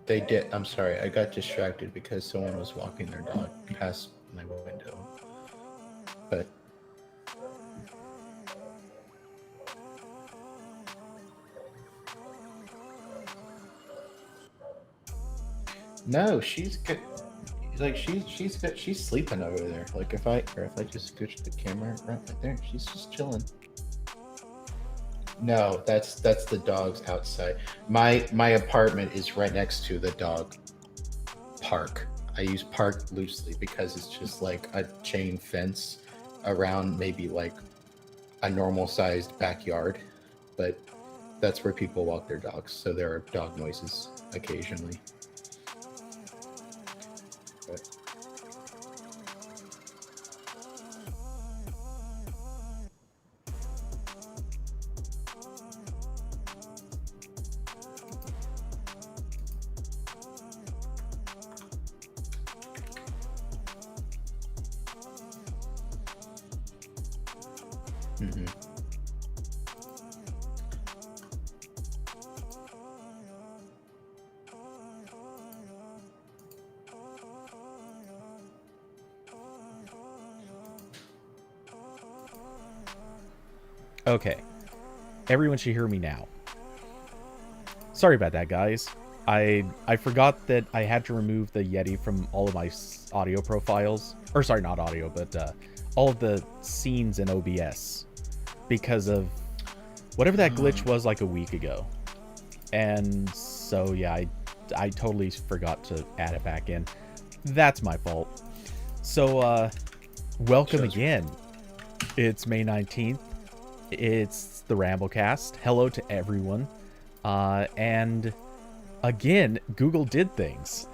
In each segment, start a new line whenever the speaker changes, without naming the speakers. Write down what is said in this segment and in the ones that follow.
They did. I'm sorry. I got distracted because someone was walking their dog past my window. But no, she's good. Like she's good. She's sleeping over there. Like if I just scooch the camera right there, she's just chilling. No, that's the dogs outside. My apartment is right next to the dog park. I use park loosely because it's just like a chain fence around maybe like a normal sized backyard, but that's where people walk their dogs. So there are dog noises occasionally. But mhm.
Okay, everyone should hear me now. Sorry about that, guys. I forgot that I had to remove the Yeti from all of my audio profiles. Or sorry, not audio, but all of the scenes in OBS because of whatever that glitch was like a week ago. And so yeah, I totally forgot to add it back in. That's my fault. So welcome again. It's May 19th. It's the RambleCast. Hello to everyone. And again, Google did things.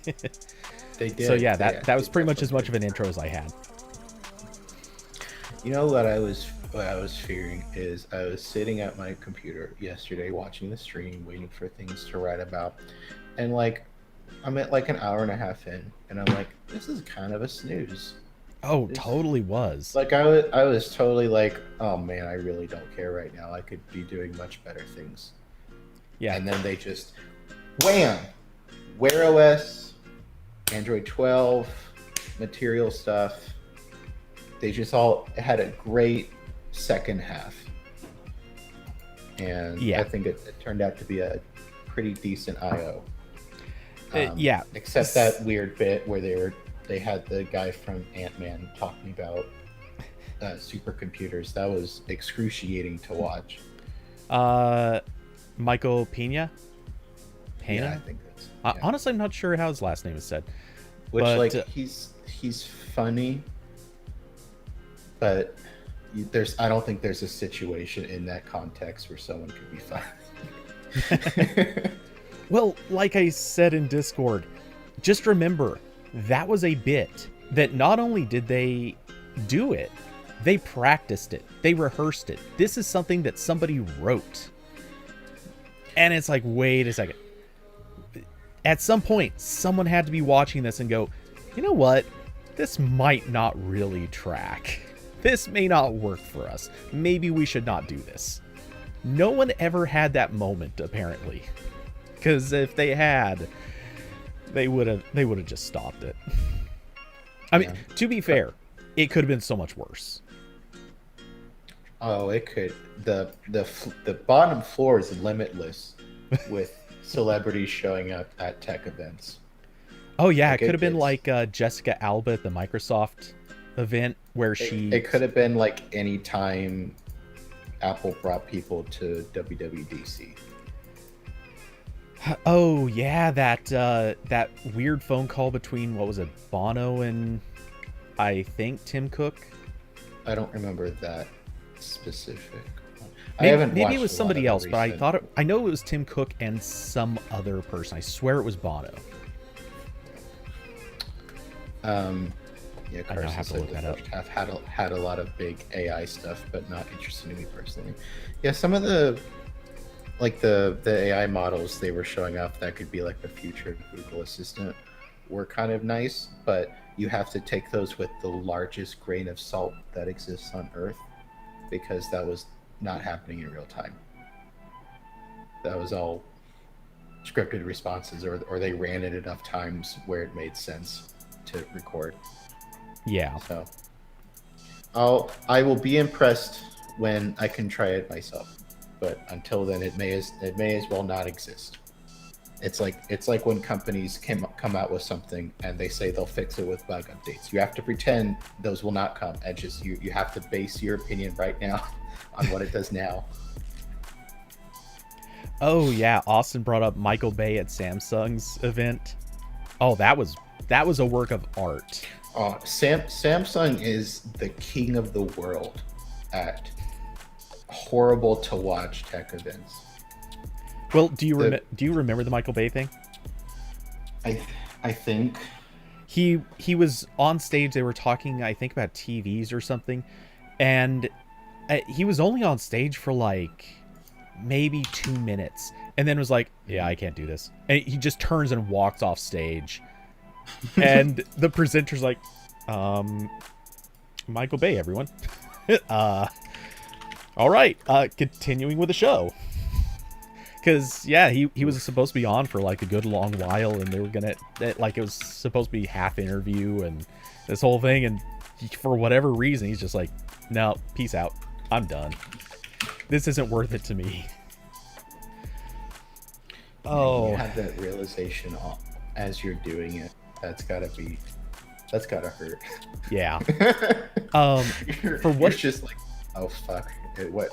They did.
So yeah, that was pretty much as much of an intro as I had.
You know what I was fearing is I was sitting at my computer yesterday watching the stream, waiting for things to write about, and like I'm at like an hour and a half in, and I'm like, this is kind of a snooze.
Oh,
This
totally was.
like I was totally like, oh man, I really don't care right now. I could be doing much better things.
Yeah.
And then they just wham, Wear OS, Android 12, material stuff. They just all had a great second half, and
Yeah.
I think it turned out to be a pretty decent IO.
Yeah.
Except that weird bit where they had the guy from Ant-Man talking about supercomputers. That was excruciating to watch.
Michael Pena?
Yeah, I think that's yeah.
Honestly, I'm not sure how his last name is said.
Which
but,
like he's funny, but I don't think there's a situation in that context where someone could be funny.
Well, like I said in Discord, just remember, that was a bit that not only did they do it, they practiced it, they rehearsed it. This is something that somebody wrote. And it's like, wait a second. At some point, someone had to be watching this and go, you know what? This might not really track. This may not work for us. Maybe we should not do this. No one ever had that moment, apparently. Because if they had, they would have just stopped it. I mean, to be fair, it could have been so much worse.
Oh, it could. The bottom floor is limitless with celebrities showing up at tech events.
Oh yeah, like it could have been like Jessica Alba at the Microsoft event where
It could have been like any time Apple brought people to WWDC.
Oh yeah, that weird phone call between, what was it, Bono and I think Tim Cook.
I don't remember that specific one.
Maybe it was somebody else, but I know it was Tim Cook and some other person. I swear it was Bono.
Yeah, Carson
have to look that up.
Have had a lot of big AI stuff, but not interesting to me personally. Yeah, some of the AI models they were showing off that could be like the future Google Assistant were kind of nice, but you have to take those with the largest grain of salt that exists on Earth, because that was not happening in real time. That was all scripted responses, or they ran it enough times where it made sense to record.
Yeah.
So I will be impressed when I can try it myself. But until then, it may as well not exist. It's like when companies come out with something and they say they'll fix it with bug updates. You have to pretend those will not come, and just you have to base your opinion right now on what it does now.
Oh yeah, Austin brought up Michael Bay at Samsung's event. Oh, that was a work of art.
Oh, Samsung is the king of the world at horrible to watch tech events.
Well, do you remember the Michael Bay thing?
I think
he was on stage. They were talking, I think, about TVs or something, and he was only on stage for like maybe 2 minutes, and then was like, "Yeah, I can't do this," and he just turns and walks off stage. And the presenter's like, "Michael Bay, everyone." All right, continuing with the show. Because, yeah, he was supposed to be on for, like, a good long while, and they were gonna, like, it was supposed to be half interview and this whole thing, and for whatever reason, he's just like, no, peace out. I'm done. This isn't worth it to me. Oh.
You have that realization as you're doing it. That's gotta hurt.
Yeah.
For what? Just like, oh, fuck. What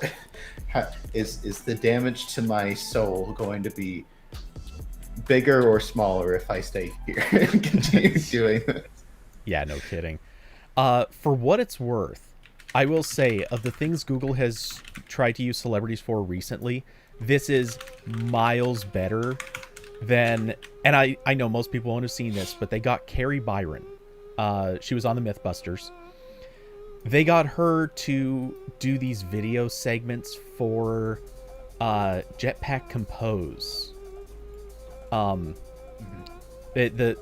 is the damage to my soul going to be bigger or smaller if I stay here and continue doing this?
Yeah, no kidding. For what it's worth, I will say, of the things Google has tried to use celebrities for recently, this is miles better than, and I know most people won't have seen this, but they got Carrie Byron. She was on the Mythbusters. They got her to do these video segments for Jetpack Compose, the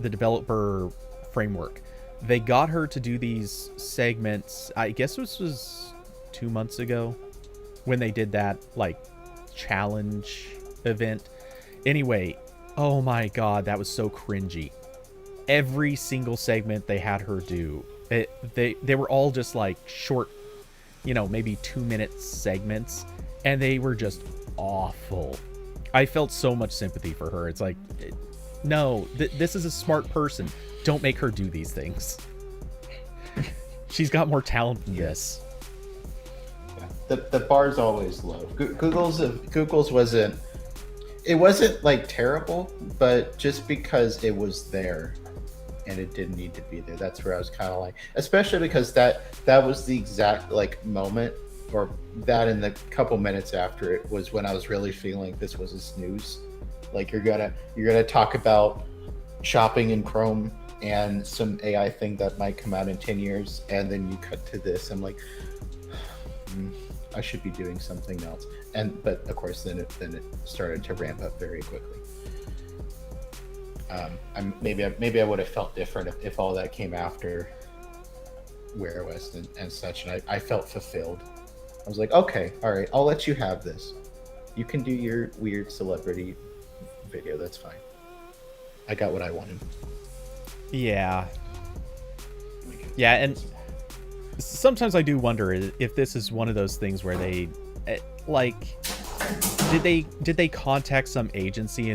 developer framework. They got her to do these segments. I guess this was 2 months ago when they did that like challenge event. Anyway, oh my god, that was so cringy. Every single segment they had her do, they were all just like short, maybe 2-minute segments, and they were just awful. I felt so much sympathy for her. It's like, no, this is a smart person. Don't make her do these things. She's got more talent than this.
The bar's always low. Google's wasn't like terrible, but just because it was there and it didn't need to be there, that's where I was kind of like, especially because that was the exact like moment, or that in the couple minutes after it was when I was really feeling this was a snooze. Like you're gonna talk about shopping in Chrome and some AI thing that might come out in 10 years, and then you cut to this. I'm like, I should be doing something else. But of course, then it started to ramp up very quickly. Maybe I would have felt different if all that came after Wear West and such, and I felt fulfilled. I was like, okay, all right, I'll let you have this. You can do your weird celebrity video. That's fine. I got what I wanted. Yeah,
and sometimes I do wonder if this is one of those things where they, like, did they contact some agency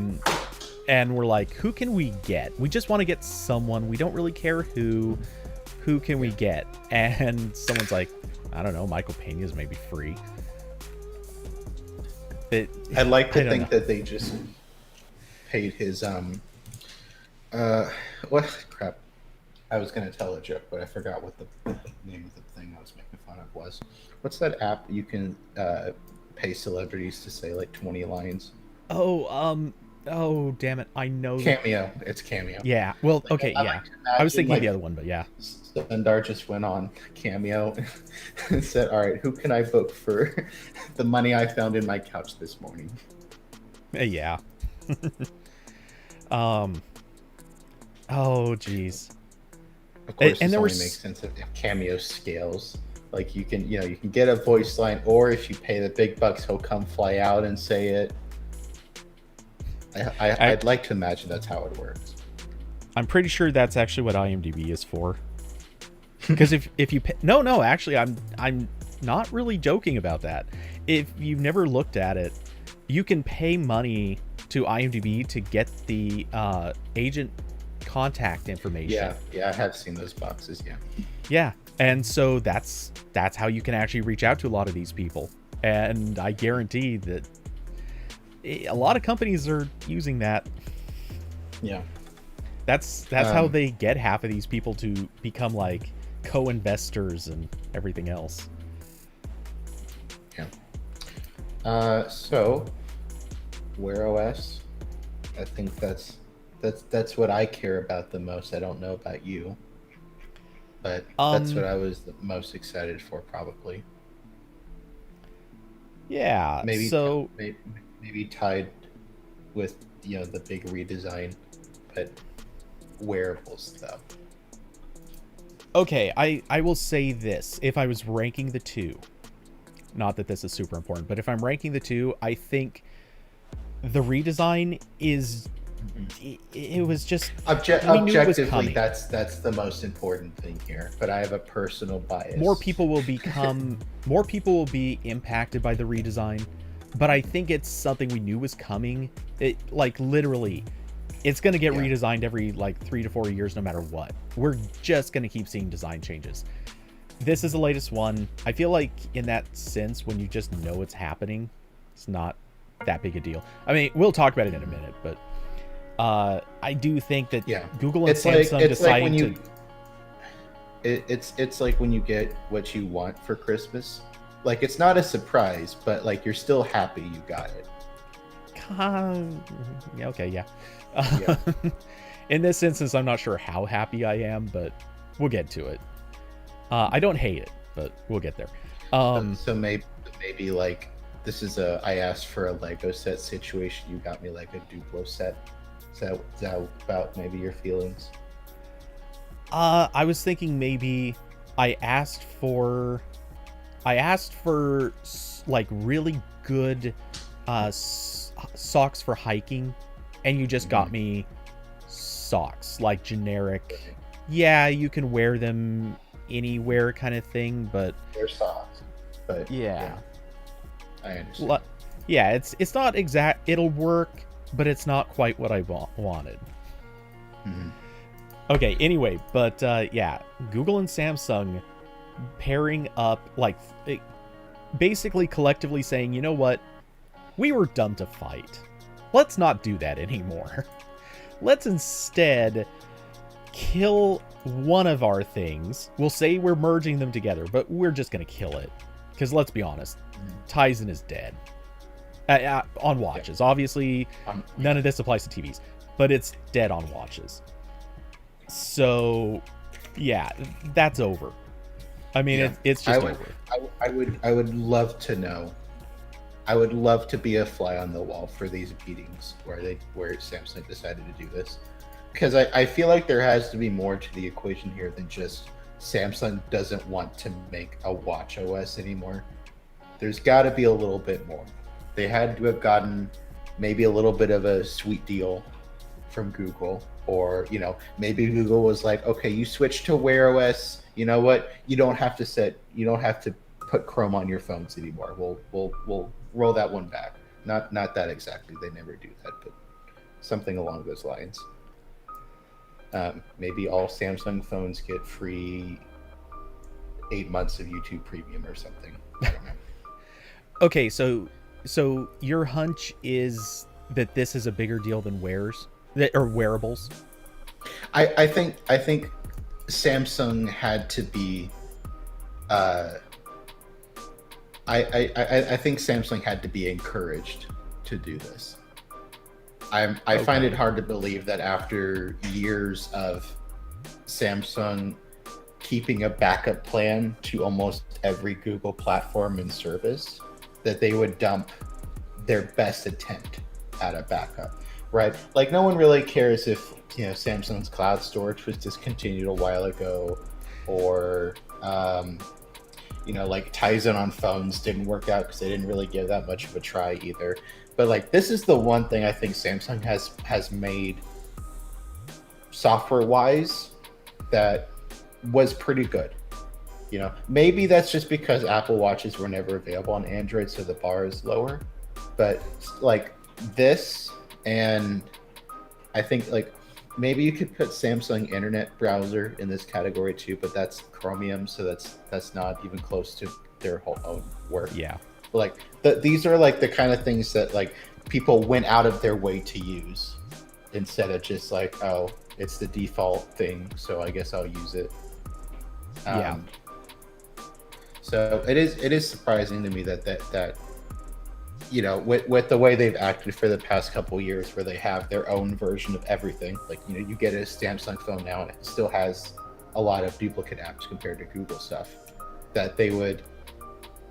and we're like, who can we get? We just want to get someone. We don't really care who can we get? And someone's like, I don't know, Michael Pena's maybe free.
I'd like to think that they just paid his what crap. I was gonna tell a joke, but I forgot what the name of the thing I was making fun of was. What's that app you can pay celebrities to say like 20 lines?
Oh, damn it. I know.
Cameo. It's Cameo.
Yeah. Well, like, okay, yeah. I was thinking the other one, but yeah.
Sundar just went on Cameo and said, all right, who can I book for the money I found in my couch this morning?
Yeah. Oh, jeez.
Of course, and this only makes sense if Cameo scales. Like you can get a voice line, or if you pay the big bucks, he'll come fly out and say it. I'd like to imagine that's how it works.
I'm pretty sure that's actually what IMDb is for. Because if you pay, no, actually, I'm not really joking about that. If you've never looked at it, you can pay money to IMDb to get the agent contact information.
Yeah, I have seen those boxes.
Yeah, and so that's how you can actually reach out to a lot of these people. And I guarantee that a lot of companies are using that.
Yeah.
That's how they get half of these people to become like co-investors and everything else.
Yeah. So Wear OS, I think that's what I care about the most. I don't know about you, but that's what I was the most excited for, probably.
Yeah.
Maybe
so
maybe tied with the big redesign, but wearables though.
Okay, I will say this. If I was ranking the two, not that this is super important, but if I'm ranking the two, I think the redesign is it was just
objectively that's the most important thing here, but I have a personal bias.
More people will be impacted by the redesign, but I think it's something we knew was coming. It like literally it's going to get redesigned every like 3 to 4 years no matter what. We're just going to keep seeing design changes. This is the latest one. I feel like in that sense, when you just know it's happening, it's not that big a deal. I mean, we'll talk about it in a minute, but I do think that Google and Samsung deciding to...
It's like when you get what you want for Christmas. Like, it's not a surprise, but like you're still happy you got it.
Okay, yeah. In this instance, I'm not sure how happy I am, but we'll get to it. I don't hate it, but we'll get there.
So maybe like this is I asked for a Lego set situation. You got me like a Duplo set. Is that about maybe your feelings?
I was thinking maybe I asked for like really good socks for hiking, and you just got me socks, like generic. Yeah, you can wear them anywhere kind of thing, but
they're socks. But yeah, I understand.
Yeah, it's not exact. It'll work, but it's not quite what I wanted.
Mm-hmm.
Okay, anyway, but yeah, Google and Samsung pairing up, like basically collectively saying, you know what, we were dumb to fight. Let's not do that anymore. Let's instead kill one of our things. We'll say we're merging them together, but we're just going to kill it. Because let's be honest, Tizen is dead. On watches. Yeah. Obviously, none of this applies to TVs, but it's dead on watches. So, yeah, that's over. I mean, it's just over.
I would love to know. I would love to be a fly on the wall for these meetings where Samsung decided to do this, because I feel like there has to be more to the equation here than just Samsung doesn't want to make a watch OS anymore. There's got to be a little bit more. They had to have gotten maybe a little bit of a sweet deal from Google, or maybe Google was like, okay, you switch to Wear OS. You know what? You don't have to put Chrome on your phones anymore. We'll roll that one back. Not that exactly. They never do that, but something along those lines. Maybe all Samsung phones get free 8 months of YouTube Premium or something. I don't know.
Okay, so your hunch is that this is a bigger deal than wearables?
I think Samsung had to be. I think Samsung had to be encouraged to do this. I find it hard to believe that after years of Samsung keeping a backup plan to almost every Google platform and service, that they would dump their best attempt at a backup, right? Like, no one really cares if Samsung's cloud storage was discontinued a while ago, or like Tizen on phones didn't work out because they didn't really give that much of a try either. But like this is the one thing I think Samsung has made software wise that was pretty good. Maybe that's just because Apple Watches were never available on Android, so the bar is lower. But like this, and I think like maybe you could put Samsung Internet Browser in this category too, but that's Chromium, so that's not even close to their whole own work.
Yeah.
Like these are like the kind of things that like people went out of their way to use instead of just like, oh, it's the default thing, so I guess I'll use it.
Yeah.
So it is surprising to me that with the way they've acted for the past couple of years, where they have their own version of everything. Like you get a Samsung phone now, and it still has a lot of duplicate apps compared to Google stuff. That they would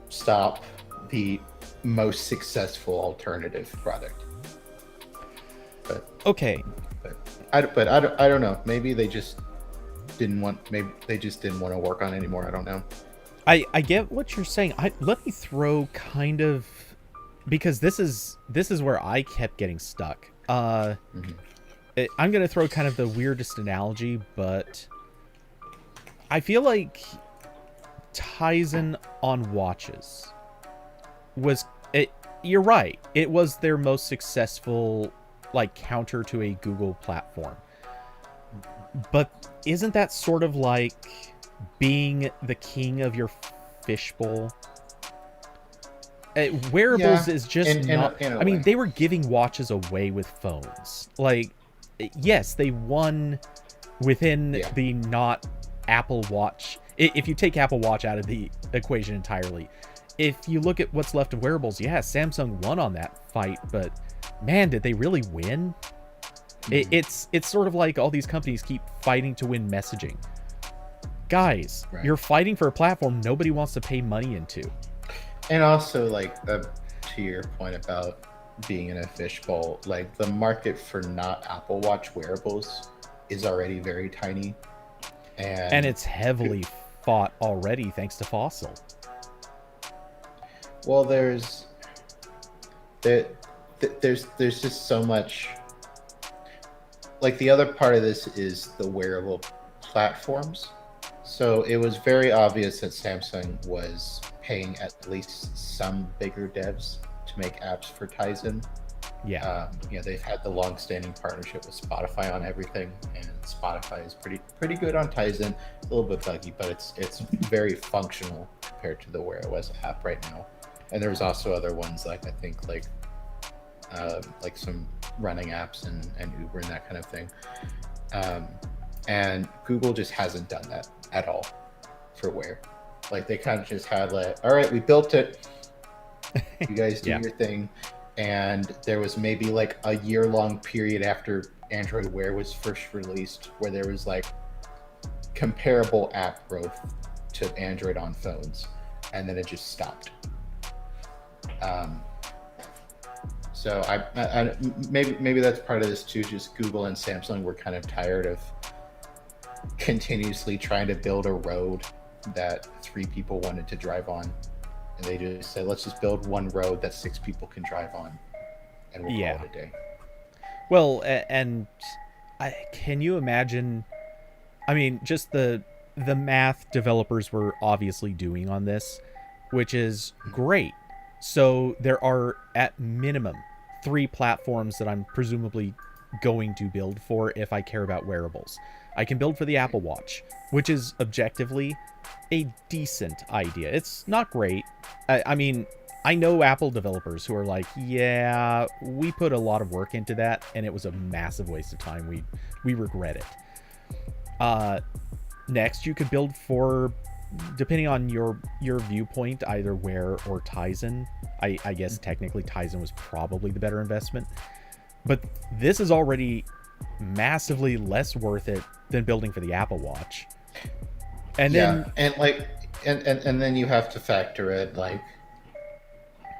stop the most successful alternative product. But
Okay.
I don't know. Maybe they just didn't want. Maybe they just didn't want to work on it anymore. I don't know.
I get what you're saying. Let me throw kind of, because this is where I kept getting stuck. I'm gonna throw kind of the weirdest analogy, but I feel like Tizen on watches was it. You're right. It was their most successful like counter to a Google platform. But isn't that sort of like being the king of your fishbowl? Wearables is just not. I mean, they were giving watches away with phones. Like, yes, they won within the not Apple Watch. If you take Apple Watch out of the equation entirely, if you look at what's left of wearables, Samsung won on that fight, but man, did they really win? It's sort of like all these companies keep fighting to win messaging. Guys, you're fighting for a platform nobody wants to pay money into.
And also, like, to your point about being in a fishbowl, like, the market for not Apple Watch wearables is already very tiny.
And it's heavily fought already thanks to Fossil.
Well, there's just so much. Like, the other part of this is the wearable platforms. So it was very obvious that Samsung was paying at least some bigger devs to make apps for Tizen. They've had the long-standing partnership with Spotify on everything, and Spotify is pretty good on Tizen. It's a little bit buggy, but it's very functional compared to the Wear OS app right now. And there's also other ones like I think like some running apps and Uber and that kind of thing. And Google just hasn't done that at all for Wear. Like, they kind of just had like, all right, we built it. You guys do your thing. And there was maybe like a year-long period after Android Wear was first released where there was like comparable app growth to Android on phones, and then it just stopped. So I maybe that's part of this too. Just Google and Samsung were kind of tired of continuously trying to build a road that 3 people wanted to drive on, and they just said, let's just build one road that 6 people can drive on, and we'll call it a day.
Well, and can you imagine? I mean, just the math developers were obviously doing on this, which is great. So there are at minimum 3 platforms that I'm presumably going to build for if I care about wearables. I can build for the Apple Watch, which is objectively a decent idea. It's not great. I mean, I know Apple developers who are like, yeah, we put a lot of work into that, and it was a massive waste of time. We regret it. Next, you could build for, depending on your viewpoint, either Wear or Tizen. I guess technically Tizen was probably the better investment. But this is already massively less worth it than building for the Apple Watch. And then
and then you have to factor in, like,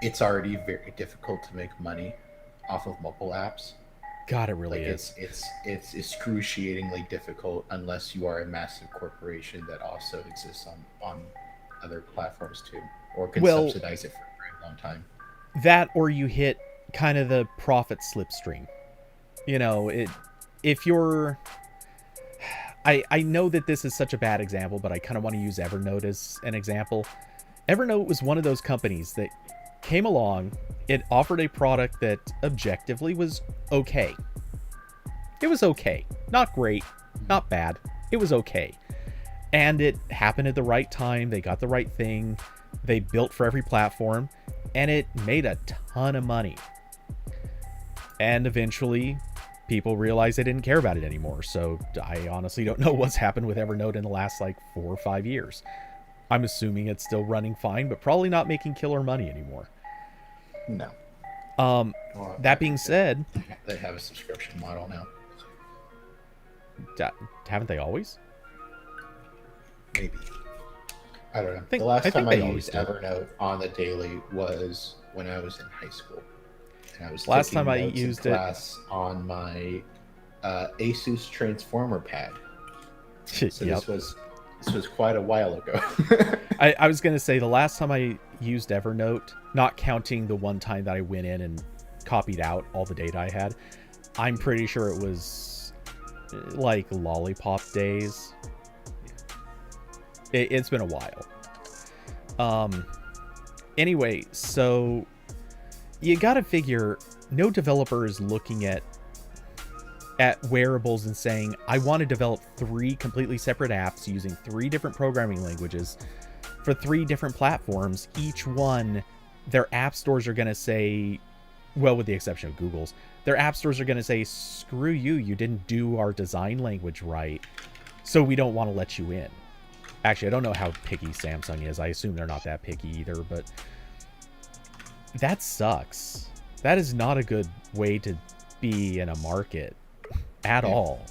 it's already very difficult to make money off of mobile apps.
God, it really is.
It's excruciatingly difficult unless you are a massive corporation that also exists on other platforms too, or can
Well,
subsidize it for a very long time.
that or you hit kind of the profit slipstream. You know, if you're I know that this is such a bad example, but I kind of want to use Evernote as an example. Evernote was one of those companies that came along, it offered a product that objectively was okay. It was okay. Not great, not bad. It was okay. And it happened at the right time. They got the right thing. They built for every platform, and it made a ton of money. And eventually, people realized they didn't care about it anymore. So I honestly don't know what's happened with Evernote in the last like 4 or 5 years. I'm assuming it's still running fine, but probably not making killer money anymore.
No.
Well, that being said,
they have a subscription model now.
Haven't they always?
Maybe. I don't know. The last time I used Evernote on the daily was when I was in high school. And I was
last time I
notes
used
in class on my Asus Transformer pad. So
Yep.
this was quite a while ago.
I was going to say the last time I used Evernote, not counting the one time that I went in and copied out all the data I had, I'm pretty sure it was like Lollipop days. It's been a while. Anyway, so you got to figure no developer is looking at wearables and saying, I want to develop 3 completely separate apps using 3 different programming languages for 3 different platforms. Each one, their app stores are going to say, well, with the exception of Google's, their app stores are going to say, screw you, you didn't do our design language right, so we don't want to let you in. Actually, I don't know how picky Samsung is. I assume they're not that picky either, but that sucks. That is not a good way to be in a market at all.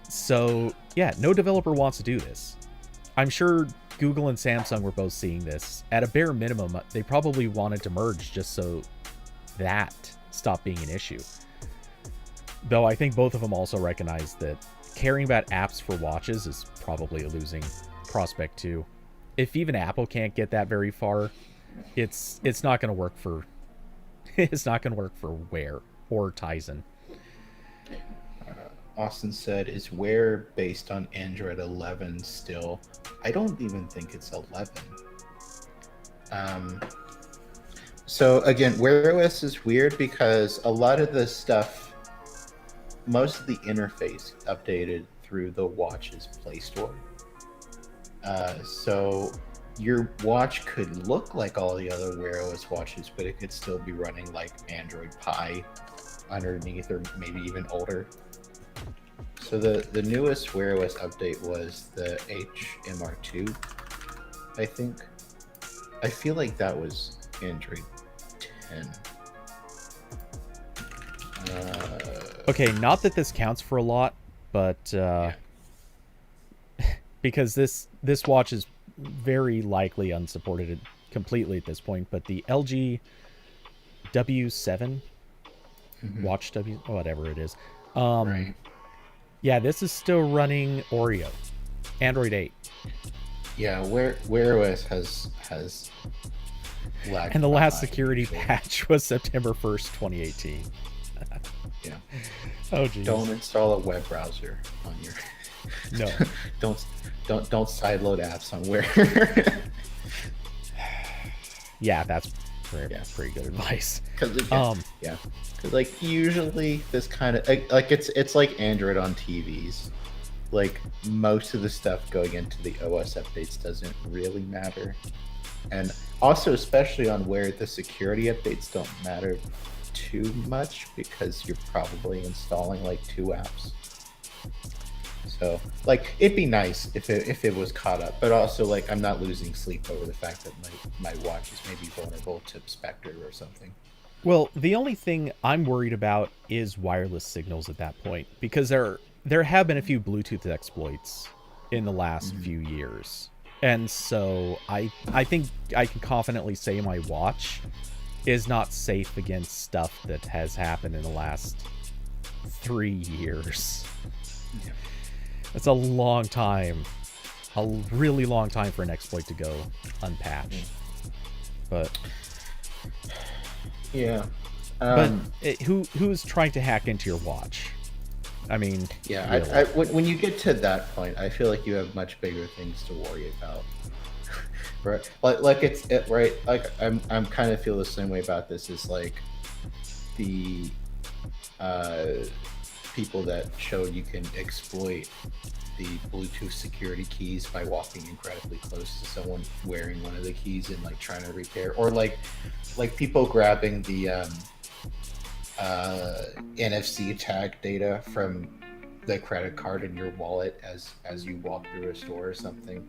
So, yeah, no developer wants to do this. I'm sure Google and Samsung were both seeing this. At a bare minimum, they probably wanted to merge just so that stopped being an issue. Though I think both of them also recognize that caring about apps for watches is probably a losing prospect too. If even Apple can't get that very far, it's not going to work for Wear or Tizen.
Austin said, is Wear based on Android 11 still? I don't even think it's 11. So again, Wear OS is weird because a lot of the stuff, most of the interface updated through the watch's Play Store. So your watch could look like all the other Wear OS watches, but it could still be running like Android Pie underneath, or maybe even older. So the newest Wear OS update was the HMR2, I think. I feel like that was Android 10.
Okay, not that this counts for a lot, but because this watch is very likely unsupported completely at this point, but the LG W7 Watch W, whatever it is,
right.
Yeah, this is still running Oreo, Android 8.
Yeah, Wear OS has lagged.
And the last security patch was September 1st, 2018.
Yeah.
Oh geez.
Don't install a web browser on your.
No.
don't sideload apps on Wear.
Yeah, that's pretty good advice.
Because like usually this kind of like it's like Android on TVs. Like most of the stuff going into the OS updates doesn't really matter, and also especially on Wear, the security updates don't matter too much because you're probably installing like 2 apps. So like it'd be nice if it was caught up, but also like I'm not losing sleep over the fact that my watch is maybe vulnerable to Spectre or something.
Well, the only thing I'm worried about is wireless signals at that point, because there have been a few Bluetooth exploits in the last few years. And so I think I can confidently say my watch is not safe against stuff that has happened in the last 3 years.
Yeah.
That's a long time a really long time for an exploit to go unpatched. But
yeah.
Who's trying to hack into your watch? I mean,
yeah.
really.
When you get to that point, I feel like you have much bigger things to worry about. Right? Right. Like I'm kind of feel the same way about this. Is like the people that showed you can exploit the Bluetooth security keys by walking incredibly close to someone wearing one of the keys and like trying to repair, or like people grabbing the NFC tag data from the credit card in your wallet as you walk through a store or something.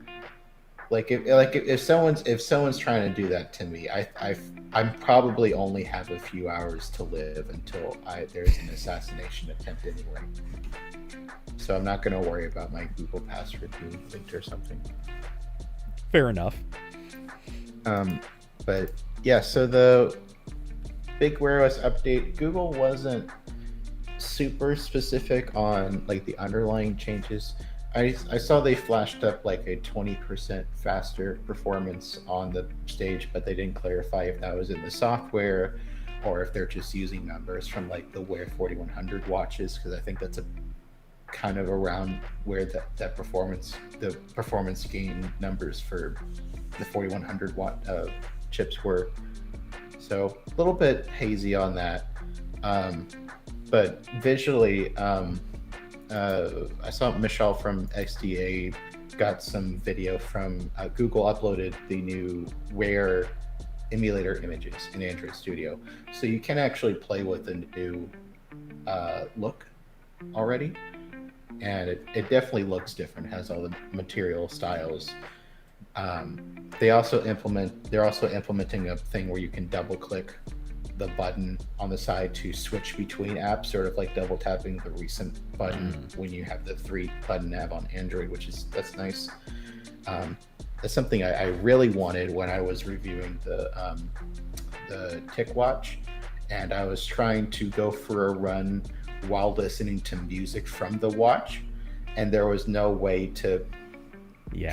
If someone's trying to do that to me, I'm probably only have a few hours to live until there's an assassination attempt anyway. So I'm not going to worry about my Google password being leaked or something.
Fair enough.
But yeah, so the big Wear OS update, Google wasn't super specific on like the underlying changes. I saw they flashed up like a 20% faster performance on the stage, but they didn't clarify if that was in the software or if they're just using numbers from like the Wear 4100 watches, because I think that's a kind of around where the performance gain numbers for the 4100 watt chips were. So a little bit hazy on that. But visually, I saw Michelle from XDA got some video from Google uploaded the new Wear emulator images in Android Studio. So you can actually play with the new look already. And it definitely looks different, has all the material styles. They're also implementing a thing where you can double click the button on the side to switch between apps, sort of like double tapping the recent button when you have the 3-button nav on Android, that's nice. That's something I really wanted when I was reviewing the TicWatch, and I was trying to go for a run while listening to music from the watch, and there was no way to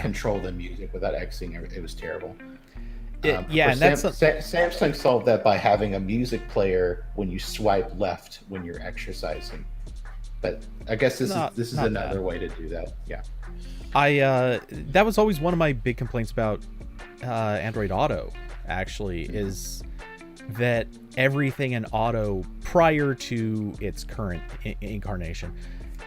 control the music without exiting. It was terrible.
And that's
Samsung solved that by having a music player when you swipe left when you're exercising. But I guess this is another way to do that. Yeah.
That was always one of my big complaints about Android Auto, actually, is that everything in Auto prior to its current incarnation,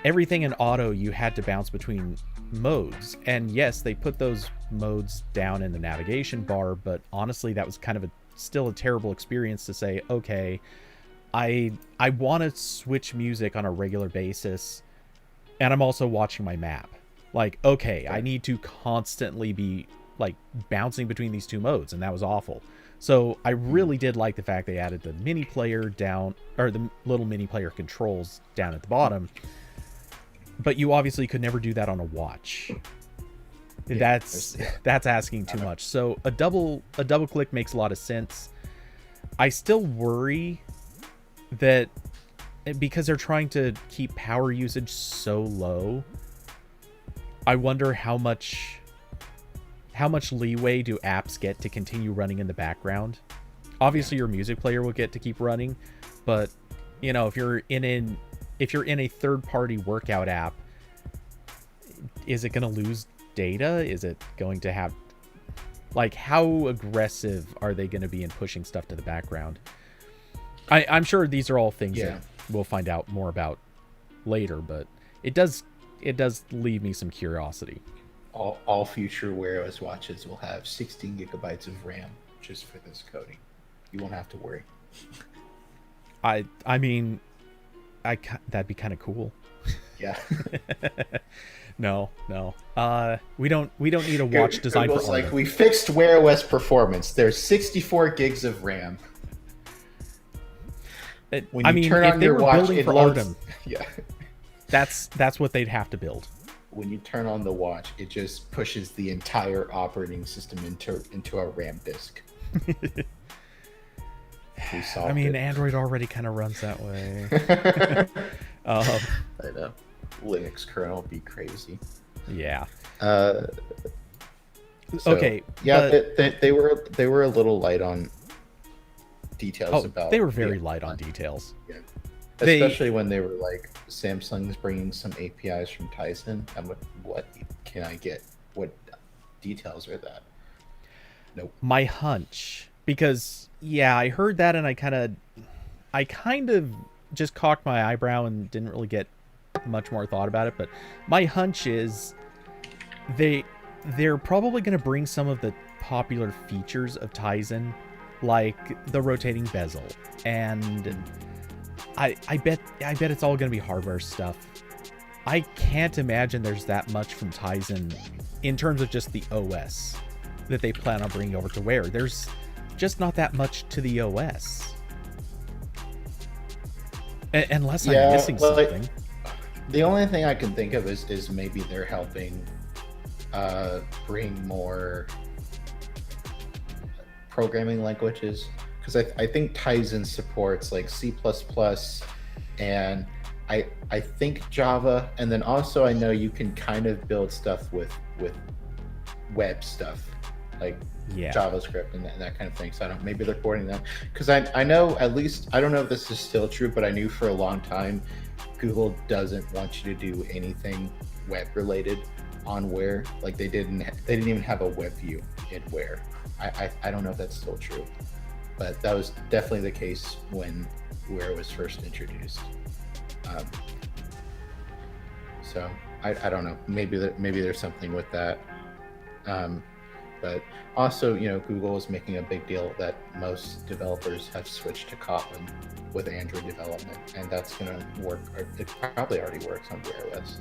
everything in Auto you had to bounce between modes. And yes, they put those modes down in the navigation bar, but honestly that was kind of still a terrible experience to say, okay, I want to switch music on a regular basis and I'm also watching my map. Like, okay, I need to constantly be like bouncing between these two modes, and that was awful. So I really did like the fact they added the mini player down, or the little mini player controls down at the bottom. But you obviously could never do that on a watch. That's asking too much. So a double click makes a lot of sense. I still worry that because they're trying to keep power usage so low, I wonder how much leeway do apps get to continue running in the background. Obviously your music player will get to keep running, but you know, if you're in a third-party workout app, is it going to lose data? Is it going to have, like, how aggressive are they going to be in pushing stuff to the background? I'm sure these are all things that we'll find out more about later, but it does leave me some curiosity.
All future Wear OS watches will have 16 gigabytes of RAM just for this coding. You won't have to worry.
I mean, that'd be kind of cool.
Yeah.
No. We don't need a watch designed for
like, we fixed Wear OS performance. There's 64 gigs of RAM. When you turn on your watch, it loads. Yeah.
That's what they'd have to build.
When you turn on the watch, it just pushes the entire operating system into a RAM disk.
I mean, Android already kind of runs that way.
I know. Linux kernel would be crazy.
Yeah.
So,
Okay.
Yeah,
But,
they were a little light on details about.
they were very light on details.
Yeah.
They
Especially when they were like, Samsung's bringing some APIs from Tizen. I'm like, what can I get? What details are that? Nope.
my hunch, because yeah, I heard that and I kind of just cocked my eyebrow and didn't really get much more thought about it, but my hunch is they're probably going to bring some of the popular features of Tizen, like the rotating bezel, and I bet it's all going to be hardware stuff. I can't imagine there's that much from Tizen in terms of just the OS that they plan on bringing over to Wear. There's just not that much to the OS. Unless I'm missing something.
The only thing I can think of is maybe they're helping bring more programming languages, because I think Tizen supports like C++, and I think Java, and then also I know you can kind of build stuff with web stuff like JavaScript and that kind of thing. So I don't, maybe they're porting that, because I know, at least, I don't know if this is still true, but I knew for a long time Google doesn't want you to do anything web related on Wear. Like they didn't even have a web view in Wear. I don't know if that's still true, but that was definitely the case when Wear was first introduced. So I don't know. Maybe there's something with that. But also, Google is making a big deal that most developers have switched to Kotlin with Android development, and that's going to work. Or it probably already works on Wear OS.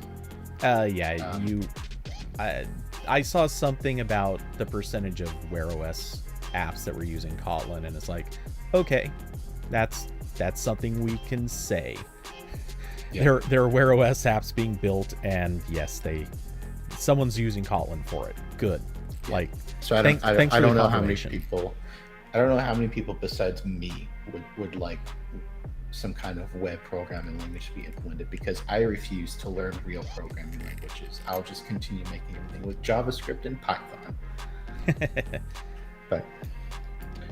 I saw something about the percentage of Wear OS apps that were using Kotlin, and it's like, okay, that's something we can say. Yeah. There are Wear OS apps being built, and yes, someone's using Kotlin for it. Good.
Yeah. Like, so I don't know how many people besides me would like some kind of web programming language to be implemented, because I refuse to learn real programming languages. I'll just continue making everything with JavaScript and Python. But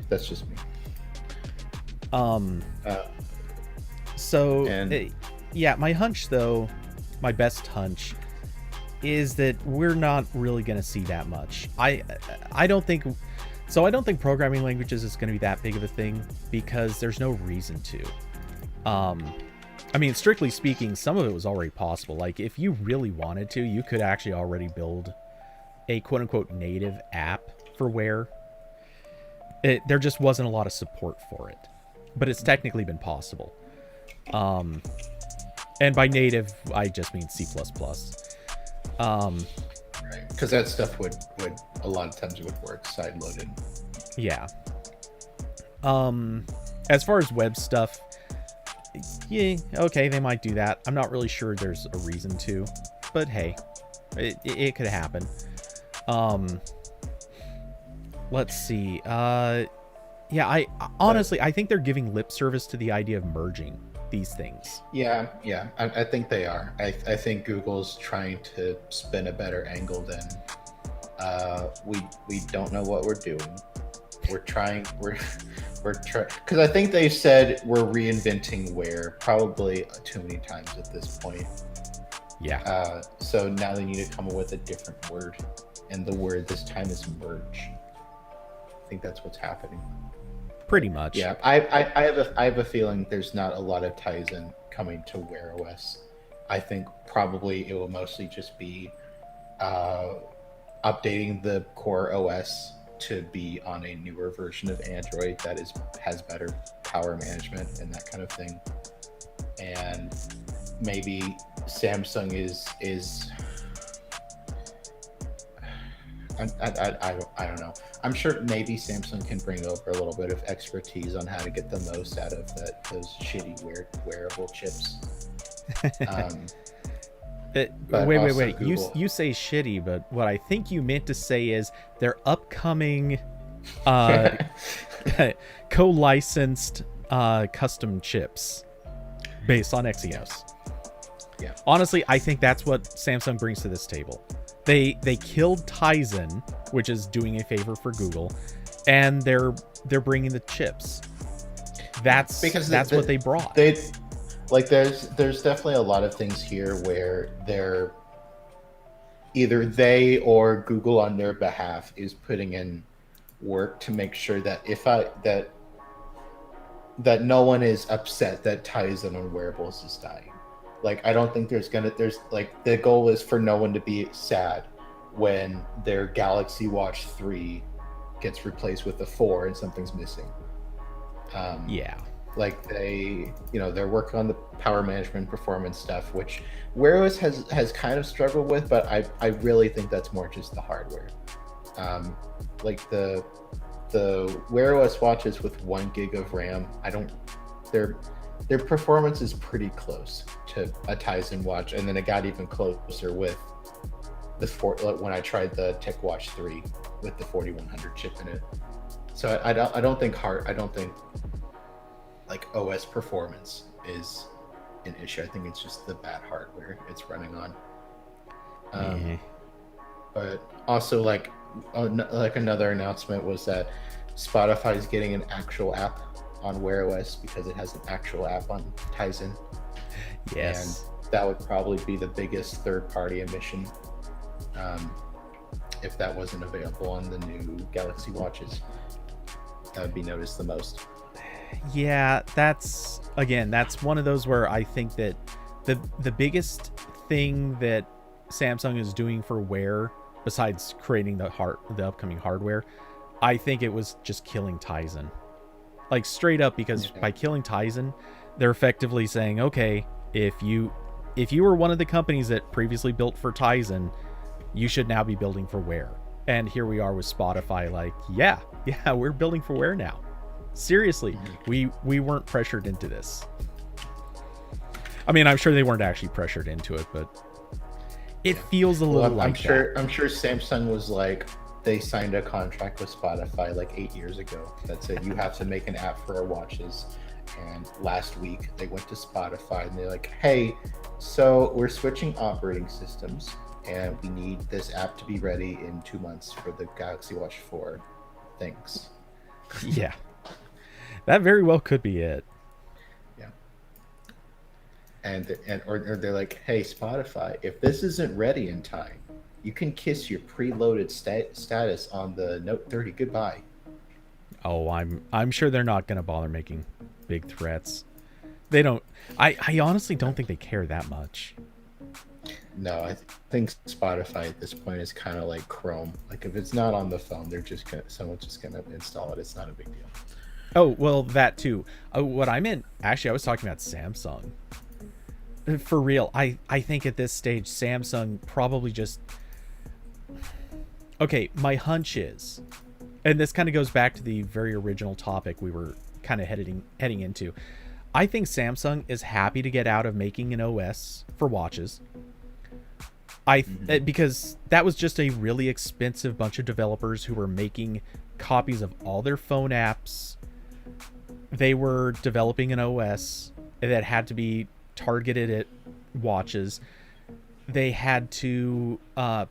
that's just me.
My hunch, though, my best hunch, is that we're not really going to see that much. I don't think programming languages is going to be that big of a thing, because there's no reason to. I mean, strictly speaking, some of it was already possible. Like, if you really wanted to, you could actually already build a quote-unquote native app for Wear. There just wasn't a lot of support for it, but it's technically been possible. And by native, I just mean C++.
Right, because that stuff would a lot of times would work side-loaded.
Yeah. As far as web stuff, yeah, okay, they might do that. I'm not really sure there's a reason to, but hey, it could happen. Let's see. I honestly, I think they're giving lip service to the idea of merging these things.
Yeah, I think they are. I think Google's trying to spin a better angle than we don't know what we're doing. We're trying, because I think they said we're reinventing Wear probably too many times at this point.
Yeah.
So now they need to come up with a different word, and the word this time is merge. I think that's what's happening.
Pretty much.
Yeah, I have a feeling there's not a lot of Tizen coming to Wear OS. I think probably it will mostly just be updating the core OS to be on a newer version of Android that has better power management and that kind of thing. And maybe Samsung is I don't know. I'm sure maybe Samsung can bring over a little bit of expertise on how to get the most out of those shitty wearable chips.
Wait. You say shitty, but what I think you meant to say is their upcoming co-licensed custom chips based on Exynos.
Yeah.
Honestly, I think that's what Samsung brings to this table. They killed Tizen, which is doing a favor for Google, and they're bringing the chips. That's what they brought.
There's definitely a lot of things here where they're either they or Google on their behalf is putting in work to make sure that that no one is upset that Tizen on wearables is dying. Like, I don't think there's like, the goal is for no one to be sad when their Galaxy Watch 3 gets replaced with the 4 and something's missing.
Yeah.
Like, they're working on the power management performance stuff, which Wear OS has kind of struggled with, but I really think that's more just the hardware. Like the Wear OS watches with 1 gig of RAM, their performance is pretty close to a Tizen watch, and then it got even closer with when I tried the TicWatch 3 with the 4100 chip in it. So I don't think like OS performance is an issue. I think it's just the bad hardware it's running on. But also, like another announcement was that Spotify is getting an actual app on Wear OS because it has an actual app on Tizen.
Yes.
And that would probably be the biggest third-party emission if that wasn't available on the new Galaxy Watches. That would be noticed the most.
Yeah, that's one of those where I think that the biggest thing that Samsung is doing for Wear, besides creating the upcoming hardware, I think it was just killing Tizen. Like, straight up, because by killing Tizen, they're effectively saying, okay, if you were one of the companies that previously built for Tizen, you should now be building for Wear. And here we are with Spotify, like, yeah, we're building for Wear now. Seriously, we weren't pressured into this. I mean, I'm sure they weren't actually pressured into it, but it feels a little like that.
I'm sure Samsung was like, they signed a contract with Spotify like 8 years ago that said you have to make an app for our watches. And last week they went to Spotify and they're like, hey, so we're switching operating systems and we need this app to be ready in 2 months for the Galaxy Watch 4. Thanks.
Yeah. That very well could be it.
Yeah. Or they're like, hey, Spotify, if this isn't ready in time, you can kiss your preloaded status on the Note 30 goodbye.
Oh, I'm sure they're not going to bother making big threats. They don't. I honestly don't think they care that much.
No, I think Spotify at this point is kind of like Chrome. Like, if it's not on the phone, someone's just gonna install it. It's not a big deal.
Oh, well, that too. What I meant, actually, I was talking about Samsung. For real, I think at this stage, Samsung probably just... Okay, my hunch is, and this kind of goes back to the very original topic we were kind of heading into. I think Samsung is happy to get out of making an OS for watches. Because that was just a really expensive bunch of developers who were making copies of all their phone apps. They were developing an OS that had to be targeted at watches. They had to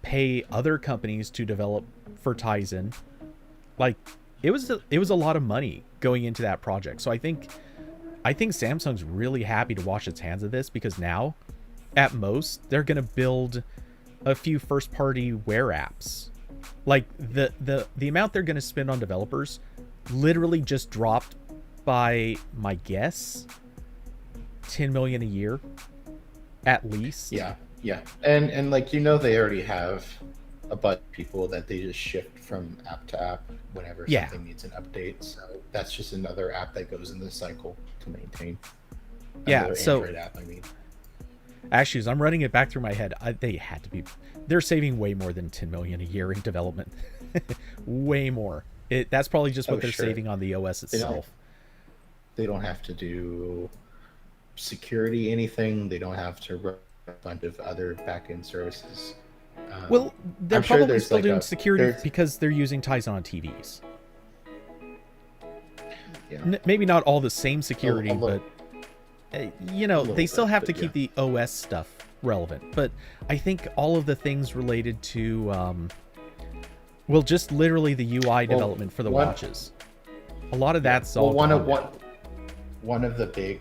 pay other companies to develop for Tizen. Like, it was a lot of money going into that project. So I think Samsung's really happy to wash its hands of this, because now, at most, they're gonna build a few first-party Wear apps. Like, the amount they're gonna spend on developers literally just dropped by, my guess, $10 million a year, at least.
Yeah. And like, they already have a bunch of people that they just shift from app to app whenever something needs an update. So that's just another app that goes in the cycle to maintain. Another Android app, I mean.
Actually, as I'm running it back through my head, they're saving way more than $10 million a year in development. Way more. That's probably just what they're saving on the OS itself.
They don't have to do security anything. They don't have to run a bunch of other backend services.
Well, they're probably still doing security because they're using Tizen on TVs. Yeah. Maybe not all the same security, but they still have to keep the OS stuff relevant. But I think all of the things related to, well, just literally the UI development for the watches. A lot of that's all.
Well, one of the big.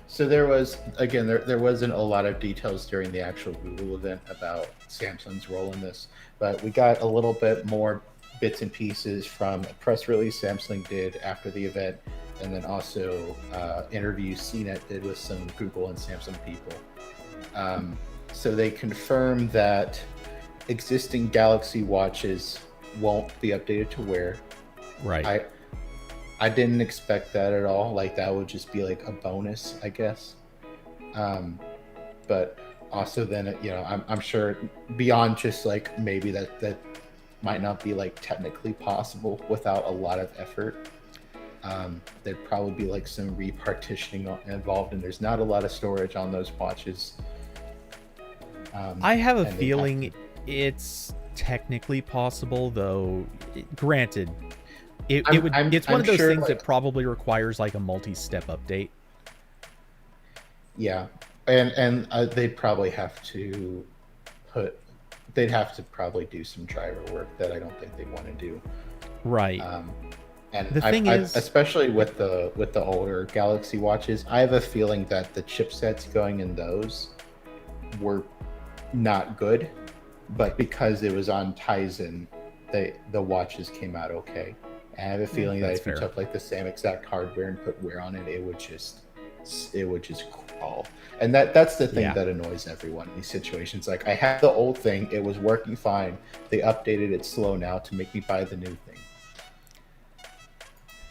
So there was, again, there wasn't a lot of details during the actual Google event about Samsung's role in this, but we got a little bit more bits and pieces from a press release Samsung did after the event, and then also interviews CNET did with some Google and Samsung people. So they confirmed that existing Galaxy watches won't be updated to Wear.
Right.
I didn't expect that at all. Like, that would just be like a bonus, I guess. But also then, you know, I'm sure beyond just like maybe that might not be like technically possible without a lot of effort. There'd probably be like some repartitioning involved, and there's not a lot of storage on those watches.
I have a feeling it's technically possible, though. Granted, it's one of those things that probably requires like a multi-step update.
Yeah, and they'd probably have to probably do some driver work that I don't think they want to do.
Right.
And
the thing is,
especially with the older Galaxy watches, I have a feeling that the chipsets going in those were not good, but because it was on Tizen, the watches came out okay. And I have a feeling that if you took like the same exact hardware and put Wear on it, it would just crawl. And that's the thing that annoys everyone in these situations. Like, I had the old thing, it was working fine. They updated it slow now to make me buy the new thing.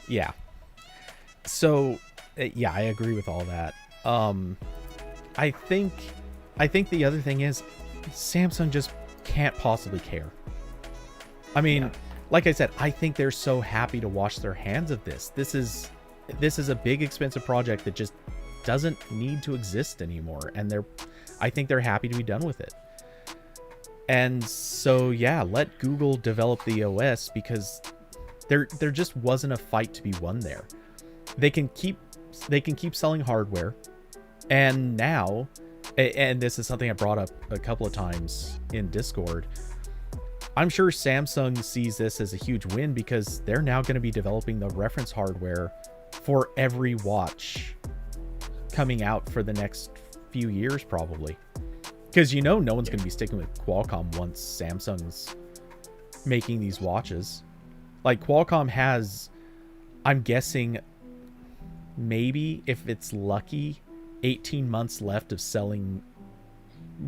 Yeah. So, yeah, I agree with all that. I think the other thing is Samsung just can't possibly care. I mean, like I said, I think they're so happy to wash their hands of this. This is a big, expensive project that just doesn't need to exist anymore, and I think they're happy to be done with it. And so, yeah, let Google develop the OS, because there just wasn't a fight to be won there. They can keep selling hardware, and now, and this is something I brought up a couple of times in Discord, I'm sure Samsung sees this as a huge win, because they're now going to be developing the reference hardware for every watch coming out for the next few years, probably. Because, you know, no one's going to be sticking with Qualcomm once Samsung's making these watches. Like, Qualcomm has, I'm guessing, maybe, if it's lucky, 18 months left of selling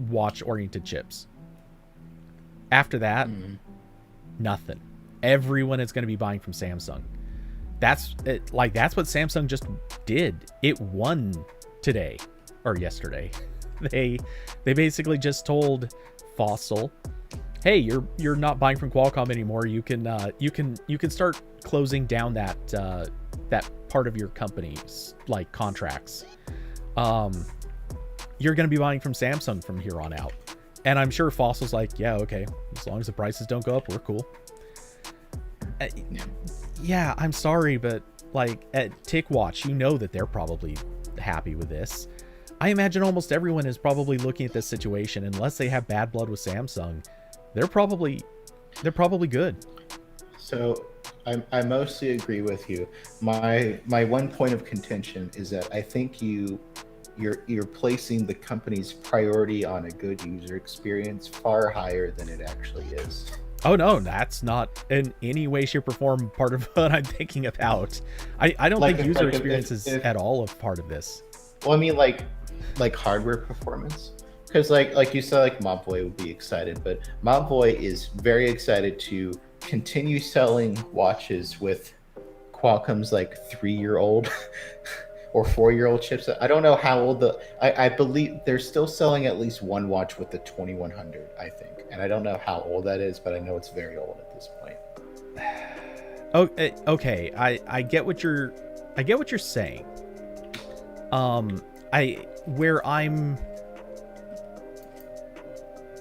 watch-oriented chips. After that, nothing. Everyone is going to be buying from Samsung. That's what Samsung just did. It won today or yesterday. They basically just told Fossil, "Hey, you're not buying from Qualcomm anymore. You can start closing down that part of your company's like contracts. You're going to be buying from Samsung from here on out." And I'm sure Fossil's like, "Yeah, okay. As long as the prices don't go up, we're cool." Yeah, I'm sorry, but like at TicWatch, you know that they're probably happy with this. I imagine almost everyone is probably looking at this situation, unless they have bad blood with Samsung. They're probably good.
So I mostly agree with you. My one point of contention is that I think you're placing the company's priority on a good user experience far higher than it actually is.
Oh no, that's not in any way, shape, or form part of what I'm thinking about. I don't think user experience is at all a part of this.
Well, I mean, like hardware performance, because like you said, like Mobboy would be excited, but Mobboy is very excited to continue selling watches with Qualcomm's like 3-year-old or 4-year-old chips. I don't know how old I believe they're still selling at least one watch with the 2100, I think. And I don't know how old that is, but I know it's very old at this point.
Oh, okay. I get what you're saying.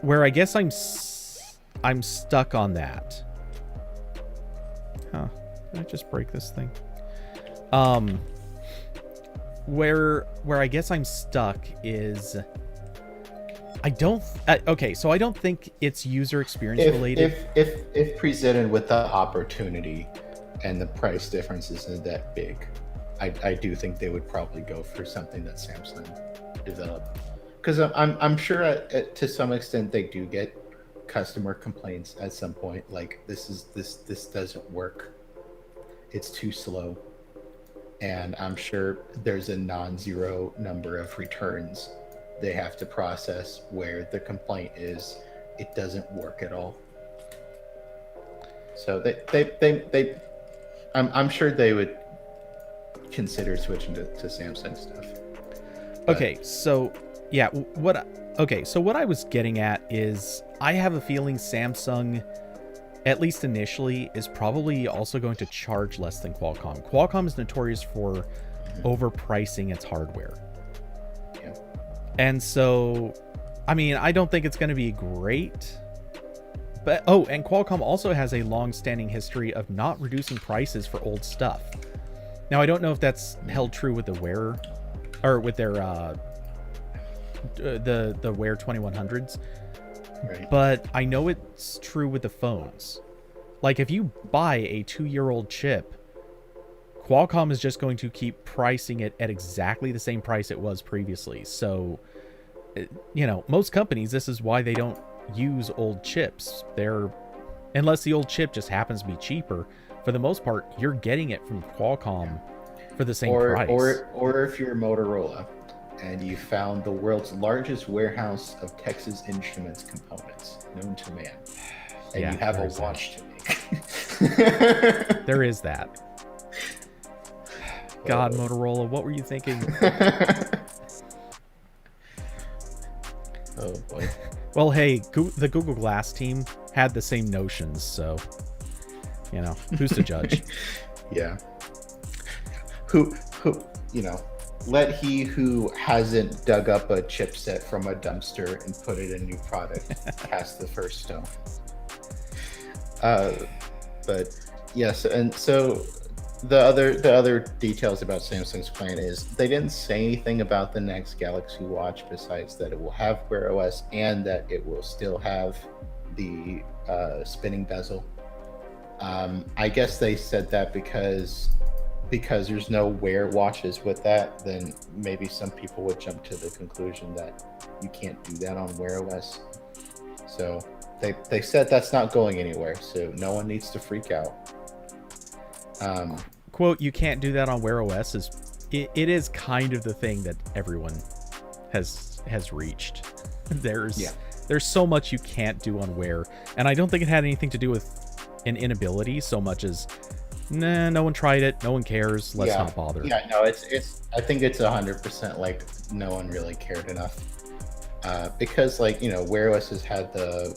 Where I guess I'm stuck on that. Huh. Did I just break this thing? Where I guess I'm stuck is I don't. Okay, so I don't think it's user experience related.
If presented with the opportunity, and the price difference isn't that big, I do think they would probably go for something that Samsung developed. Because I'm sure to some extent they do get customer complaints at some point, like this doesn't work, it's too slow, and I'm sure there's a non-zero number of returns they have to process where the complaint is it doesn't work at all. So they I'm sure they would consider switching to Samsung stuff. But
Okay, so yeah, so what I was getting at is I have a feeling Samsung, at least initially, is probably also going to charge less than Qualcomm. Qualcomm is notorious for overpricing its hardware.
yeah.
And so, I mean, I don't think it's going to be great. But, and Qualcomm also has a long-standing history of not reducing prices for old stuff. Now, I don't know if that's held true with the Wear, or with their, the Wear 2100s.
Right.
But I know it's true with the phones. Like, if you buy a 2-year-old chip, Qualcomm is just going to keep pricing it at exactly the same price it was previously. So, most companies, this is why they don't use old chips. Unless the old chip just happens to be cheaper, for the most part, you're getting it from Qualcomm for the same price.
Or if you're Motorola and you found the world's largest warehouse of Texas Instruments components known to man, and you have a watch to make.
There is that. God, Motorola, what were you thinking?
Oh boy.
Well, hey, the Google Glass team had the same notions, so who's to judge?
Yeah. Who let he who hasn't dug up a chipset from a dumpster and put it in a new product cast the first stone. But yes, and so the other details about Samsung's plan is they didn't say anything about the next Galaxy Watch besides that it will have Wear OS and that it will still have the spinning bezel. I guess they said that because there's no Wear watches with that, then maybe some people would jump to the conclusion that you can't do that on Wear OS. So they said that's not going anywhere, so no one needs to freak out.
Quote, you can't do that on Wear OS it is kind of the thing that everyone has reached. There's so much you can't do on Wear, and I don't think it had anything to do with an inability so much as no one tried it, no one cares, let's not bother.
No, it's I think it's 100% like no one really cared enough, because Wear OS has had the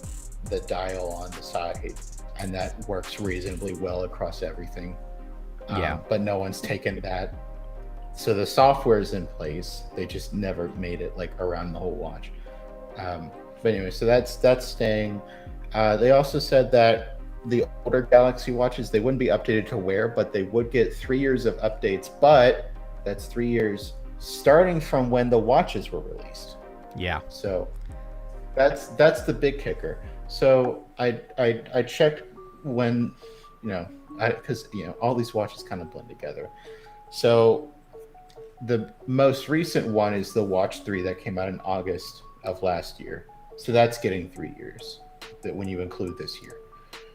dial on the side, and that works reasonably well across everything. But no one's taken that. So the software is in place. They just never made it around the whole watch. But anyway, so that's staying. They also said that the older Galaxy watches, they wouldn't be updated to Wear, but they would get 3 years of updates. But that's 3 years starting from when the watches were released.
Yeah.
So that's the big kicker. So I checked when because all these watches kind of blend together. So the most recent one is the Watch 3 that came out in August of last year. So that's getting 3 years that when you include this year.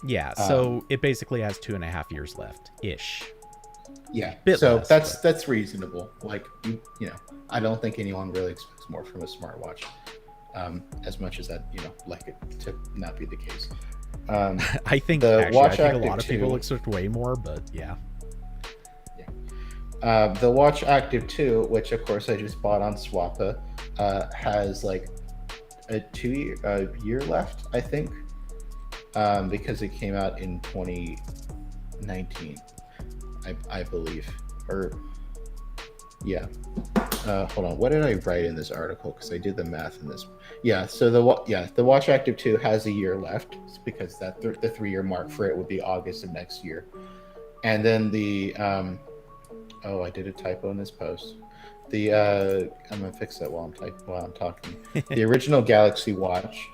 Yeah, so it basically has 2.5 years left ish.
Yeah.
So
that's reasonable. I don't think anyone really expects more from a smartwatch. As much as that, like it to not be the case.
I think a lot of people expect way more, but yeah.
The Watch Active 2, which of course I just bought on Swappa, has a year left, I think, because it came out in 2019, I believe. Hold on. What did I write in this article? Because I did the math in this. Yeah. So the Watch Active 2 has a year left because the 3-year mark for it would be August of next year. And then the I did a typo in this post. I'm gonna fix that while I'm talking. The original Galaxy Watch,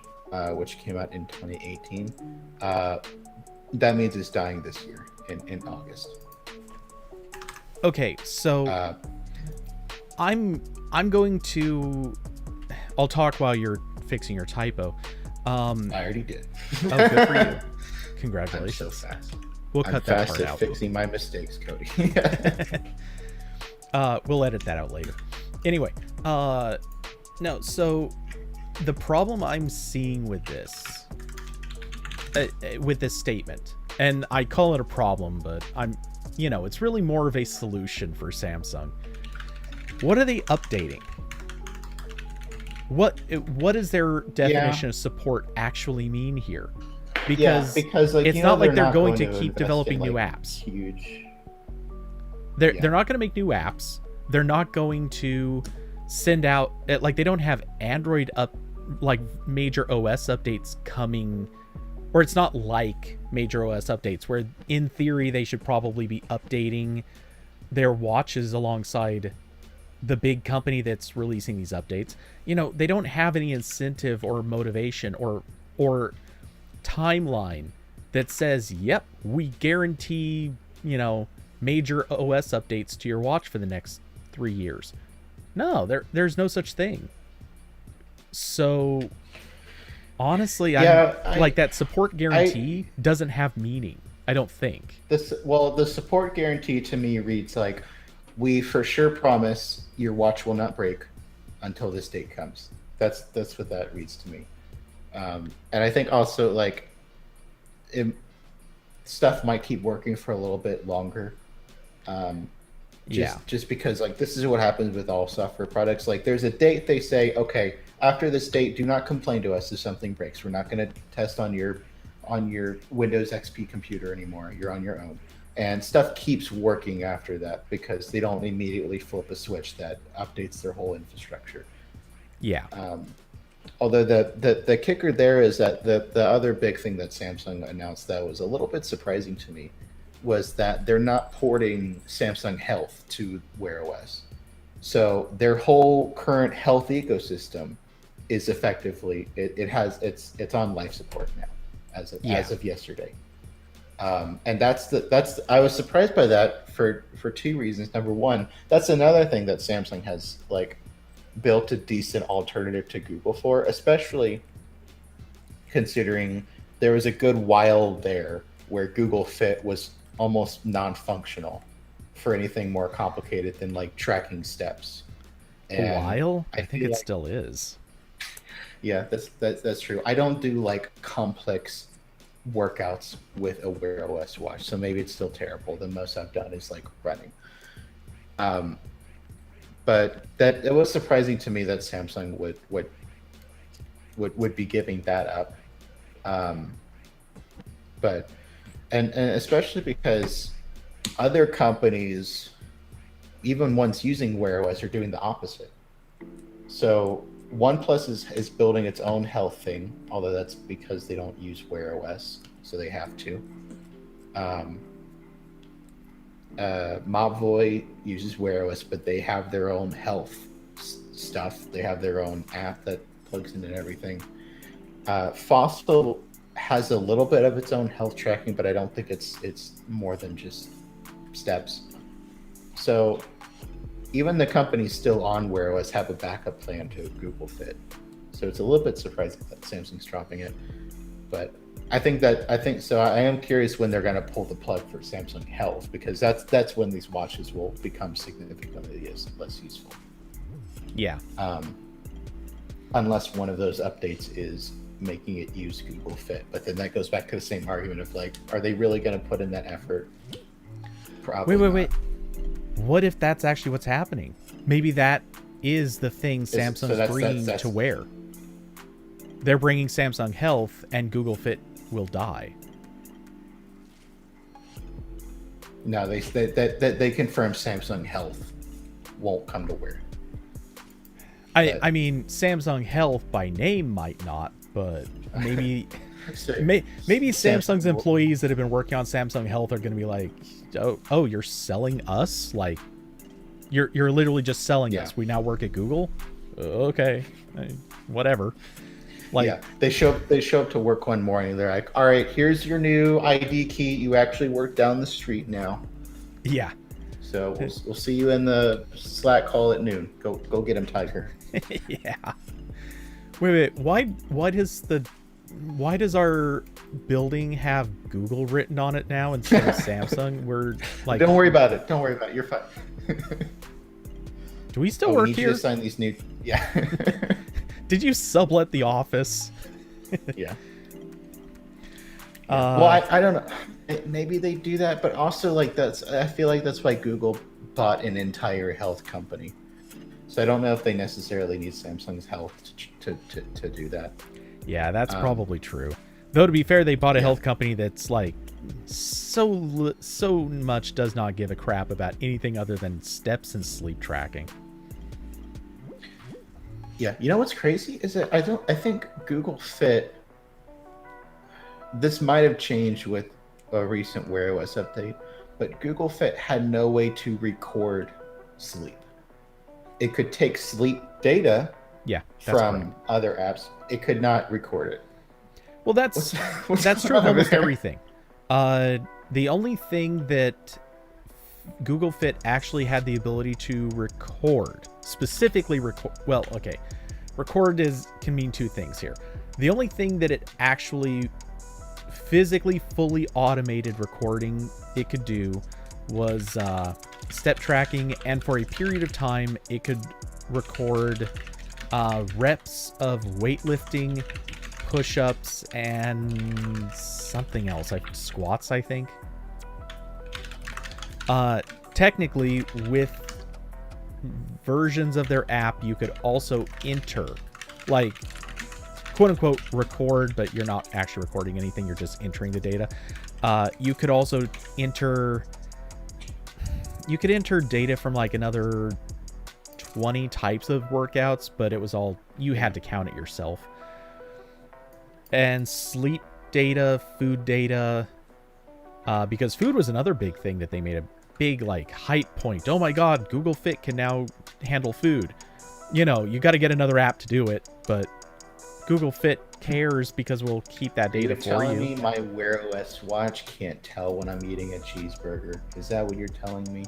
which came out in 2018, that means it's dying this year in August.
Okay, so I'm going to. I'll talk while you're fixing your typo.
I already did.
Oh, good for you! Congratulations.
I'm so fast.
We'll cut that
fast
part
at
out.
Fixing my mistakes, Cody.
We'll edit that out later. Anyway, no. So the problem I'm seeing with this statement, and I call it a problem, but it's really more of a solution for Samsung. What are they updating? What does their definition of support actually mean here? Because like, it's not like they're going to keep developing new apps.
Huge.
They're not going to make new apps. They're not going to send out, like, they don't have Android major OS updates coming, or it's not like major OS updates where in theory they should probably be updating their watches alongside the big company that's releasing these updates. They don't have any incentive or motivation or timeline that says, yep, we guarantee, major OS updates to your watch for the next 3 years. No, there's no such thing. So honestly, that support guarantee doesn't have meaning, I don't think.
The support guarantee to me reads like, we for sure promise your watch will not break until this date comes. That's what that reads to me. And I think also, like, stuff might keep working for a little bit longer. Just because, like, this is what happens with all software products. Like, there's a date they say, okay, after this date, do not complain to us if something breaks. We're not going to test on your Windows XP computer anymore. You're on your own. And stuff keeps working after that because they don't immediately flip a switch that updates their whole infrastructure.
Yeah.
Although the kicker there is that the other big thing that Samsung announced that was a little bit surprising to me was that they're not porting Samsung Health to Wear OS. So their whole current health ecosystem is effectively it's on life support now as of yesterday. And that's I was surprised by that for two reasons. Number one, that's another thing that Samsung has, like, built a decent alternative to Google for, especially considering there was a good while there where Google Fit was almost non-functional for anything more complicated than, like, tracking steps.
And a while? I think it still is.
Yeah, that's true. I don't do, like, complex workouts with a Wear OS watch, so maybe it's still terrible. The most I've done is, like, running. But that it was surprising to me that Samsung would be giving that up. But especially because other companies, even ones using Wear OS, are doing the opposite. So OnePlus is building its own health thing, although that's because they don't use Wear OS, so they have to. Mobvoi uses Wear OS, but they have their own health stuff. They have their own app that plugs in and everything. Fossil has a little bit of its own health tracking, but I don't think it's more than just steps. So even the companies still on Wear OS have a backup plan to Google Fit. So it's a little bit surprising that Samsung's dropping it. But I think so. I am curious when they're going to pull the plug for Samsung Health, because that's when these watches will become significantly less useful.
Yeah.
Unless one of those updates is making it use Google Fit, but then that goes back to the same argument of, like, are they really going to put in that effort? Probably.
Wait. What if that's actually what's happening? Maybe that is the thing Samsung's bringing to Wear. They're bringing Samsung Health, and Google Fit will die.
No, they confirmed Samsung Health won't come to Wear.
I mean, Samsung Health by name might not, but maybe maybe Samsung's employees that have been working on Samsung Health are going to be like, oh, you're selling us? Like, You're literally just selling
Yeah.
us. We now work at Google. Okay, whatever. Like,
yeah, they show up to work one morning. They're like, "All right, here's your new ID key. You actually work down the street now.
yeah,
So we'll see you in the Slack call at noon. Go get him, Tiger."
yeah. Wait. Why does our building have Google written on it now instead of Samsung? We're like,
Don't worry about it. Don't worry about it. You're fine.
do we still
we
work
need
here?
you to sign these new. Yeah.
Did you sublet the office?
Yeah. Well, I don't know. Maybe they do that, but also like I feel like that's why Google bought an entire health company. So I don't know if they necessarily need Samsung's health to do that.
Yeah, that's probably true. Though to be fair, they bought a
Yeah.
health company that's like so much does not give a crap about anything other than steps and sleep tracking.
Yeah, you know what's crazy is that I think Google Fit. This might have changed with a recent Wear OS update, but Google Fit had no way to record sleep. It could take sleep data
Yeah, that's
from
correct.
other apps. It could not record it.
Well, that's
What's
true of
wrong
almost
there?
everything. The only thing that Google Fit actually had the ability to record, specifically record. Well, okay, record can mean two things here. The only thing that it actually physically fully automated recording it could do was step tracking, and for a period of time it could record reps of weightlifting, push-ups, and something else, like squats, I think. Technically, with versions of their app, you could also enter, like, quote-unquote record, but you're not actually recording anything, you're just entering the data. You could also enter data from like another 20 types of workouts, but it was all, you had to count it yourself. And sleep data, food data, because food was another big thing that they made a big like hype point. Oh my god, Google Fit can now handle food. You know, you got to get another app to do it, but Google Fit cares because we'll keep that data for
telling
you.
me my Wear OS watch can't tell when I'm eating a cheeseburger? Is that what you're telling me?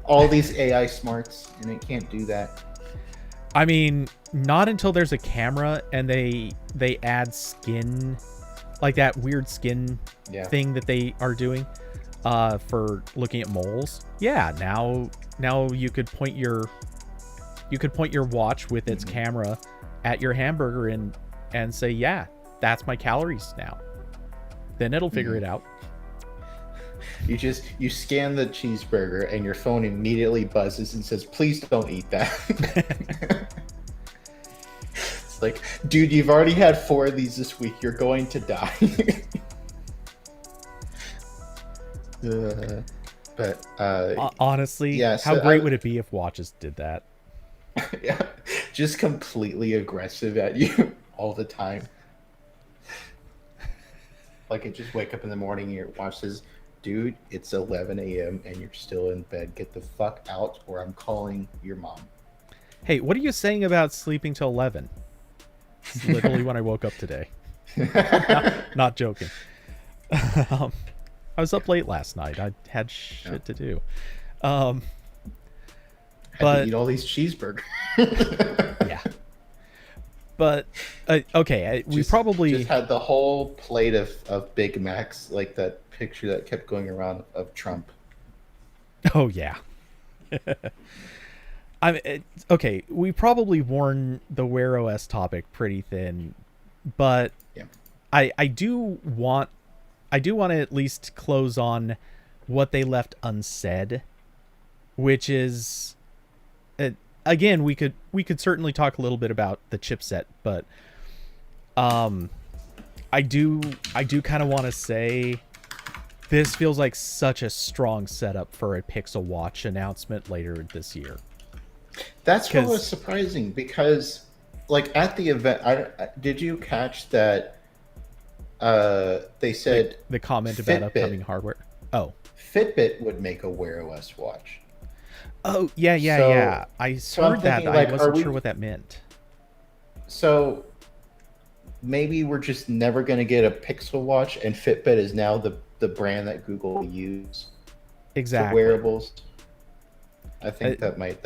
All these AI smarts, and it can't do that.
I mean, not until there's a camera and they add skin, like that weird skin thing that they are doing for looking at moles. Yeah, now you could point your watch with its camera at your hamburger and say, yeah, that's my calories now. Then it'll figure it out.
You scan the cheeseburger and your phone immediately buzzes and says, "Please don't eat that." It's like, dude, you've already had 4 of these this week. You're going to die. But
honestly,
yeah,
how great would it be if watches did that?
Yeah, just completely aggressive at you all the time. Like, it just wake up in the morning and your watch says, "Dude, it's 11 a.m. and you're still in bed. Get the fuck out or I'm calling your mom."
Hey, what are you saying about sleeping till 11? It's literally when I woke up today. Not joking. I was up late last night. I had shit to do.
Had to eat all these cheeseburgers.
Yeah. But okay, we probably
just had the whole plate of Big Macs, like that picture that kept going around of Trump.
Oh yeah. Okay, we probably worn the Wear OS topic pretty thin, but
yeah.
I do want to at least close on what they left unsaid, which is again, we could certainly talk a little bit about the chipset, but I do kind of want to say this feels like such a strong setup for a Pixel Watch announcement later this year.
That's what was surprising, because like at the event, did you catch that they said
the comment about upcoming hardware? Oh,
Fitbit would make a Wear OS watch.
Oh, yeah, yeah,
So,
yeah. I
so I'm
heard that.
thinking
I
like, are
wasn't sure
we?
what that meant.
So maybe we're just never going to get a Pixel Watch, and Fitbit is now the brand that Google will use for
Exactly.
wearables. I
Uh,
think that might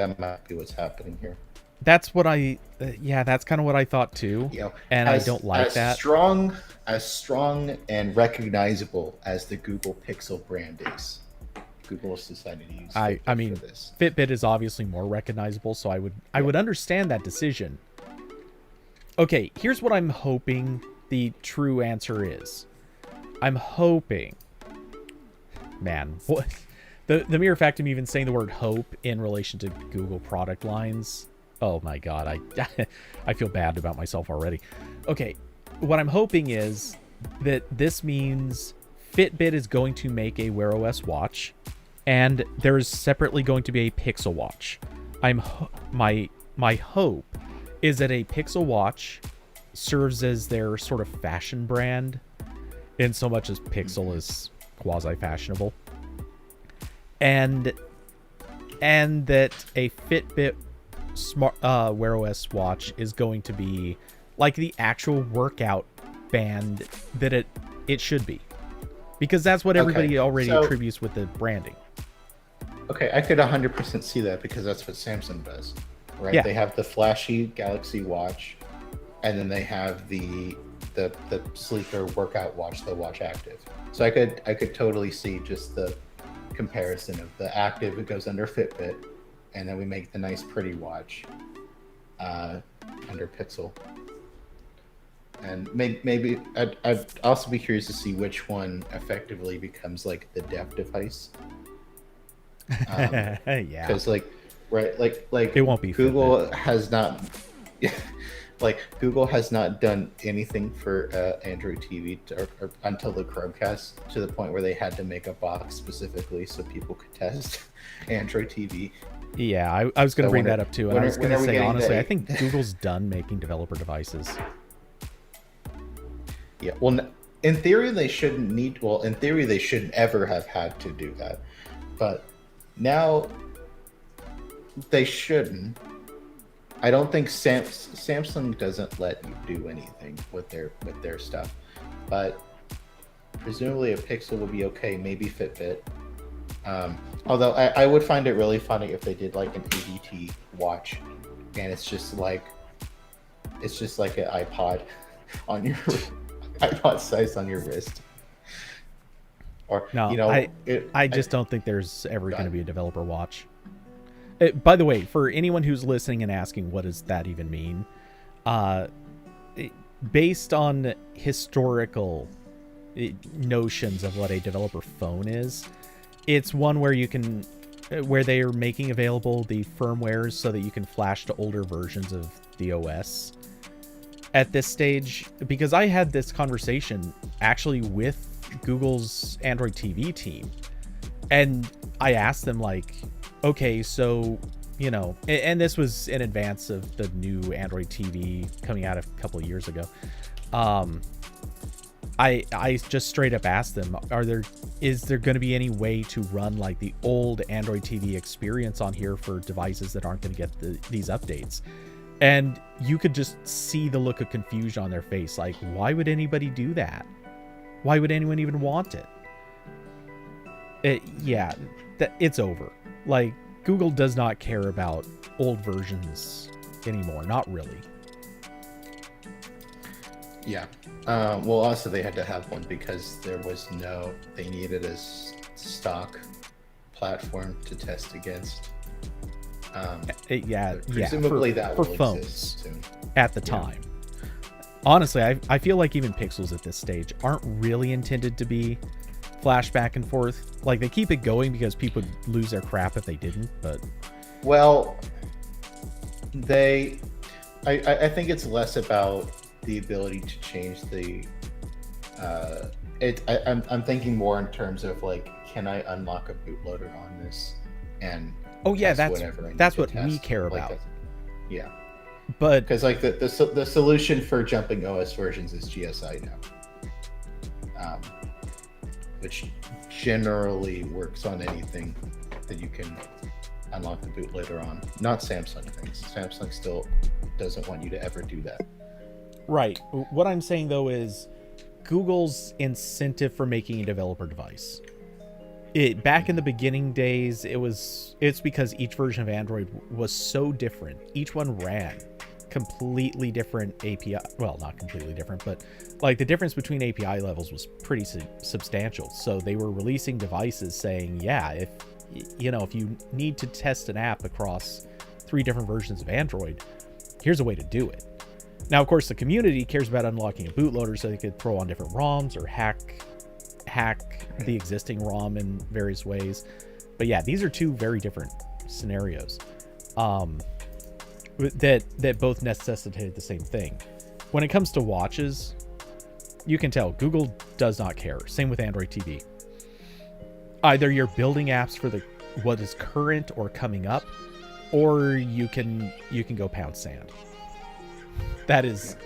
be what's happening here.
that's what I. Yeah, that's kind of what I thought too,
You know,
and I don't like that.
as strong and recognizable as the Google Pixel brand is, Google has decided to use
I
Fitbit for
mean,
this.
Fitbit is obviously more recognizable, so I
Yeah.
would understand that decision. Okay, here's what I'm hoping the true answer is. I'm hoping, man, what the mere fact of me even saying the word hope in relation to Google product lines. Oh my god, I I feel bad about myself already. Okay, what I'm hoping is that this means Fitbit is going to make a Wear OS watch, and there's separately going to be a Pixel watch. My hope is that a Pixel watch serves as their sort of fashion brand, in so much as Pixel is quasi fashionable, and that a Fitbit smart Wear OS watch is going to be like the actual workout band that it should be, because that's what everybody
Okay,
already
so
attributes with the branding.
okay, I could 100% see that because that's what Samsung does, right?
Yeah,
They have the flashy Galaxy Watch, and then they have the sleeker workout watch, the Watch Active. So I could totally see just the comparison of the Active. It goes under Fitbit, and then we make the nice pretty watch uh, under Pixel. And maybe I'd also be curious to see which one effectively becomes like the dev device.
yeah,
Because like right like
it won't be
Google
Fitbit.
has not like Google has not done anything for Android TV or until the Chromecast, to the point where they had to make a box specifically so people could test Android TV.
Yeah, I was going to
So
bring that up too, and I was
when
going
are
to
we
say
getting
honestly, I
the
think Google's done making developer devices.
Yeah, well, in theory they shouldn't need. Well, in theory they shouldn't ever have had to do that, but now they shouldn't. I don't think Samsung doesn't let you do anything with their stuff, but presumably a Pixel would be okay. Maybe Fitbit. Although I would find it really funny if they did like an ADT watch, and it's just like an iPod on your iPod size on your wrist, or
No, I just don't think there's ever going to be a developer watch. By the way, for anyone who's listening and asking, what does that even mean? Based on historical notions of what a developer phone is, it's one where you can, where they are making available the firmwares so that you can flash to older versions of the OS at this stage. Because I had this conversation actually with Google's Android TV team, and I asked them like, okay, so, you know, and this was in advance of the new Android TV coming out a couple of years ago. I just straight up asked them, is there going to be any way to run like the old Android TV experience on here for devices that aren't going to get these updates? And you could just see the look of confusion on their face. Like, why would anybody do that? Why would anyone even want it? It's over. Like, Google does not care about old versions anymore. Not really.
Yeah. Well, also they had to have one because they needed a stock platform to test against. Presumably that
for
will
phones
exist soon.
at the time. Honestly, I feel like even Pixels at this stage aren't really intended to be flash back and forth. Like, they keep it going because people would lose their crap if they didn't, but...
Well, I think it's less about the ability to change the... I'm thinking more in terms of, like, can I unlock a bootloader on this and
that's what we care about.
Yeah.
But
because like the solution for jumping OS versions is GSI now, which generally works on anything that you can unlock the bootloader on. Not Samsung things. Samsung still doesn't want you to ever do that.
Right. What I'm saying though is Google's incentive for making a developer device. Back in the beginning days, it's because each version of Android was so different. Each one ran completely different API. Well, not completely different, but like the difference between API levels was pretty substantial. So they were releasing devices saying, yeah, if you need to test an app across 3 different versions of Android, here's a way to do it. Now, of course, the community cares about unlocking a bootloader so they could throw on different ROMs or hack the existing ROM in various ways. But yeah, these are 2 very different scenarios that both necessitated the same thing. When it comes to watches, you can tell Google does not care. Same with Android TV. Either you're building apps for what is current or coming up, or you can go pound sand. That is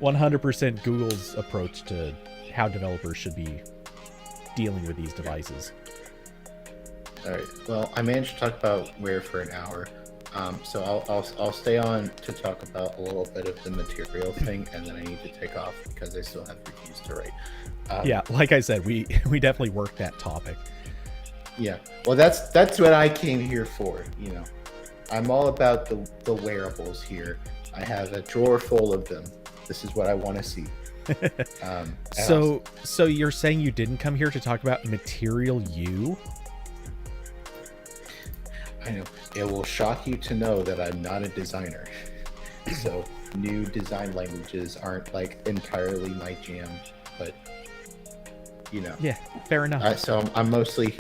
100% Google's approach to how developers should be dealing with these devices.
All right. Well, I managed to talk about Wear for an hour, so I'll stay on to talk about a little bit of the material thing, and then I need to take off because I still have reviews to write.
Yeah, like I said, we definitely worked that topic.
Yeah. Well, that's what I came here for. I'm all about the wearables here. I have a drawer full of them. This is what I want to see.
So you're saying you didn't come here to talk about Material U?
I know. It will shock you to know that I'm not a designer. So new design languages aren't like entirely my jam, but
Yeah, fair enough.
So I'm mostly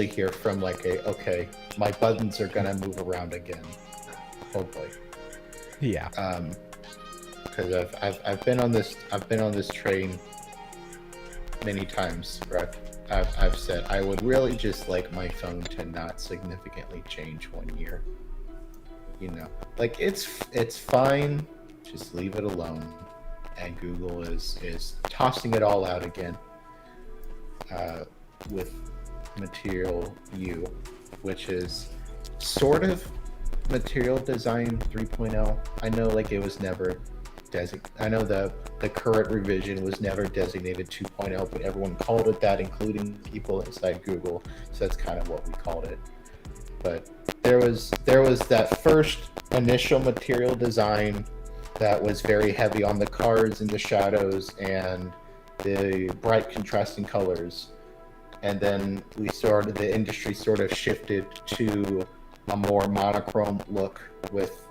here from like okay, my buttons are gonna move around again, hopefully.
Yeah.
Because I've been on this train many times where I've said I would really just like my phone to not significantly change 1 year. Like it's fine, just leave it alone. And Google is tossing it all out again with Material U, which is sort of Material Design 3.0. I know like it was never I know the current revision was never designated 2.0, but everyone called it that, including people inside Google. So that's kind of what we called it. But there was that first initial Material Design that was very heavy on the colors and the shadows and the bright contrasting colors. And then the industry sort of shifted to a more monochrome look with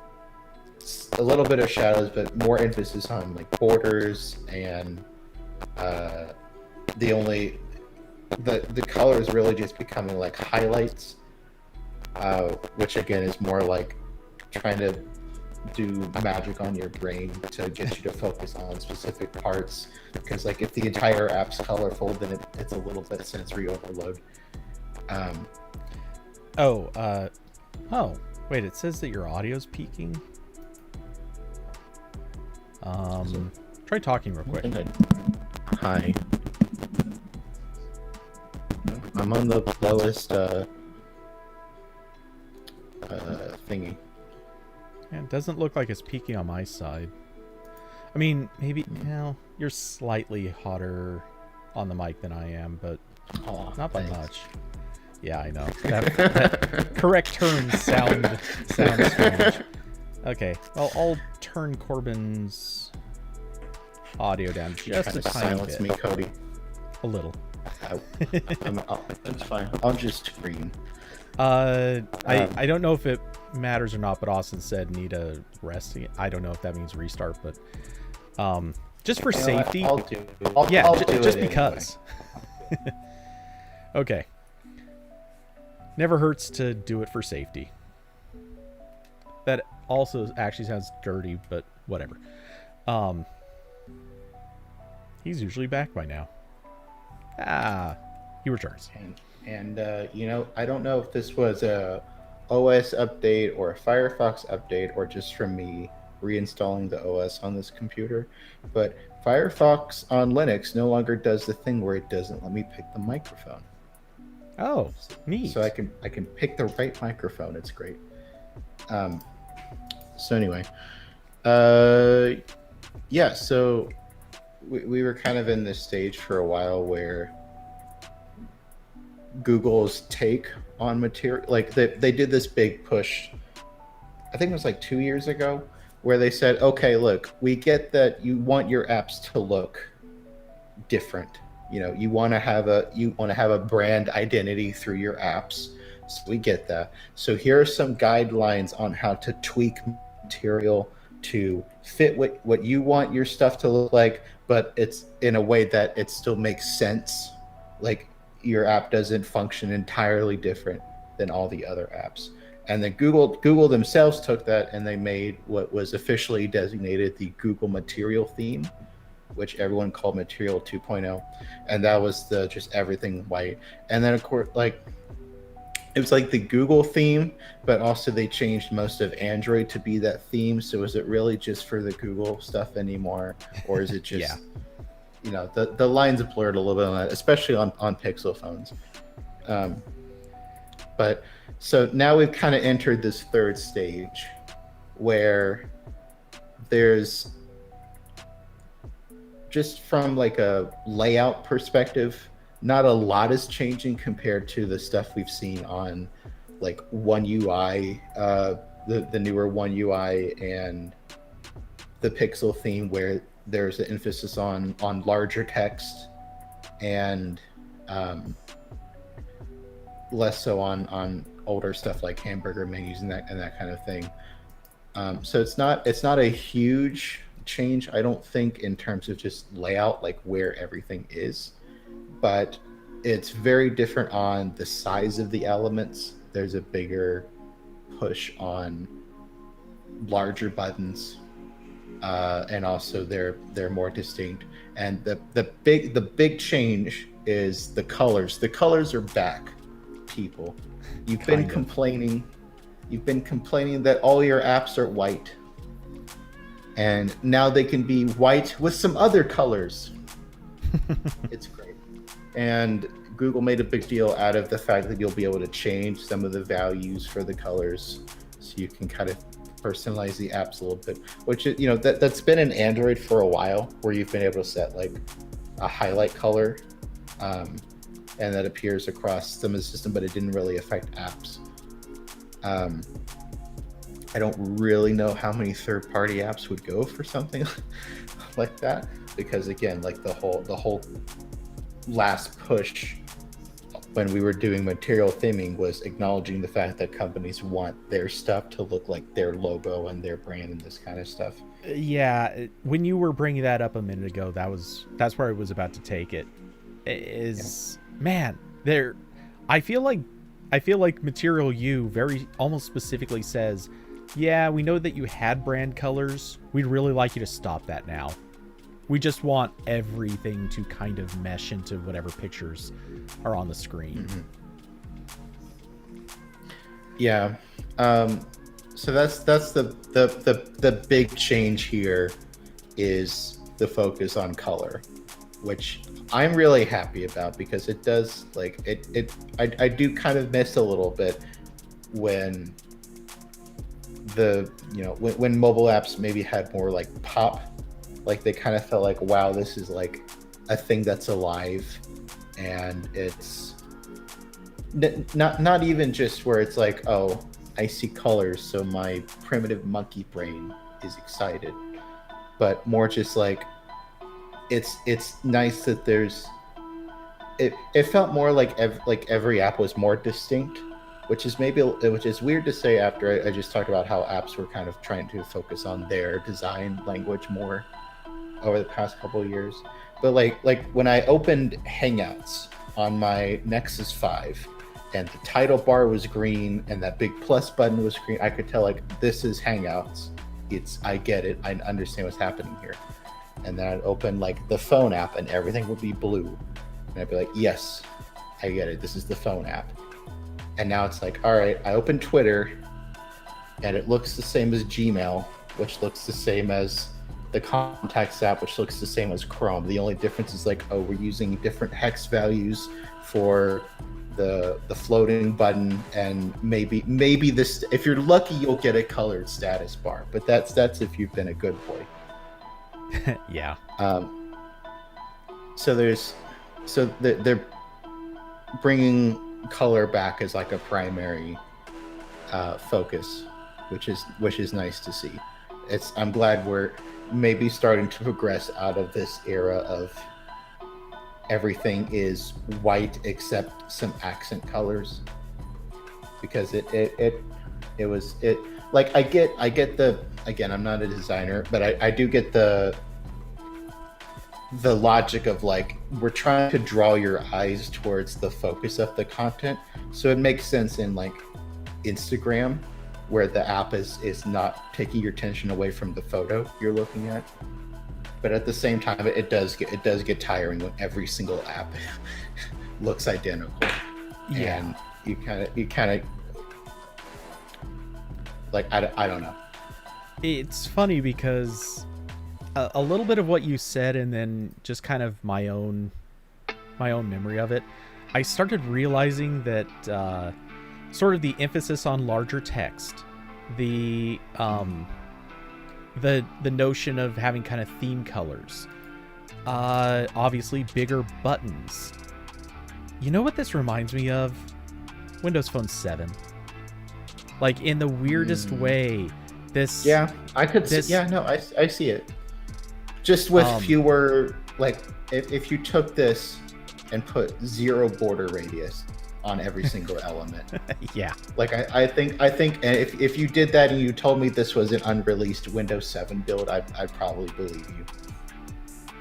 a little bit of shadows, but more emphasis on like borders and the colors really just becoming like highlights, which again is more like trying to do magic on your brain to get you to focus on specific parts. Because like if the entire app's colorful, then it's a little bit sensory overload.
Wait, it says that your audio's peaking. Try talking real quick.
Hi. I'm on the lowest thingy.
Yeah, it doesn't look like it's peaking on my side. I mean, maybe you're slightly hotter on the mic than I am, but not by much. Yeah, I know. That correct turn sounds strange. Okay, well, I'll turn Corbin's audio down just a tiny
silence
bit.
Me, Cody.
A little.
That's fine. I'll just scream.
I don't know if it matters or not, but Austin said need a rest. I don't know if that means restart, but just for safety.
I'll do it.
Just because. Anyway. Okay. Never hurts to do it for safety. That also actually sounds dirty, but whatever. He's usually back by now. He returns.
And I don't know if this was a OS update or a Firefox update or just from me reinstalling the OS on this computer, but Firefox on Linux no longer does the thing where it doesn't let me pick the microphone.
Oh, neat.
So I can pick the right microphone. It's great. So anyway, yeah. So we were kind of in this stage for a while where Google's take on material, like they did this big push. I think it was like 2 years ago, where they said, okay, look, we get that you want your apps to look different. You know, you want to have a brand identity through your apps. So we get that. So here are some guidelines on how to tweak material to fit what you want your stuff to look like, but it's in a way that it still makes sense. Like your app doesn't function entirely different than all the other apps. And then Google themselves took that and they made what was officially designated the Google Material theme, which everyone called Material 2.0, and that was the just everything white. And then of course, like it was like the Google theme, but also they changed most of Android to be that theme. So is it really just for the Google stuff anymore, or is it just
Yeah.
You know, the lines are blurred a little bit on that, especially on Pixel phones. But so now we've kind of entered this third stage where there's just from like a layout perspective, not a lot is changing compared to the stuff we've seen on like One UI, the newer One UI and the Pixel theme, where there's an emphasis on larger text and less so on older stuff like hamburger menus and that kind of thing. So it's not a huge change, I don't think, in terms of just layout, like where everything is, but it's very different on the size of the elements. There's a bigger push on larger buttons, and also they're more distinct. And the big change is the colors. The colors are back, people. You've been complaining that all your apps are white, and now they can be white with some other colors. It's great. And Google made a big deal out of the fact that you'll be able to change some of the values for the colors, so you can kind of personalize the apps a little bit, which is, you know, that's been in Android for a while, where you've been able to set like a highlight color, and that appears across some of the system, but it didn't really affect apps. I don't really know how many third-party apps would go for something like that, because again, like the whole last push when we were doing material theming was acknowledging the fact that companies want their stuff to look like their logo and their brand and this kind of stuff.
Yeah, when you were bringing that up a minute ago, that's where I was about to take it. Man, I feel like Material U very almost specifically says, yeah, we know that you had brand colors. We'd really like you to stop that now. We just want everything to kind of mesh into whatever pictures are on the screen.
Mm-hmm. Yeah. So that's the big change here, is the focus on color, which I'm really happy about, because it does, like, I do kind of miss a little bit when when mobile apps maybe had more like pop, like they kind of felt like, wow, this is like a thing that's alive, and it's not even just where it's like, oh, I see colors, so my primitive monkey brain is excited, but more just like it's nice that there's it felt more like every app was more distinct, which is weird to say after I just talked about how apps were kind of trying to focus on their design language more over the past couple of years. But like when I opened Hangouts on my Nexus 5 and the title bar was green and that big plus button was green, I could tell, like, this is Hangouts. I get it. I understand what's happening here. And then I'd open like the phone app and everything would be blue. And I'd be like, yes, I get it. This is the phone app. And now it's like, all right, I open Twitter and it looks the same as Gmail, which looks the same as the Contacts app, which looks the same as Chrome. The only difference is like, oh, we're using different hex values for the floating button, and maybe this, if you're lucky, you'll get a colored status bar, but that's if you've been a good boy.
Yeah.
So they're bringing color back as like a primary focus, which is nice to see. I'm glad we're maybe starting to progress out of this era of everything is white except some accent colors, because it was like, I get the, again, I'm not a designer, but I do get the logic of like, we're trying to draw your eyes towards the focus of the content, so it makes sense in like Instagram, where the app is not taking your attention away from the photo you're looking at. But at the same time, it does get tiring when every single app looks identical.
Yeah.
And you kind of like, I don't know.
It's funny because a little bit of what you said, and then just kind of my own memory of it, I started realizing that sort of the emphasis on larger text, the notion of having kind of theme colors, obviously bigger buttons. You know what this reminds me of? Windows Phone 7. Like, in the weirdest way. This.
Yeah, I could. I see it. Just with fewer, like, if you took this and put 0 border radius on every single element.
Yeah.
Like, I think if you did that and you told me this was an unreleased Windows 7 build, I'd probably believe you.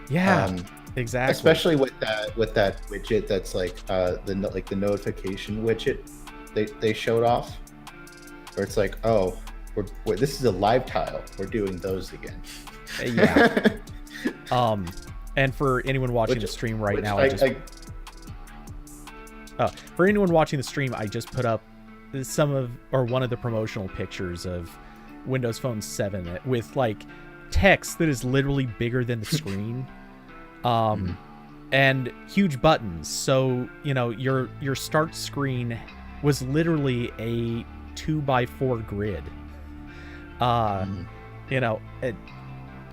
Yeah. Exactly.
Especially with that widget that's like the notification widget they showed off, where it's like, oh, this is a live tile. We're doing those again.
Yeah. And for anyone watching the stream right now, for anyone watching the stream, I just put up one of the promotional pictures of Windows Phone 7 with like text that is literally bigger than the screen, and huge buttons. So, you know, your start screen was literally a 2x4 grid. You know,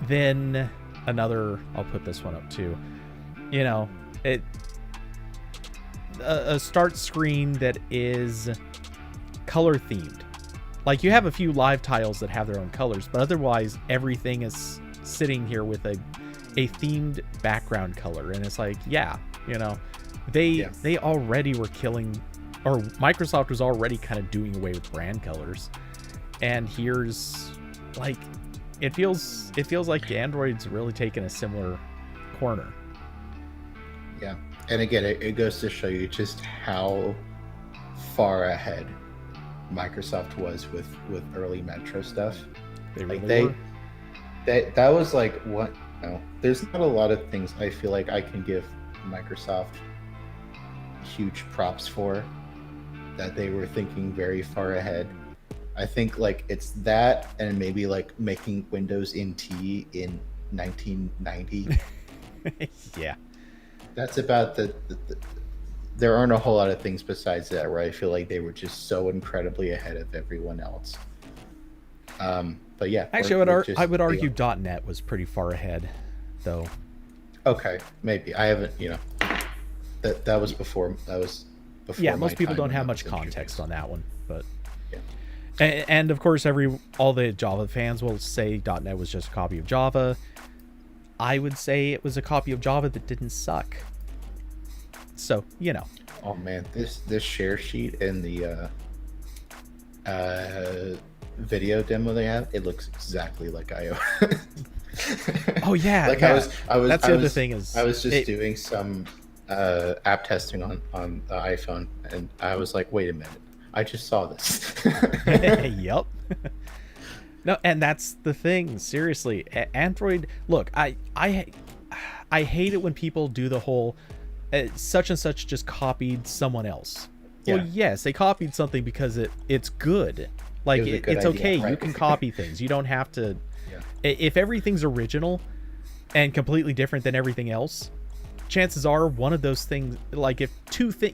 then another. I'll put this one up too. You know, a start screen that is color themed. Like, you have a few live tiles that have their own colors, but otherwise everything is sitting here with a themed background color. And it's like, yeah, you know, they already were killing, or Microsoft was already kind of doing away with brand colors. And here's like, it feels like Android's really taken a similar corner.
Yeah. And again, it goes to show you just how far ahead Microsoft was with early Metro stuff.
They really were.
That was like, what? No, there's not a lot of things I feel like I can give Microsoft huge props for, that they were thinking very far ahead. I think like it's that, and maybe like making Windows NT in 1990.
Yeah.
That's about the there aren't a whole lot of things besides that where I feel like they were just so incredibly ahead of everyone else. But yeah.
Actually, I would argue .NET was pretty far ahead, though.
Okay, maybe. I haven't, that was before.
Yeah, most people don't have much context on that one, but.
Yeah.
And of course, all the Java fans will say .NET was just a copy of Java. I would say it was a copy of Java that didn't suck. So, you know.
Oh man, this share sheet and the video demo they have, it looks exactly like iOS.
Oh yeah.
Like
yeah.
I was.
That's the other thing is
I was just doing some app testing on the iPhone, and I was like, wait a minute, I just saw this.
Yep. No, and that's the thing. Seriously, Android. Look, I hate it when people do the whole such and such just copied someone else. Yeah. Well, yes, they copied something because it's good. Like it's okay. Right? You can copy things. You don't have to. Yeah. If everything's original and completely different than everything else, chances are one of those things, like if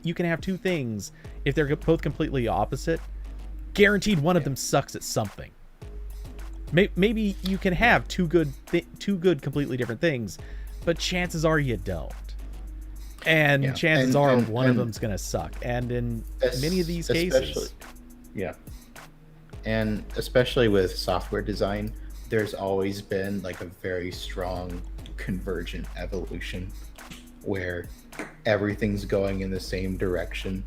you can have two things, if they're both completely opposite, guaranteed one of them sucks at something. Maybe you can have two good completely different things, but chances are you don't. And chances are one of them's going to suck. And in many of these cases...
Yeah. And especially with software design, there's always been like a very strong convergent evolution where everything's going in the same direction,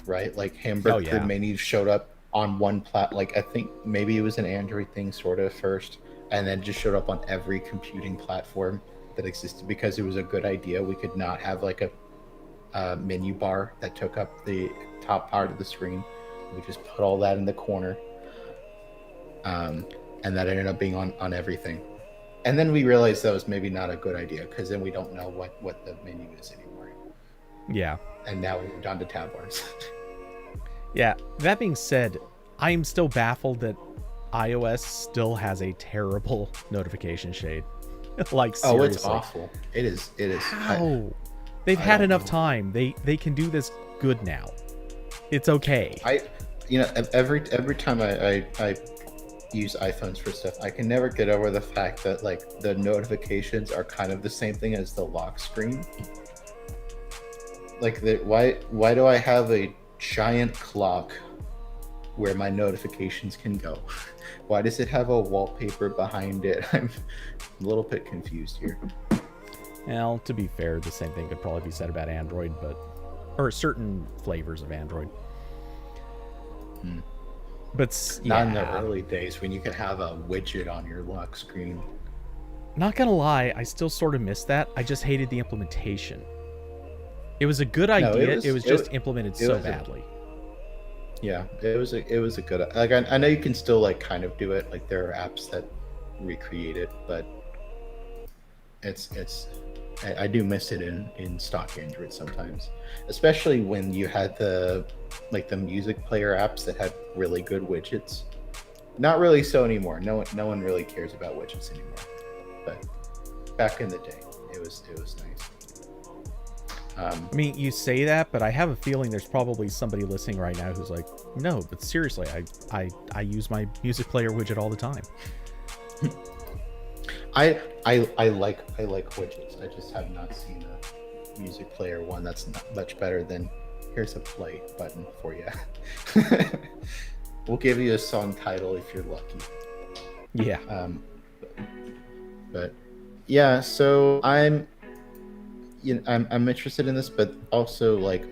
right? Like Hamburger Mini showed up on one like I think maybe it was an Android thing sort of first, and then just showed up on every computing platform that existed because it was a good idea. We could not have like a menu bar that took up the top part of the screen. We just put all that in the corner, and that ended up being on everything. And then we realized that was maybe not a good idea because then we don't know what the menu is anymore.
Yeah.
And now we moved on to tab bars.
Yeah. That being said, I am still baffled that iOS still has a terrible notification shade. Like, seriously.
Oh, it's awful. It is.
How? They've had enough time. They can do this good now. It's okay.
Every time I use iPhones for stuff, I can never get over the fact that like the notifications are kind of the same thing as the lock screen. Like why do I have a giant clock where my notifications can go? Why does it have a wallpaper behind it? I'm a little bit confused here.
Well, to be fair, the same thing could probably be said about Android, or certain flavors of Android. But
not in the early days when you could have a widget on your lock screen.
Not gonna lie, I still sort of miss that. I just hated the implementation. It was a good idea. It was just implemented so badly.
Yeah, it was a good. Like I know you can still like kind of do it. Like there are apps that recreate it, but I do miss it in stock Android sometimes, especially when you had the music player apps that had really good widgets. Not really so anymore. No one really cares about widgets anymore. But back in the day, it was nice.
I mean, you say that, but I have a feeling there's probably somebody listening right now who's like, no, but seriously, I use my music player widget all the time.
I like widgets. I just have not seen a music player one that's not much better than here's a play button for you. We'll give you a song title if you're lucky.
Yeah.
But yeah, so I'm interested in this, but also like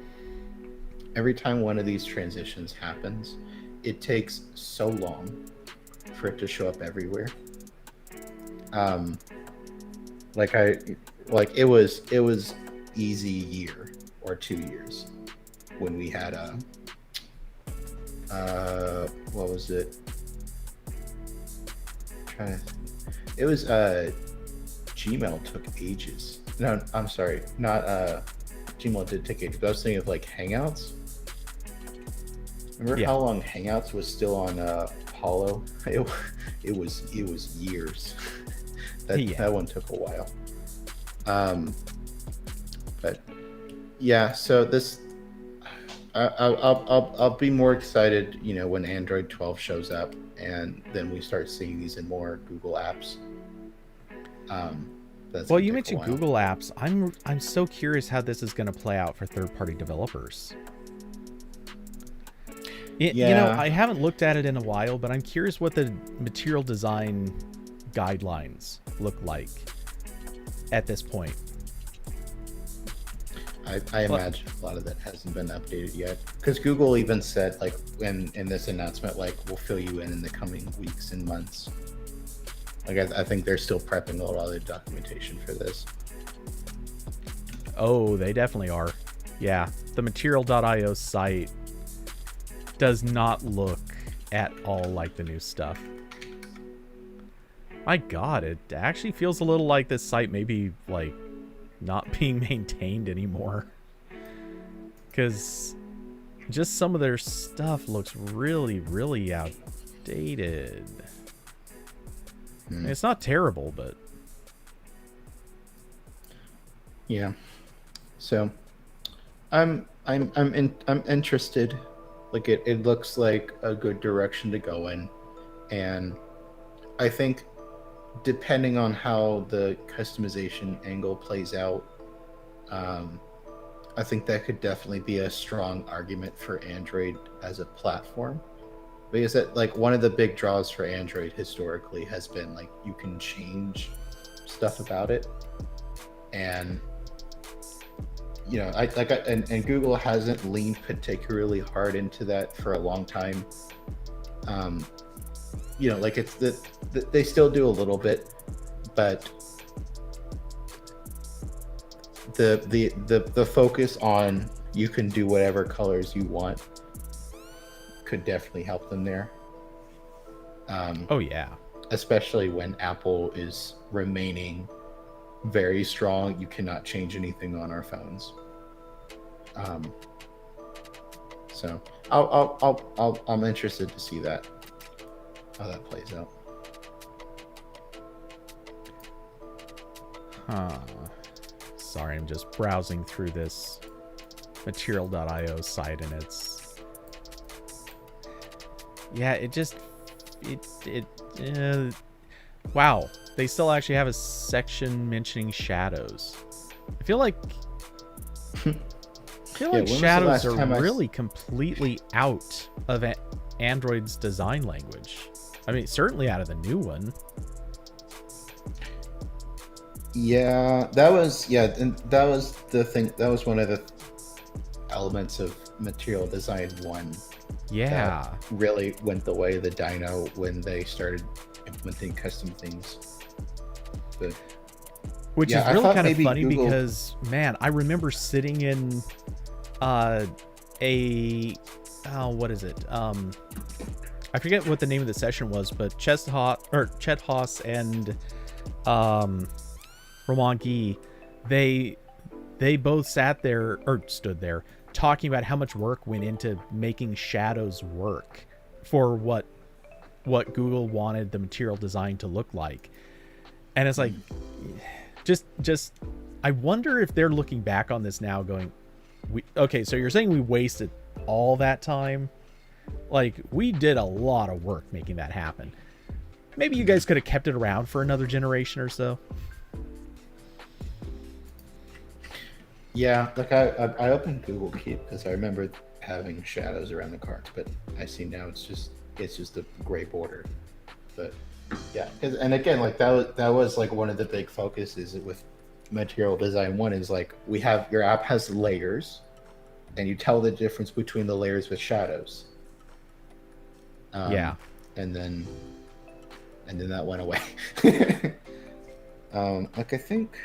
every time one of these transitions happens, it takes so long for it to show up everywhere. It was easy year or 2 years when we had what was it? It was Gmail took ages. No, I'm sorry, not Gmail did take ages. But I was thinking of like Hangouts. Remember how long Hangouts was still on Apollo? It was years. That one took a while. But yeah, so this I'll be more excited, when Android 12 shows up, and then we start seeing these in more Google apps.
Well, you mentioned Google apps. I'm so curious how this is going to play out for third-party developers. I haven't looked at it in a while, but I'm curious what the material design guidelines look like at this point.
I imagine a lot of that hasn't been updated yet, because Google even said, like, in this announcement, like, we'll fill you in the coming weeks and months. Like, I think they're still prepping a lot of the documentation for this.
Oh, they definitely are. Yeah, the material.io site does not look at all like the new stuff. My God, it actually feels a little like this site may be, like, not being maintained anymore. Because just some of their stuff looks really, really outdated. It's not terrible, but
Yeah. So I'm interested. Like it looks like a good direction to go in, and I think depending on how the customization angle plays out, um, I think that could definitely be a strong argument for Android as a platform. Because that, like, one of the big draws for Android historically has been like you can change stuff about it, and and Google hasn't leaned particularly hard into that for a long time. Um, like it's they still do a little bit, but the focus on you can do whatever colors you want could definitely help them there.
Oh yeah.
Especially when Apple is remaining very strong. You cannot change anything on our phones. So I'm interested to see that, how that plays out.
Sorry, I'm just browsing through this material.io site, and it's wow, they still actually have a section mentioning shadows. I feel like shadows are really completely out of Android's design language. I mean, certainly out of the new one.
Yeah, that was the thing. That was one of the elements of Material Design 1.
Yeah.
That really went the way of the Dino when they started implementing custom things. But
which is really kind of funny Google... because, man, I remember sitting in what is it? I forget what the name of the session was, but Chet Haas and Roman Guy, they both stood there talking about how much work went into making shadows work for what Google wanted the material design to look like. And it's like, just I wonder if they're looking back on this now going, so you're saying we wasted all that time? Like, we did a lot of work making that happen. Maybe you guys could have kept it around for another generation or so.
Yeah, like I opened Google Keep because I remember having shadows around the cards, but I see now it's just a gray border. But yeah, and again, like that was like one of the big focuses with Material Design 1 is like your app has layers, and you tell the difference between the layers with shadows.
Yeah,
and then that went away. Like I think.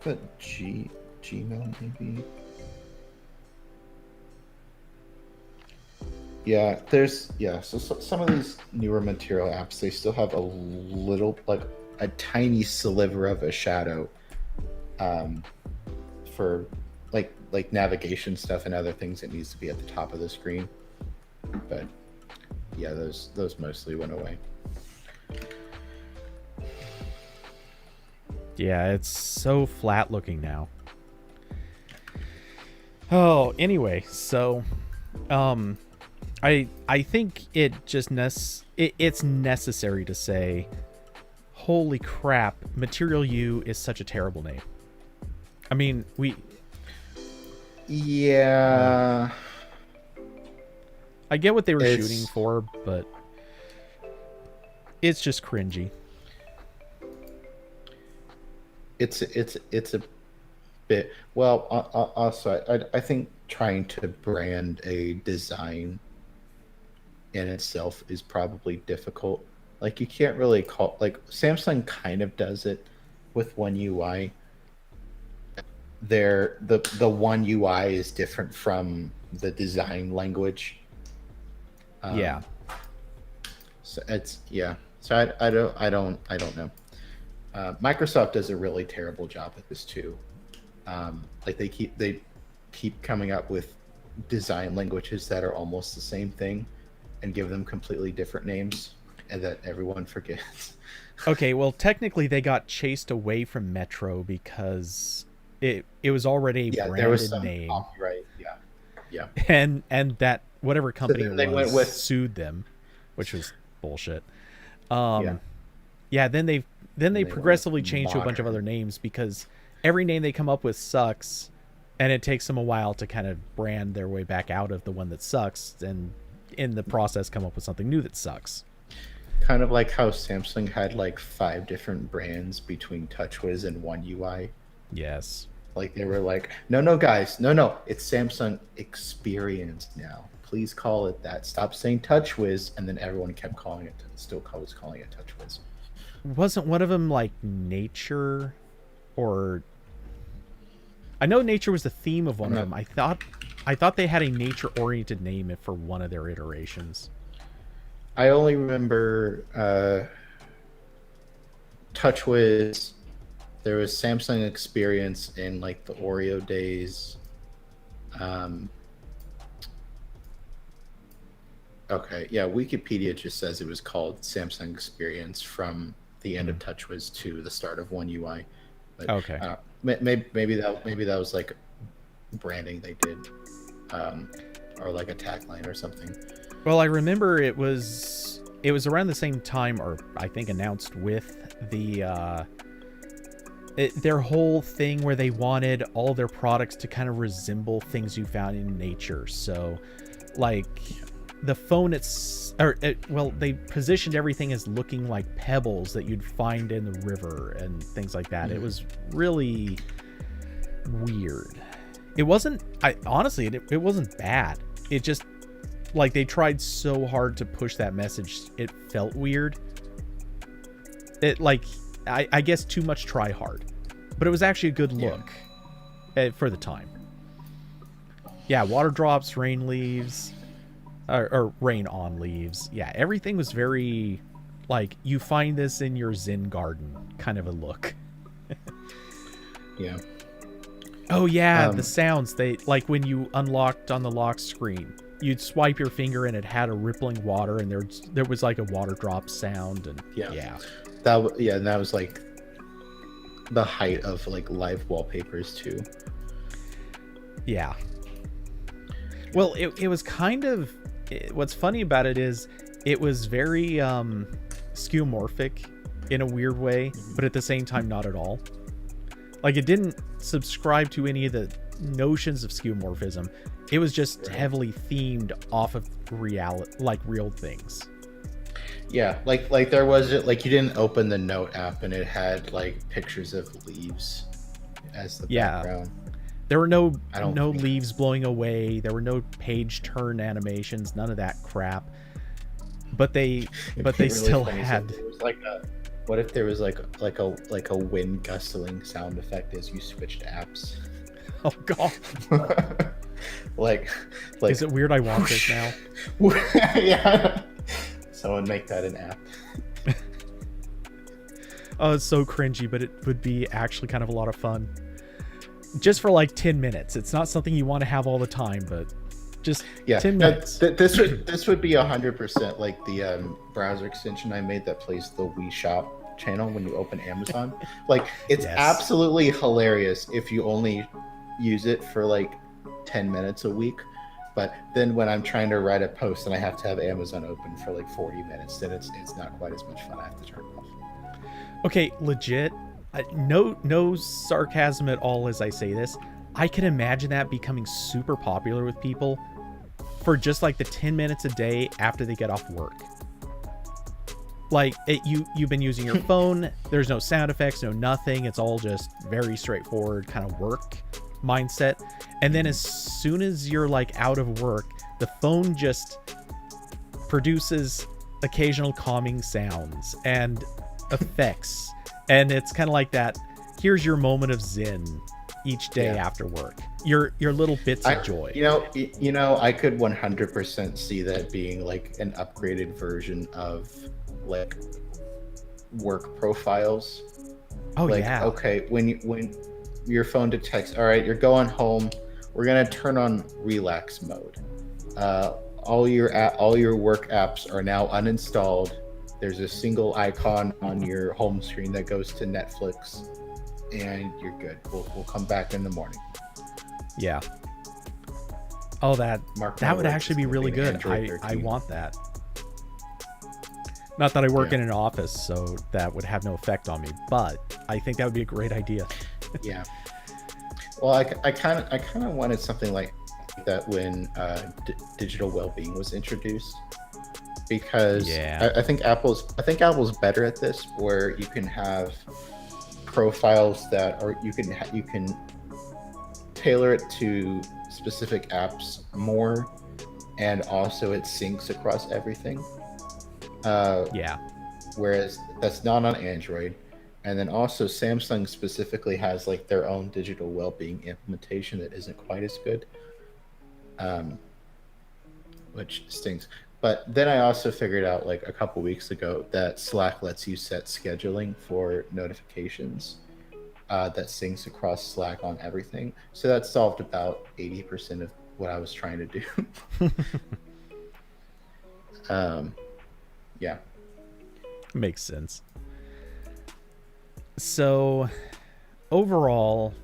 But Gmail maybe. Yeah, so some of these newer Material apps, they still have a little, like a tiny sliver of a shadow for like navigation stuff and other things that needs to be at the top of the screen. But yeah, those mostly went away.
Yeah, it's so flat looking now. Oh, anyway, so I think it just it's necessary to say, holy crap, Material U is such a terrible name. I mean,
yeah,
I get what they were shooting for, but it's just cringy.
It's a bit, well, also I think trying to brand a design in itself is probably difficult. Like, you can't really call, like, Samsung kind of does it with One UI. The One UI is different from the design language.
Yeah.
So so I don't know. Microsoft does a really terrible job at this too. Like they keep coming up with design languages that are almost the same thing and give them completely different names. and that everyone forgets.
Okay, well, technically they got chased away from Metro because it was already a
Yeah, there was
branded
some
name,
copyright. Yeah, yeah.
and that whatever
So
company it
then they went
was
with
sued them, which was bullshit.
yeah,
Yeah, then
and
they
they went with
progressively changed to a bunch of other
modern.
names because every name they come up with sucks, and it takes them a while to kind of brand their way back out of the one that sucks, and in the process come up with something new that sucks.
Kind of like how Samsung had like 5 different brands between TouchWiz and One UI.
Yes.
Like they were like, no, no, guys, no, no, it's Samsung Experience now. Please call it that. Stop saying TouchWiz, and then everyone kept calling it, still was calling it TouchWiz.
Wasn't one of them like Nature, or I know Nature was the theme of one of
No,
them. I thought they had a nature oriented name for one of their iterations.
I only remember TouchWiz. There was Samsung Experience in like the Oreo days. Um, okay, yeah, Wikipedia just says it was called Samsung Experience from the end of TouchWiz to the start of One UI. But
Okay.
maybe that was like branding they did, um, or like a tagline or something.
Well, I remember it was around the same time, or I think announced with their whole thing where they wanted all their products to kind of resemble things you found in nature. So, like the phone, they positioned everything as looking like pebbles that you'd find in the river and things like that. It was really weird. It wasn't. It wasn't bad. It just like they tried so hard to push that message. It felt weird. It like I guess too much try hard, but it was actually a good look for the time. Yeah, water drops, rain leaves, or rain on leaves. Yeah, everything was very like you find this in your Zen garden kind of a look.
Yeah.
Oh yeah, the sounds they like when you unlocked on the lock screen. You'd swipe your finger and it had a rippling water, and there was like a water drop sound, and yeah.
And that was like the height of like live wallpapers too.
Yeah. Well, it was kind of what's funny about it is it was very skeuomorphic in a weird way, but at the same time not at all. Like it didn't subscribe to any of the notions of skeuomorphism. It was just heavily themed off of real things.
Yeah, like there was like you didn't open the Note app and it had like pictures of leaves as the background.
There were no leaves blowing away. There were no page turn animations. None of that crap. But they
Really
still
funny.
had.
So there was like what if there was like a wind gustling sound effect as you switched apps?
Oh god.
like
is it weird I want this now?
Yeah. Someone make that an app.
Oh, it's so cringy, but it would be actually kind of a lot of fun. Just for like 10 minutes. It's not something you want to have all the time, but just 10 minutes.
This would be 100% like the browser extension I made that plays the Wii Shop channel when you open Amazon. Like it's absolutely hilarious if you only use it for like 10 minutes a week. But then when I'm trying to write a post and I have to have Amazon open for like 40 minutes, then it's not quite as much fun. I have to turn it off.
Okay, legit. No sarcasm at all as I say this. I can imagine that becoming super popular with people for just like the 10 minutes a day after they get off work. Like you've been using your phone. There's no sound effects, no nothing. It's all just very straightforward kind of work mindset. And then as soon as you're like out of work, the phone just produces occasional calming sounds and effects. And it's kind of like that. Here's your moment of zen each day after work. Your little bits of joy.
You know, I could 100% see that being like an upgraded version of like work profiles.
Oh
like,
yeah.
Okay, when your phone detects, all right, you're going home, we're gonna turn on relax mode. All your work apps are now uninstalled. There's a single icon on your home screen that goes to Netflix, and you're good. We'll come back in the morning.
Yeah. Oh, that would
words,
actually
it's
be
gonna
really
an
good.
Android
I
13.
want that. Not that I work
Yeah.
in an office, so that would have no effect on me, but I think that would be a great idea.
Yeah. Well, I kind of wanted something like that when digital well-being was introduced, because
Yeah.
I think Apple's better at this, where you can have profiles that are you can tailor it to specific apps more, and also it syncs across everything.
Yeah.
Whereas that's not on Android. And then also Samsung specifically has like their own digital well-being implementation that isn't quite as good, um, which stinks. But then I also figured out like a couple weeks ago that Slack lets you set scheduling for notifications that syncs across Slack on everything. So that solved about 80% of what I was trying to do. Yeah.
Makes sense. So, overall,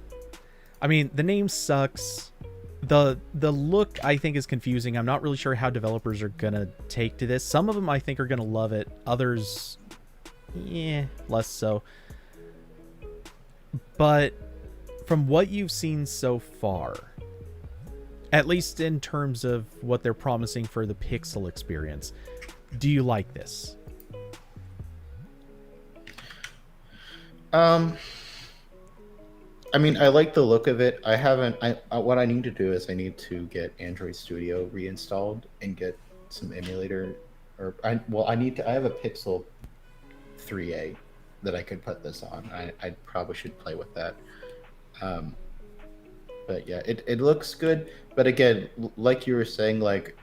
I mean, the name sucks. The look, I think, is confusing. I'm not really sure how developers are gonna take to this. Some of them I think are gonna love it. Others, yeah, less so. But from what you've seen so far, at least in terms of what they're promising for the Pixel experience, do you like this?
I mean, I like the look of it. I haven't. What I need to do is I need to get Android Studio reinstalled and get some emulator. I have a Pixel 3a that I could put this on. I probably should play with that. But yeah, it looks good. But again, like you were saying, like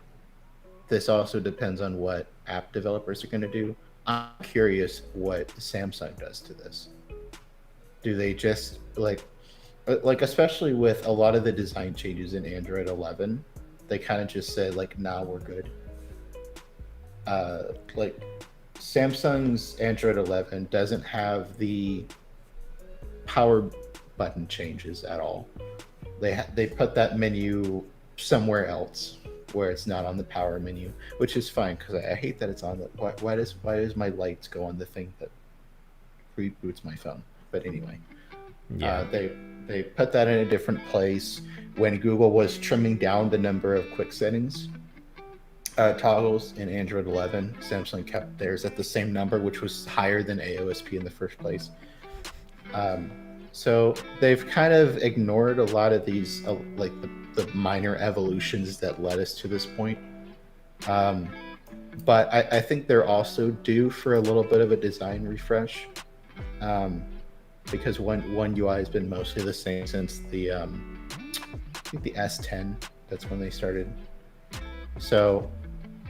this also depends on what app developers are going to do. I'm curious what Samsung does to this. Do they just like especially with a lot of the design changes in Android 11, they kind of just said like, nah, we're good. Like Samsung's Android 11 doesn't have the power button changes at all. They put that menu somewhere else where it's not on the power menu, which is fine because I hate that it's on the why does my lights go on the thing that reboots my phone? But anyway,
Yeah.
they put that in a different place. When Google was trimming down the number of quick settings toggles in Android 11, Samsung kept theirs at the same number, which was higher than AOSP in the first place. So they've kind of ignored a lot of these like the minor evolutions that led us to this point. But I think they're also due for a little bit of a design refresh, because one UI has been mostly the same since the I think the S10. That's when they started. So,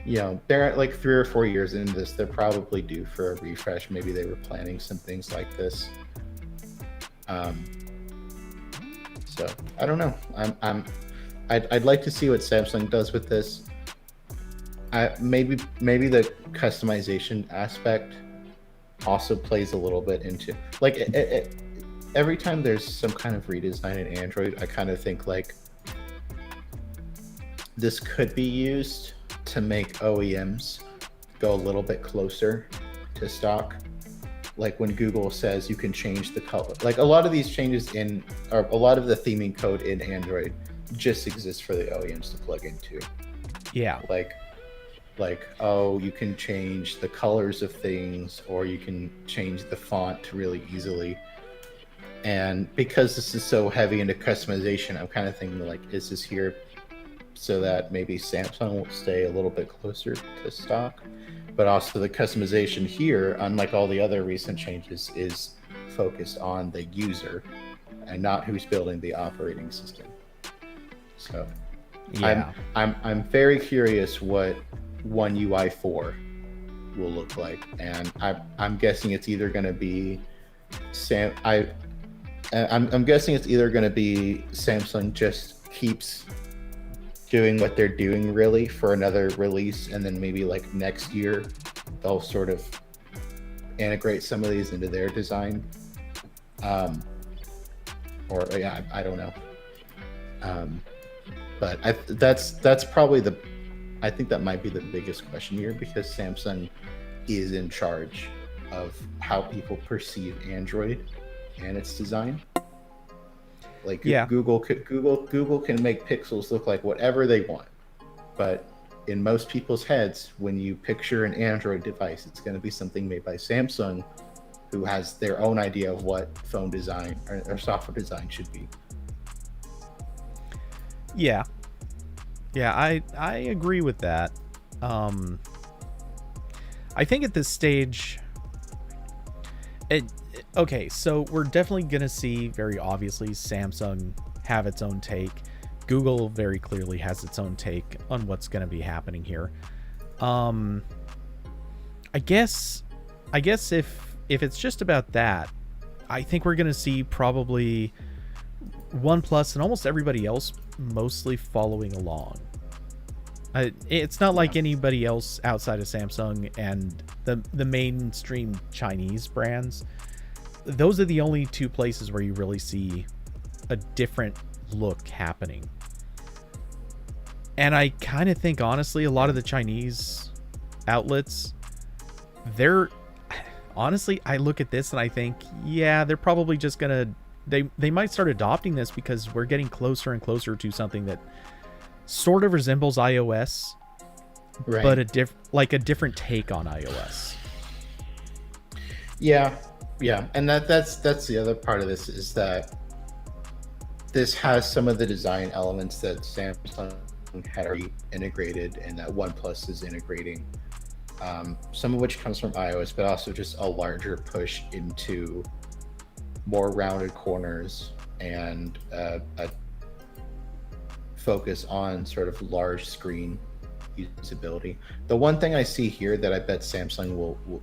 you know, they're at like 3 or 4 years into this. They're probably due for a refresh. Maybe they were planning some things like this. So I don't know. I'd like to see what Samsung does with this. Maybe the customization aspect also plays a little bit into like every time there's some kind of redesign in Android, I kind of think like this could be used to make OEMs go a little bit closer to stock. Like when Google says you can change the color, like a lot of these changes or a lot of the theming code in Android just exists for the OEMs to plug into.
Yeah.
Like, oh, you can change the colors of things, or you can change the font really easily. And because this is so heavy into customization, I'm kind of thinking like, is this here so that maybe Samsung will stay a little bit closer to stock? But also the customization here, unlike all the other recent changes, is focused on the user and not who's building the operating system. So
Yeah.
I'm very curious what One UI 4 will look like, and I'm guessing it's either going to be I'm guessing it's either going to be Samsung just keeps doing what they're doing really for another release, and then maybe like next year they'll sort of integrate some of these into their design. Or yeah, I don't know. But that's probably I think that might be the biggest question here, because Samsung is in charge of how people perceive Android and its design. Like
Yeah.
Google can make Pixels look like whatever they want, but in most people's heads, when you picture an Android device, it's going to be something made by Samsung, who has their own idea of what phone design or software design should be.
Yeah. Yeah, I agree with that. I think at this stage, okay, so we're definitely going to see, very obviously, Samsung have its own take. Google very clearly has its own take on what's going to be happening here. I guess if it's just about that, I think we're going to see probably OnePlus and almost everybody else mostly following along. It's not like anybody else outside of Samsung and the mainstream Chinese brands. Those are the only two places where you really see a different look happening. And I kind of think, honestly, a lot of the Chinese outlets, honestly, I look at this and I think, yeah, they're probably just gonna, they might start adopting this because we're getting closer and closer to something that sort of resembles iOS,
right,
but a different take on iOS.
Yeah, and that's the other part of this, is that this has some of the design elements that Samsung had already integrated and that OnePlus is integrating. Some of which comes from iOS, but also just a larger push into more rounded corners and a focus on sort of large screen usability. The one thing I see here that I bet Samsung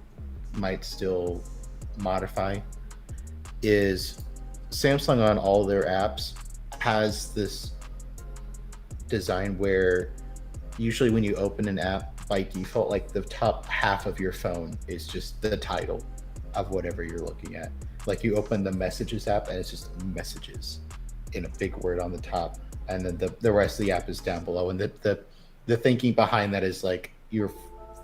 might still modify is Samsung on all their apps has this design where usually when you open an app, by default, like the top half of your phone is just the title of whatever you're looking at. Like you open the Messages app and it's just Messages in a big word on the top, and then the rest of the app is down below. And the thinking behind that is like your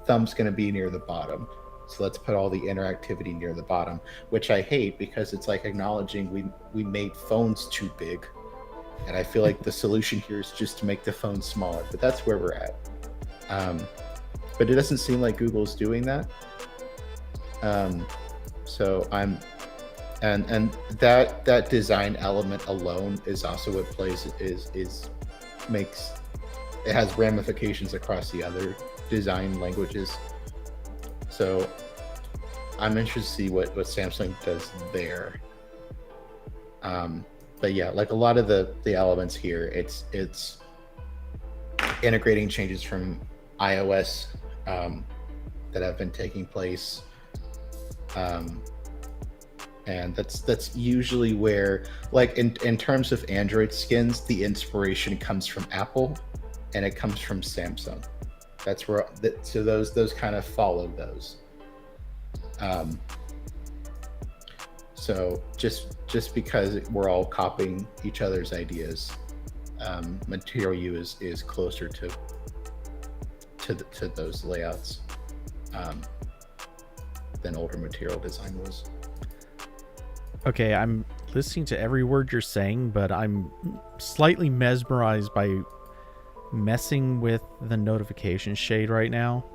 thumb's going to be near the bottom, so let's put all the interactivity near the bottom, which I hate because it's like acknowledging we made phones too big, and I feel like the solution here is just to make the phone smaller. But that's where we're at. But it doesn't seem like Google's doing that. So I'm, and that design element alone is also what makes it has ramifications across the other design languages. So I'm interested to see what Samsung does there. But yeah, like a lot of the elements here, it's integrating changes from iOS that have been taking place, and that's usually where, like in terms of Android skins, the inspiration comes from Apple and it comes from Samsung. That's where so those kind of follow those. So just because we're all copying each other's ideas, Material U is closer to those layouts than older Material design was.
Okay, I'm listening to every word you're saying, but I'm slightly mesmerized by messing with the notification shade right now.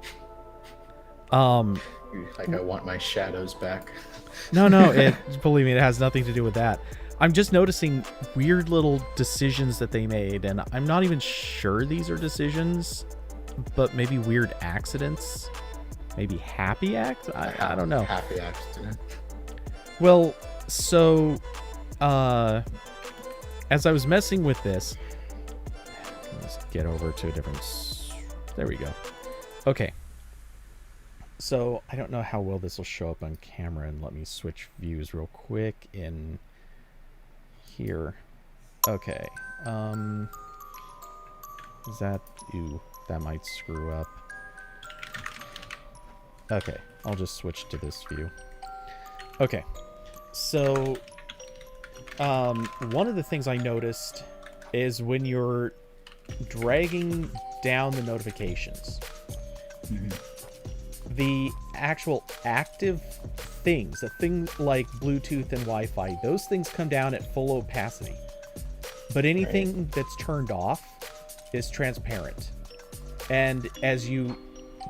Like I want my shadows back.
No, believe me, it has nothing to do with that. I'm just noticing weird little decisions that they made, and I'm not even sure these are decisions, but maybe weird accidents, maybe happy act. I don't know.
Happy accident.
Well, so as I was messing with this, let's get over to a different. There we go. Okay. So I don't know how well this will show up on camera, and let me switch views real quick in here. Okay. Is that that might screw up. Okay, I'll just switch to this view. Okay. So, one of the things I noticed is when you're dragging down the notifications, the actual active things, the thing like Bluetooth and Wi-Fi, those things come down at full opacity. But anything that's turned off is transparent. And as you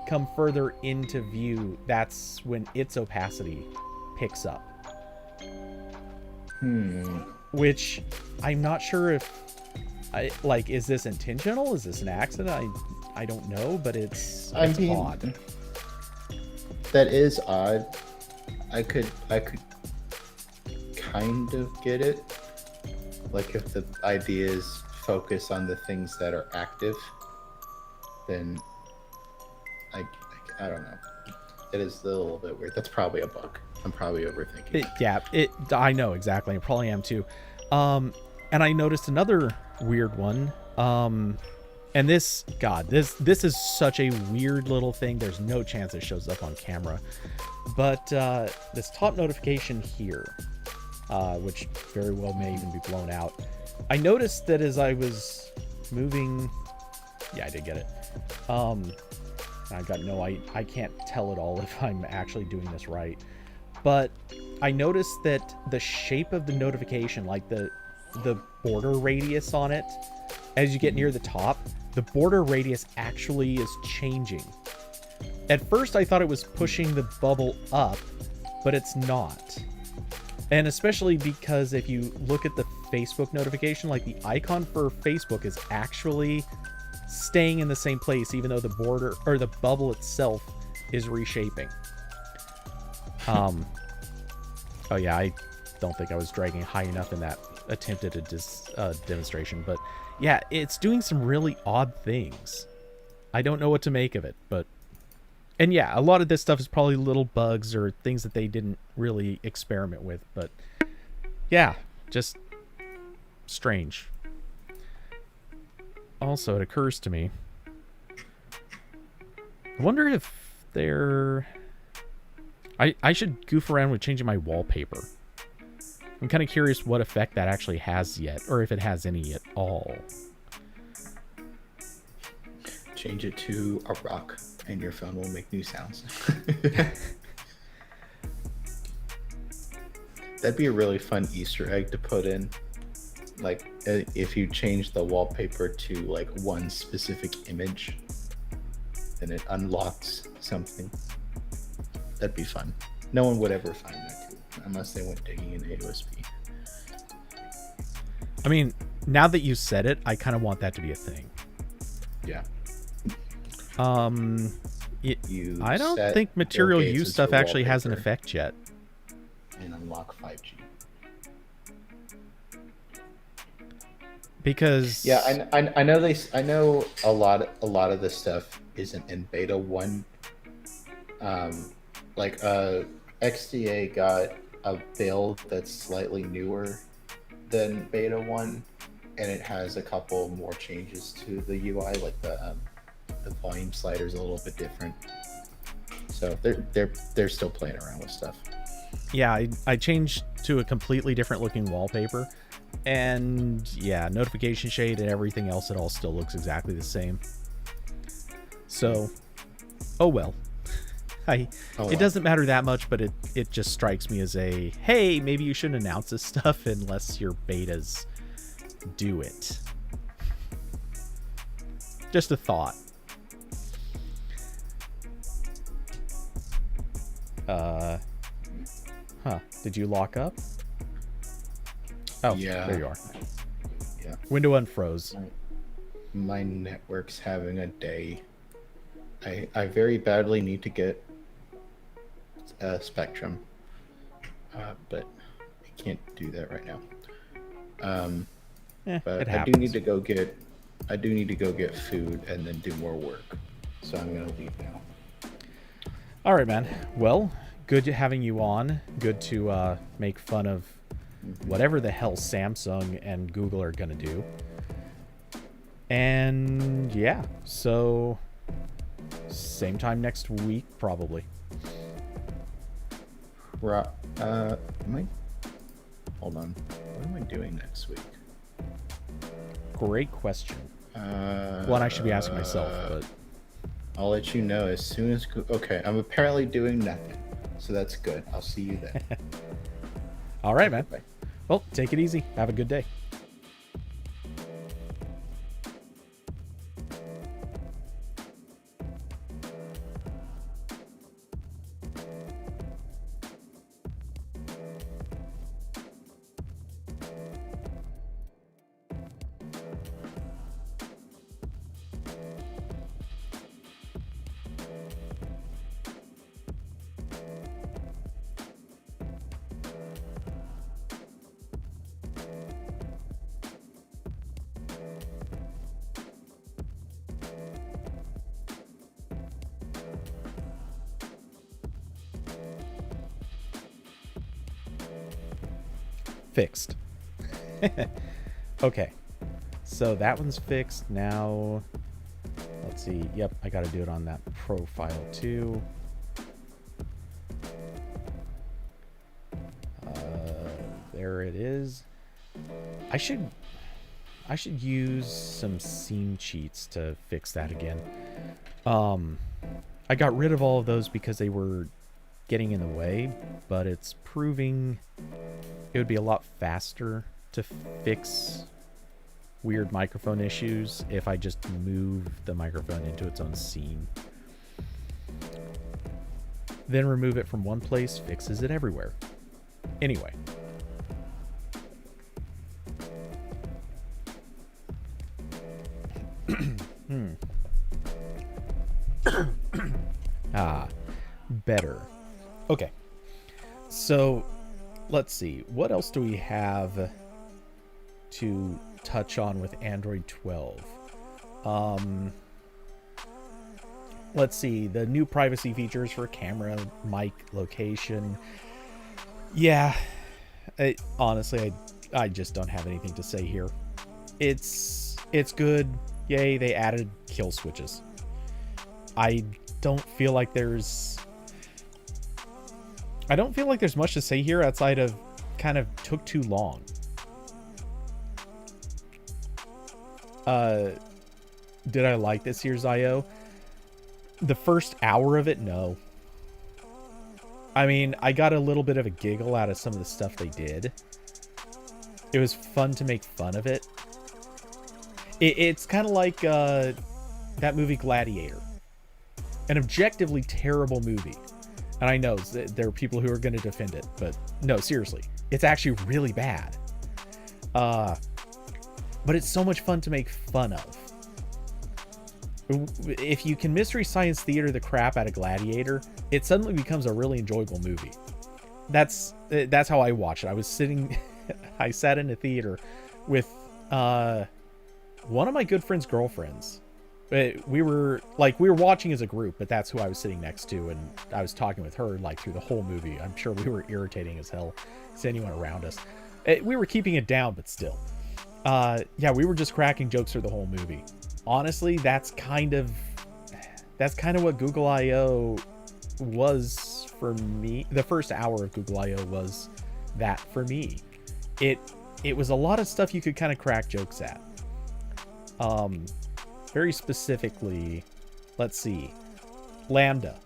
come further into view, that's when its opacity picks up. Which I'm not sure if is this intentional? Is this an accident? I don't know, but it's odd.
That is odd. I could kind of get it. Like if the idea is focus on the things that are active, then I don't know. It is a little bit weird. That's probably a bug. I'm probably overthinking.
I know exactly. I probably am too. And I noticed another weird one. And this is such a weird little thing. There's no chance it shows up on camera. But this top notification here, which very well may even be blown out. I noticed that as I was moving, yeah, I did get it. I can't tell at all if I'm actually doing this right. But I noticed that the shape of the notification, like the border radius on it, as you get near the top, the border radius actually is changing. At first I thought it was pushing the bubble up, but it's not. And especially because if you look at the Facebook notification, like the icon for Facebook is actually staying in the same place, even though the border or the bubble itself is reshaping. Oh yeah, I don't think I was dragging high enough in that attempted demonstration, but yeah, it's doing some really odd things. I don't know what to make of it, but and yeah, a lot of this stuff is probably little bugs or things that they didn't really experiment with, but yeah, just strange. Also, it occurs to me, I wonder if they're... I should goof around with changing my wallpaper. I'm kind of curious what effect that actually has yet, or if it has any at all.
Change it to a rock, and your phone will make new sounds. That'd be a really fun Easter egg to put in. Like, if you change the wallpaper to, like, one specific image, then it unlocks something. That'd be fun. No one would ever find that, too, unless they went digging in AOSP.
I mean, now that you said it, I kind of want that to be a thing.
Yeah.
I don't think material use stuff actually has an effect yet.
And unlock 5G.
Because
yeah, I know I know a lot of this stuff isn't in beta 1. Like XDA got a build that's slightly newer than beta 1, and it has a couple more changes to the UI, like the volume slider is a little bit different. So they're still playing around with stuff.
Yeah, I changed to a completely different looking wallpaper, and yeah, notification shade and everything else, it all still looks exactly the same. So, oh well. It doesn't matter that much, but it just strikes me as a, hey, maybe you shouldn't announce this stuff unless your betas do it. Just a thought. Did you lock up? Oh, yeah. There you are.
Yeah.
Window unfroze.
My network's having a day. I very badly need to get Spectrum, but I can't do that right now. But I do need to go get food and then do more work. So I'm gonna leave now.
All right, man. Well, good having you on. Good to make fun of whatever the hell Samsung and Google are gonna do. And yeah, so same time next week, probably.
Am I? Hold on. What am I doing next week?
Great question. One I should be asking myself, but
I'll let you know as soon as. Okay, I'm apparently doing nothing, so that's good. I'll see you then.
All right, man.
Bye.
Well, take it easy. Have a good day. Fixed. Okay, so that one's fixed. Now let's see. Yep, I got to do it on that profile too. There it is. I should use some scene cheats to fix that again. I got rid of all of those because they were getting in the way, but it's proving it would be a lot faster to fix weird microphone issues if I just move the microphone into its own scene. Then remove it from one place, fixes it everywhere. Anyway. Better. Okay. So, let's see. What else do we have to touch on with Android 12? Let's see. The new privacy features for camera, mic, location. Yeah. Honestly, I just don't have anything to say here. It's good. Yay, they added kill switches. I don't feel like there's much to say here outside of kind of took too long. Did I like this year's I.O.? The first hour of it, no. I mean, I got a little bit of a giggle out of some of the stuff they did. It was fun to make fun of it. It's kind of like that movie Gladiator. An objectively terrible movie. And I know there are people who are going to defend it, but no, seriously. It's actually really bad. But it's so much fun to make fun of. If you can Mystery Science Theater the crap out of Gladiator, it suddenly becomes a really enjoyable movie. That's how I watch it. I sat in a theater with one of my good friend's girlfriends. We were watching as a group, but that's who I was sitting next to, and I was talking with her like through the whole movie. I'm sure we were irritating as hell to anyone around us. We were keeping it down, but still. Yeah, we were just cracking jokes through the whole movie. Honestly, that's kind of what Google I/O was for me. The first hour of Google I/O was that for me. It was a lot of stuff you could kind of crack jokes at. Very specifically, let's see, Lambda.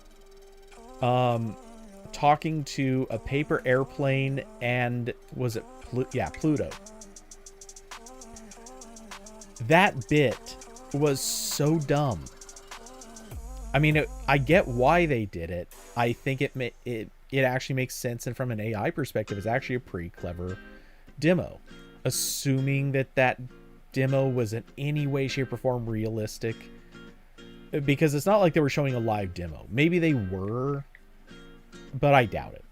Talking to a paper airplane and was it Pluto? That bit was so dumb. I mean, I get why they did it. I think it actually makes sense, and from an AI perspective, it's actually a pretty clever demo. Assuming that demo was in any way, shape, or form realistic, because it's not like they were showing a live demo. Maybe they were, but I doubt it.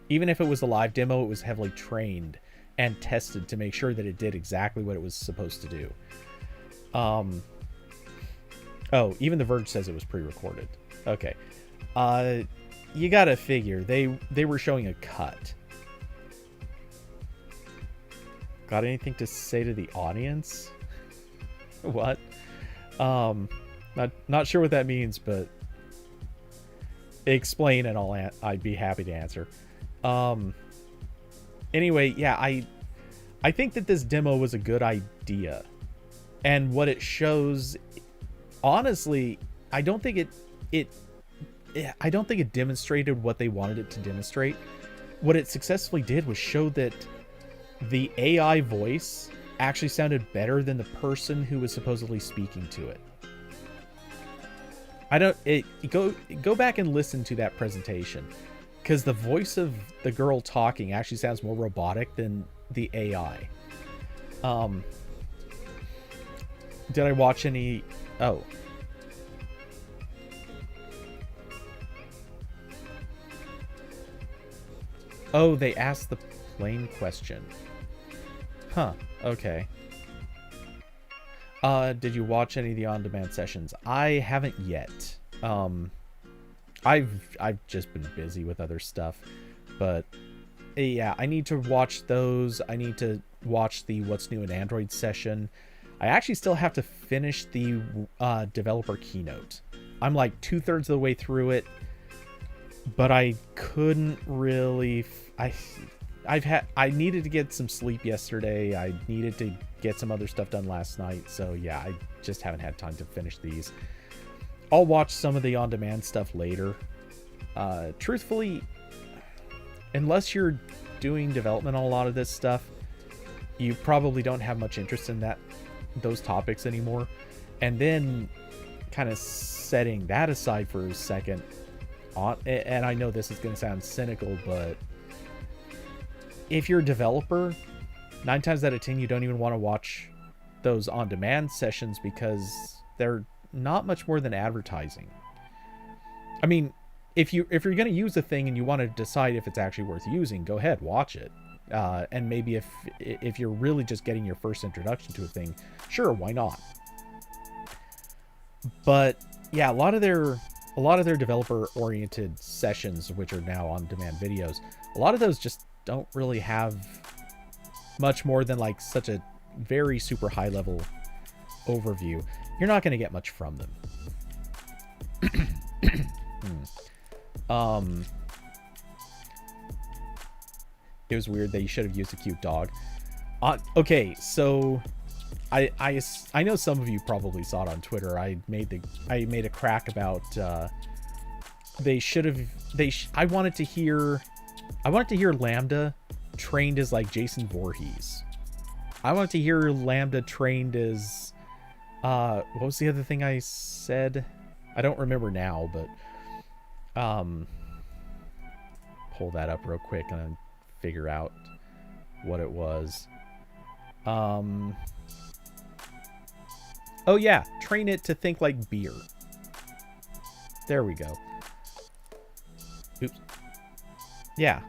Even if it was a live demo, it was heavily trained and tested to make sure that it did exactly what it was supposed to do. Oh, even The Verge says it was pre-recorded. Okay. You gotta figure they were showing a cut. Got anything to say to the audience? What? Not sure what that means, but explain and I'd be happy to answer. Anyway, yeah, I think that this demo was a good idea. And what it shows, honestly, I don't think it demonstrated what they wanted it to demonstrate. What it successfully did was show that the AI voice actually sounded better than the person who was supposedly speaking to it. Go back and listen to that presentation, because the voice of the girl talking actually sounds more robotic than the AI. Did I watch any? Oh. Oh, they asked the plain question. Huh, okay. Did you watch any of the on-demand sessions? I haven't yet. I've just been busy with other stuff, but yeah, I need to watch those. I need to watch the What's New in Android session. I actually still have to finish the developer keynote. I'm like 2/3 of the way through it, but I couldn't really. I needed to get some sleep yesterday. I needed to get some other stuff done last night. So yeah, I just haven't had time to finish these. I'll watch some of the on-demand stuff later. Truthfully, unless you're doing development on a lot of this stuff, you probably don't have much interest in those topics anymore. And then kind of setting that aside for a second, and I know this is going to sound cynical, but if you're a developer, 9 times out of 10 you don't even want to watch those on-demand sessions because they're not much more than advertising. I mean, if you're going to use a thing and you want to decide if it's actually worth using, go ahead, watch it. And maybe if you're really just getting your first introduction to a thing, sure, why not? But yeah, a lot of their developer-oriented sessions, which are now on-demand videos, a lot of those just don't really have much more than like such a very super high-level overview. You're not going to get much from them. It was weird that you should have used a cute dog. Okay, so I know some of you probably saw it on Twitter. I made a crack about I wanted to hear Lambda trained as like Jason Voorhees. I wanted to hear Lambda trained as what was the other thing I said? I don't remember now, but pull that up real quick and figure out what it was. Oh yeah, train it to think like beer. There we go. Oops. Yeah,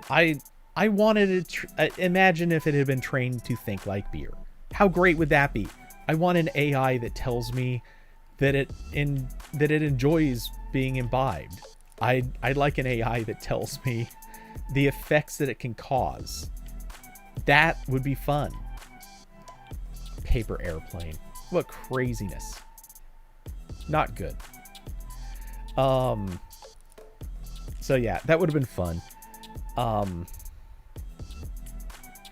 I wanted it. Imagine if it had been trained to think like beer. How great would that be? I want an AI that tells me that it enjoys being imbibed. I'd like an AI that tells me the effects that it can cause. That would be fun. Paper airplane. What craziness. Not good. So yeah, that would have been fun.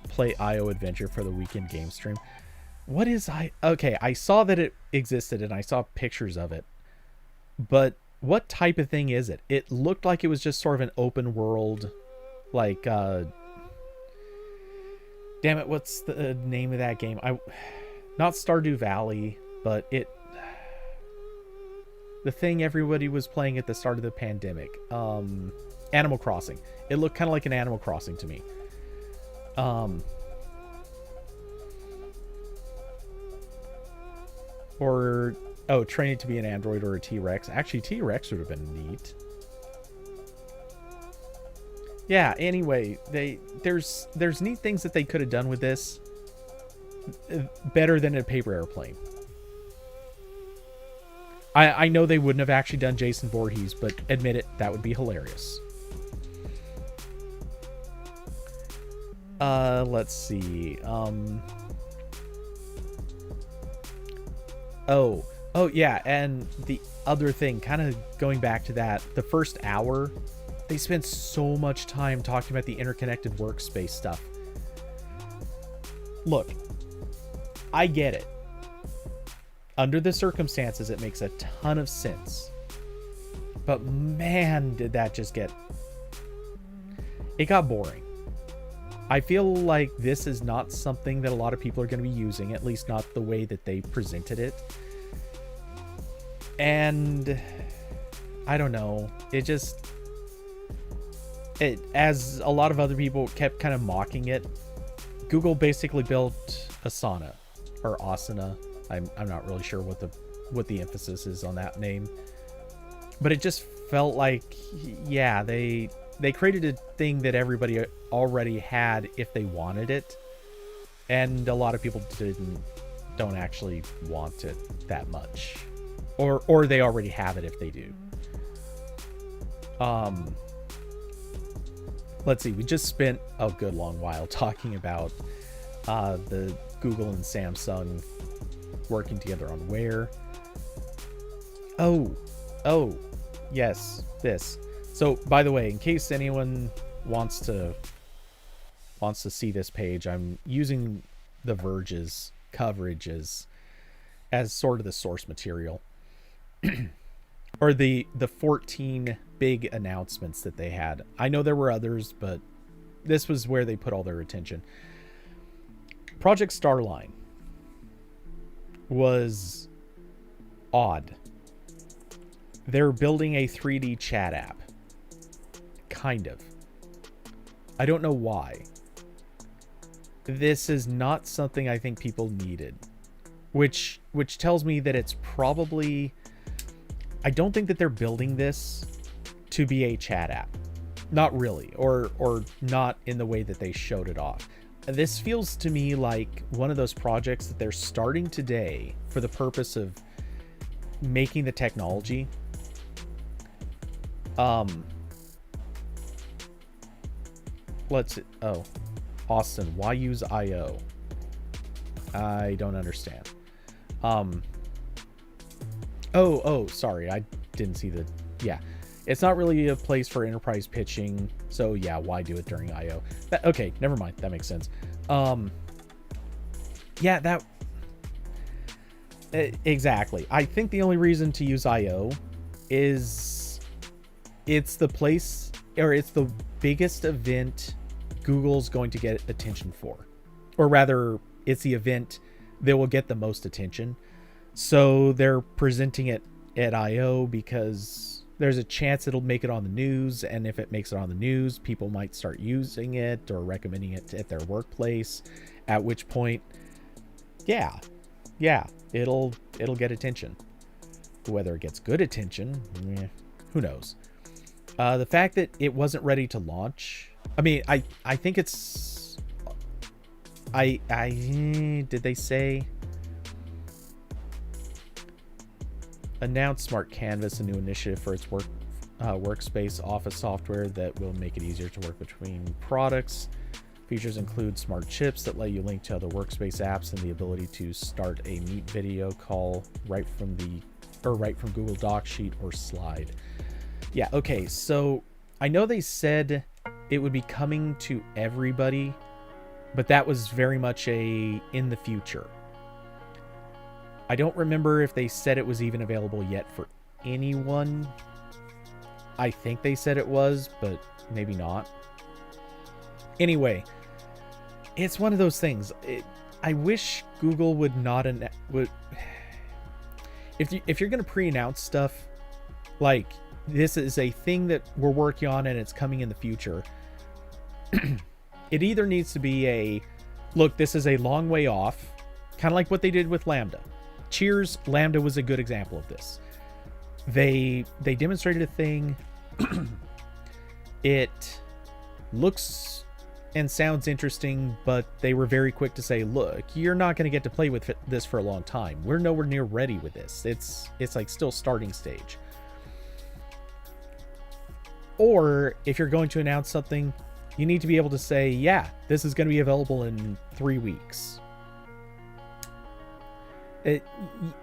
Play IO Adventure for the weekend game stream. What is okay, I saw that it existed and I saw pictures of it. But what type of thing is it? It looked like it was just sort of an open world, like damn it, what's the name of that game? Not Stardew Valley, but the thing everybody was playing at the start of the pandemic. Animal Crossing. It looked kind of like an Animal Crossing to me. Or train it to be an android or a T-Rex. Actually, T-Rex would have been neat. Yeah, anyway, there's neat things that they could have done with this better than a paper airplane. I know they wouldn't have actually done Jason Voorhees, but admit it, that would be hilarious. Let's see. Oh yeah, and the other thing, kind of going back to that, the first hour, They spend so much time talking about the interconnected workspace stuff. Look, I get it. Under the circumstances, it makes a ton of sense. But man, did that just get... It got boring. I feel like this is not something that a lot of people are going to be using, at least not the way that they presented it. And I don't know. It just... as a lot of other people kept kind of mocking it, Google basically built Asana or Asana. I'm not really sure what the emphasis is on that name, but it just felt like, yeah, they created a thing that everybody already had if they wanted it, and a lot of people don't actually want it that much, or they already have it if they do. Let's see, we just spent a good long while talking about the Google and Samsung working together on Wear. Oh, yes, this. So, by the way, in case anyone wants to see this page, I'm using The Verge's coverage as sort of the source material. Or the 14 big announcements that they had. I know there were others, but this was where they put all their attention. Project Starline was odd. They're building a 3D chat app. Kind of. I don't know why. This is not something I think people needed. Which tells me that it's probably... I don't think that they're building this to be a chat app. Not really. Or not in the way that they showed it off. This feels to me like one of those projects that they're starting today for the purpose of making the technology. Austin, why use IO? I don't understand. Sorry, I didn't see the... Yeah, it's not really a place for enterprise pitching, so yeah, why do it during IO? Okay, never mind, that makes sense. Exactly. I think the only reason to use IO is it's the place, or it's the biggest event Google's going to get attention for. Or rather, it's the event that will get the most attention. So they're presenting it at I.O. because there's a chance it'll make it on the news. And if it makes it on the news, people might start using it or recommending it at their workplace. At which point, yeah, it'll get attention. Whether it gets good attention, who knows? The fact that it wasn't ready to launch. I mean, I think it's... did they say... Announce Smart Canvas, a new initiative for its workspace office software that will make it easier to work between products. Features include smart chips that let you link to other workspace apps and the ability to start a Meet video call right from Google Docs sheet or slide. Yeah, okay, so I know they said it would be coming to everybody, but that was very much a in the future. I don't remember if they said it was even available yet for anyone. I think they said it was, but maybe not. Anyway, it's one of those things. I wish Google would not... If you're going to pre-announce stuff, like, this is a thing that we're working on and it's coming in the future, it either needs to be a, look, this is a long way off, kind of like what they did with Lambda. Cheers, Lambda was a good example of this. They demonstrated a thing. It looks and sounds interesting, but they were very quick to say, look, you're not going to get to play with this for a long time. We're nowhere near ready with this. It's like still starting stage. Or if you're going to announce something, you need to be able to say, yeah, this is going to be available in 3 weeks.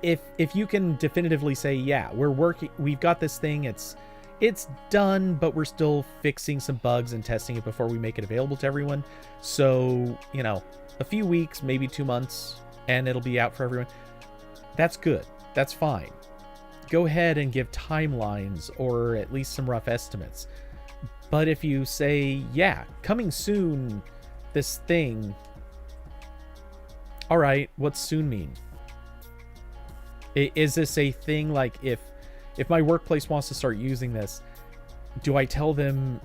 If you can definitively say, yeah, we've got this thing, it's it's done, but we're still fixing some bugs and testing it before we make it available to everyone. So, you know, a few weeks, maybe 2 months, and it'll be out for everyone. That's good. That's fine. Go ahead and give timelines or at least some rough estimates. But if you say, yeah, coming soon, this thing, all right, what's soon mean? Is this a thing like if my workplace wants to start using this, do I tell them,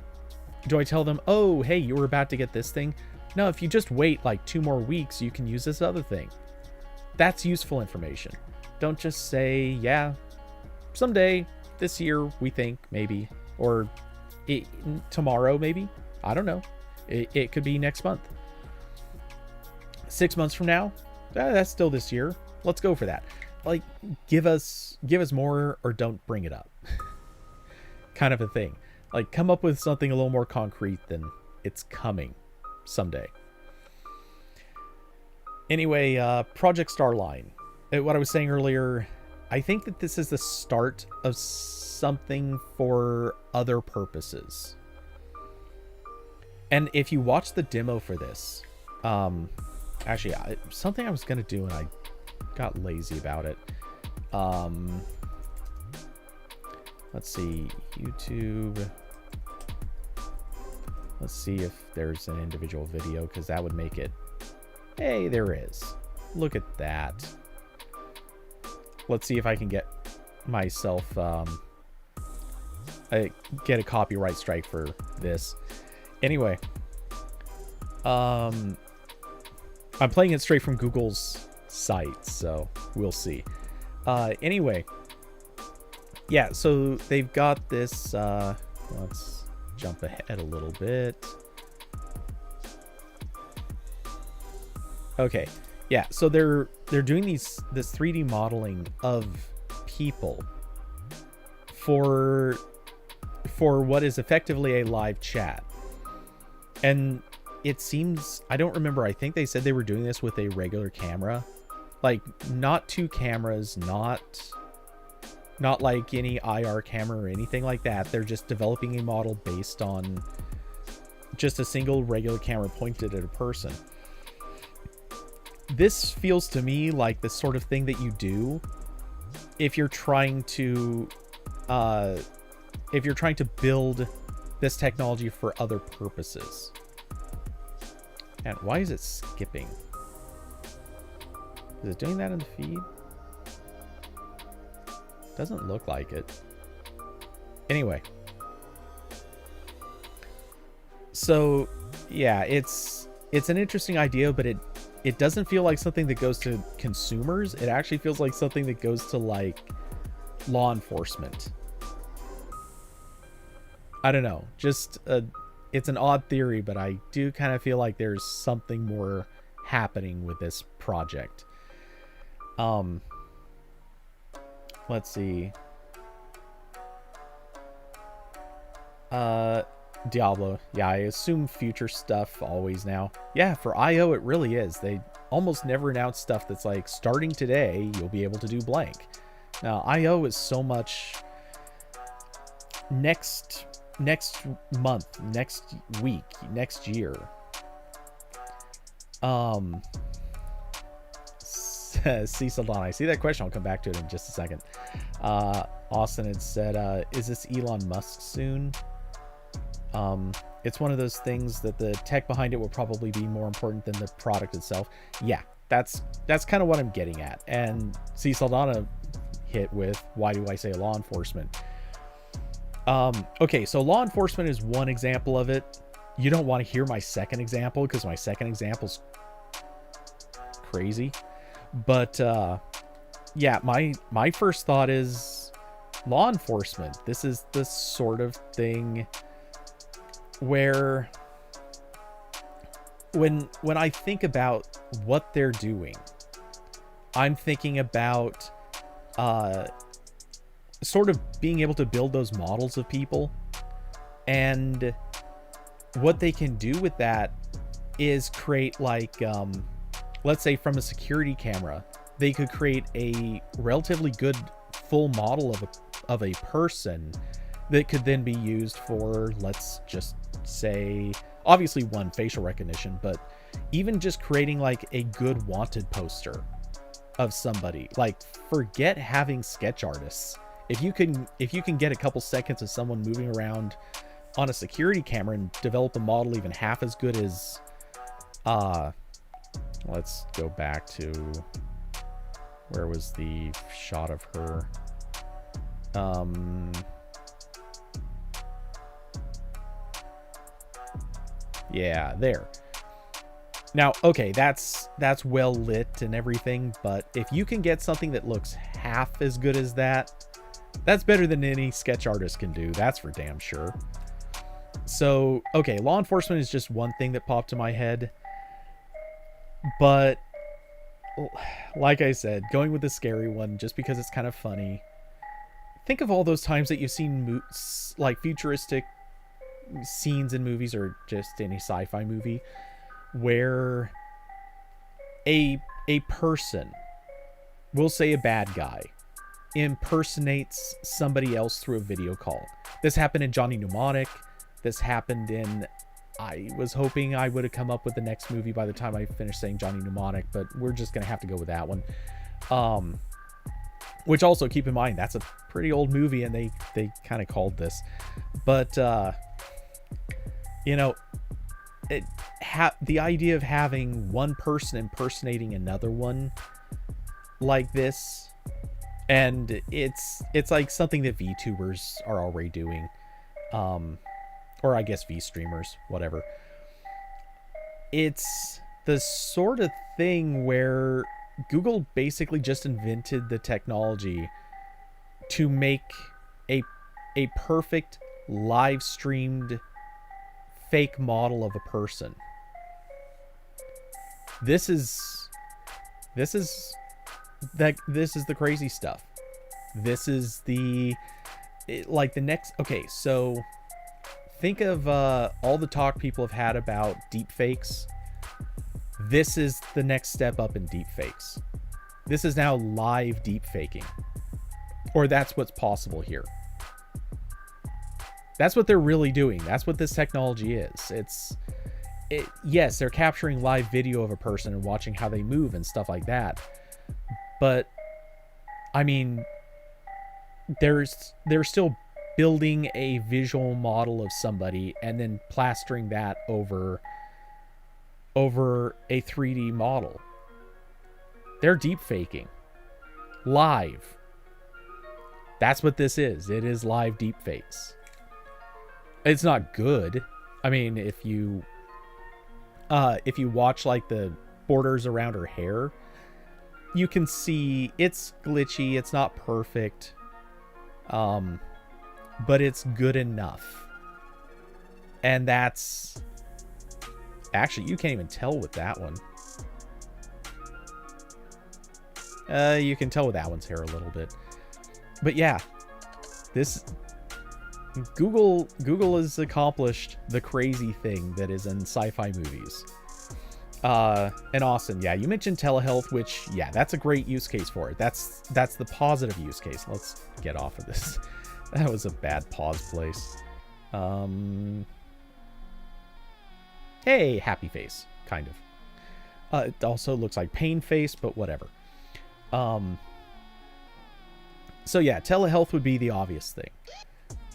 oh, hey, you were about to get this thing? No, if you just wait like 2 more weeks, you can use this other thing. That's useful information. Don't just say, yeah, someday, this year, we think, maybe, or tomorrow, maybe. I don't know. It could be next month. 6 months from now, that's still this year. Let's go for that. Like, give us more or don't bring it up. Kind of a thing. Like, come up with something a little more concrete than it's coming someday. Anyway, Project Starline. What I was saying earlier, I think that this is the start of something for other purposes. And if you watch the demo for this, actually, something I was going to do and I got lazy about it. Let's see, YouTube. Let's see if there's an individual video, because that would make it. Hey, there is. Look at that. Let's see if I can get myself get a copyright strike for this. Anyway, I'm playing it straight from Google's site, so we'll see. Anyway, yeah, so they've got this, let's jump ahead a little bit. Okay, yeah, so they're doing this 3D modeling of people for what is effectively a live chat. And it seems, I don't remember, I think they said they were doing this with a regular camera. Like, not 2 cameras, not like any IR camera or anything like that. They're just developing a model based on just a single regular camera pointed at a person. This feels to me like the sort of thing that you do if you're trying to build this technology for other purposes. And why is it skipping? Is it doing that in the feed? Doesn't look like it. Anyway. So, yeah, it's an interesting idea, but it doesn't feel like something that goes to consumers. It actually feels like something that goes to, like, law enforcement. I don't know. Just, it's an odd theory, but I do kind of feel like there's something more happening with this project. Let's see. Diablo. Yeah, I assume future stuff always now. Yeah, for IO it really is. They almost never announce stuff that's like, starting today, you'll be able to do blank. Now, IO is so much next month, next week, next year. Cecil Don, I see that question. I'll come back to it in just a second. Austin had said, is this Elon Musk soon? It's one of those things that the tech behind it will probably be more important than the product itself. Yeah, that's kind of what I'm getting at. And C. Saldana hit with, why do I say law enforcement? Okay, so law enforcement is one example of it. You don't want to hear my second example, because my second example's crazy. But yeah, my first thought is law enforcement. This is the sort of thing where when I think about what they're doing, I'm thinking about sort of being able to build those models of people, and what they can do with that is create, like, let's say from a security camera, they could create a relatively good full model of a person that could then be used for, let's just say, obviously one, facial recognition, but even just creating like a good wanted poster of somebody. Like, forget having sketch artists. If you can get a couple seconds of someone moving around on a security camera and develop a model even half as good as let's go back to, where was the shot of her? Yeah, there. Now, okay, that's well lit and everything, but if you can get something that looks half as good as that, that's better than any sketch artist can do. That's for damn sure. So, okay, law enforcement is just one thing that popped to my head. But, like I said, going with the scary one just because it's kind of funny. Think of all those times that you've seen like futuristic scenes in movies, or just any sci-fi movie, where a person, we'll say a bad guy, impersonates somebody else through a video call. This happened in Johnny Mnemonic. This happened in, I was hoping I would have come up with the next movie by the time I finished saying Johnny Mnemonic, but we're just gonna have to go with that one. Which also, keep in mind, that's a pretty old movie and they kind of called this. But you know, the idea of having one person impersonating another one like this, and it's like something that VTubers are already doing, or I guess V streamers, whatever. It's the sort of thing where Google basically just invented the technology to make a perfect live streamed fake model of a person. This is the crazy stuff. This is the next. Okay, so think of all the talk people have had about deep fakes. This is the next step up in deep fakes. This is now live deep faking, or that's what's possible here. That's what they're really doing. That's what this technology is. Yes, they're capturing live video of a person and watching how they move and stuff like that. But I mean, they're still building a visual model of somebody and then plastering that over a 3D model. They're deep faking live. That's what this is. It is live deep fakes. It's not good. I mean, if you watch like the borders around her hair, you can see it's glitchy. It's not perfect. But it's good enough. And that's actually, you can't even tell with that one. You can tell with that one's hair a little bit. But yeah, this Google has accomplished the crazy thing that is in sci-fi movies. And Austin, yeah, you mentioned telehealth, which, yeah, that's a great use case for it. That's the positive use case. Let's get off of this. That was a bad pause place. Hey, happy face, kind of. It also looks like pain face, but whatever. So yeah, telehealth would be the obvious thing.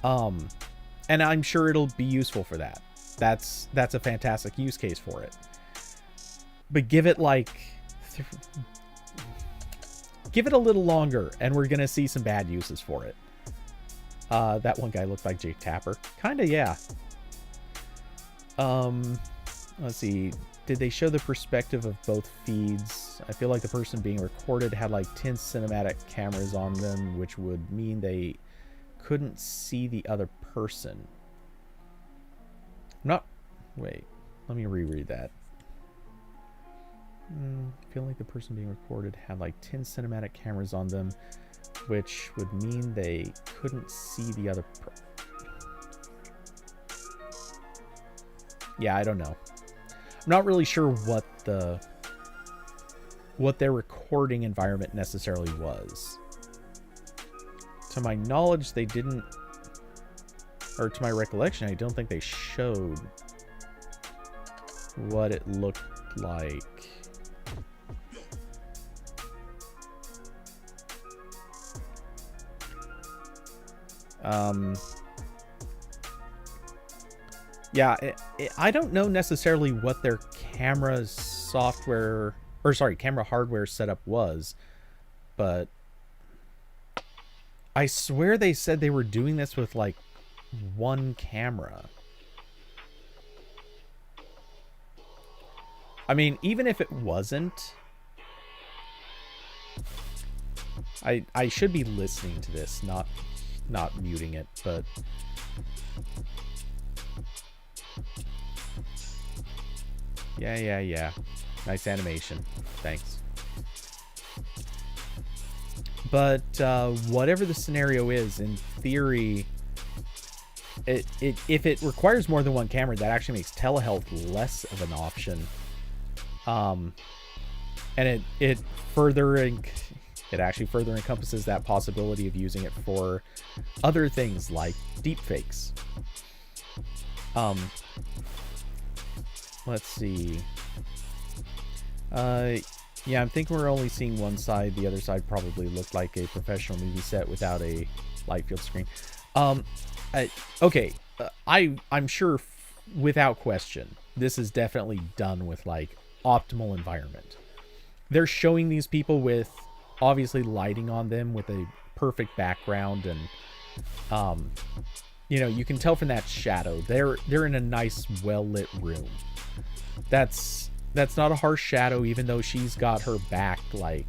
And I'm sure it'll be useful for that. That's a fantastic use case for it. But give it like give it a little longer and we're gonna see some bad uses for it. That one guy looked like Jake Tapper. Kinda, yeah. Let's see. Did they show the perspective of both feeds? I feel like the person being recorded had like 10 cinematic cameras on them, which would mean they couldn't see the other person. Wait, let me reread that. I feel like the person being recorded had like 10 cinematic cameras on them, which would mean they couldn't see the other Yeah, I don't know. I'm not really sure what their recording environment necessarily was. To my knowledge, they didn't or to my recollection, I don't think they showed what it looked like. Yeah, I don't know necessarily what their camera software, or sorry, camera hardware setup was, but I swear they said they were doing this with like one camera. I mean, even if it wasn't, I should be listening to this, not muting it, but yeah. Nice animation. Thanks. But whatever the scenario is, in theory, if it requires more than one camera, that actually makes telehealth less of an option. And it actually further encompasses that possibility of using it for other things like deepfakes. Let's see. Yeah, I'm thinking we're only seeing one side. The other side probably looked like a professional movie set without a light field screen. Okay, I'm sure without question, this is definitely done with like optimal environment. They're showing these people with obviously lighting on them with a perfect background, and you know, you can tell from that shadow they're in a nice well-lit room. That's not a harsh shadow, even though she's got her back like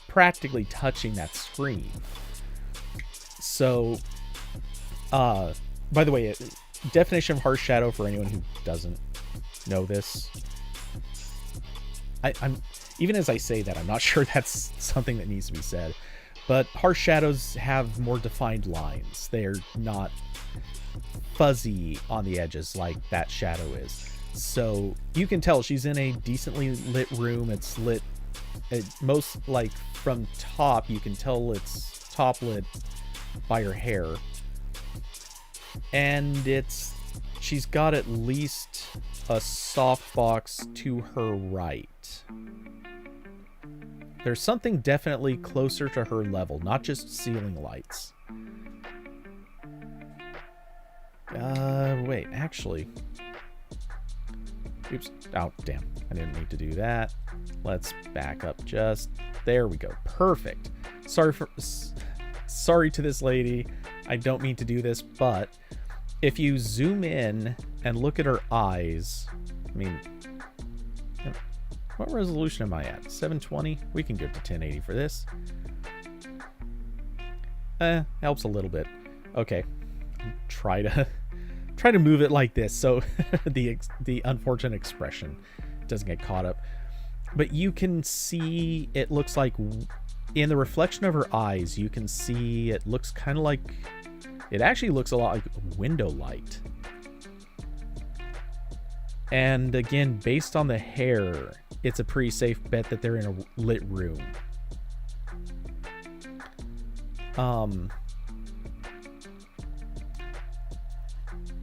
practically touching that screen. So by the way, definition of harsh shadow for anyone who doesn't know this, I'm even as I say that, I'm not sure that's something that needs to be said, but harsh shadows have more defined lines. They're not fuzzy on the edges like that shadow is. So you can tell she's in a decently lit room. It's lit most, like, from top, you can tell it's top lit by her hair. And she's got at least a softbox to her right. There's something definitely closer to her level, not just ceiling lights. Wait, actually. Oops. Oh, damn. I didn't need to do that. Let's back up just. There we go. Perfect. Sorry to this lady. I don't mean to do this, but if you zoom in and look at her eyes, I mean, what resolution am I at? 720? We can go to 1080 for this. Helps a little bit. Okay. Try to move it like this so the unfortunate expression doesn't get caught up. But you can see, it looks like in the reflection of her eyes, you can see it looks kind of like, it actually looks a lot like window light. And again, based on the hair, it's a pretty safe bet that they're in a lit room.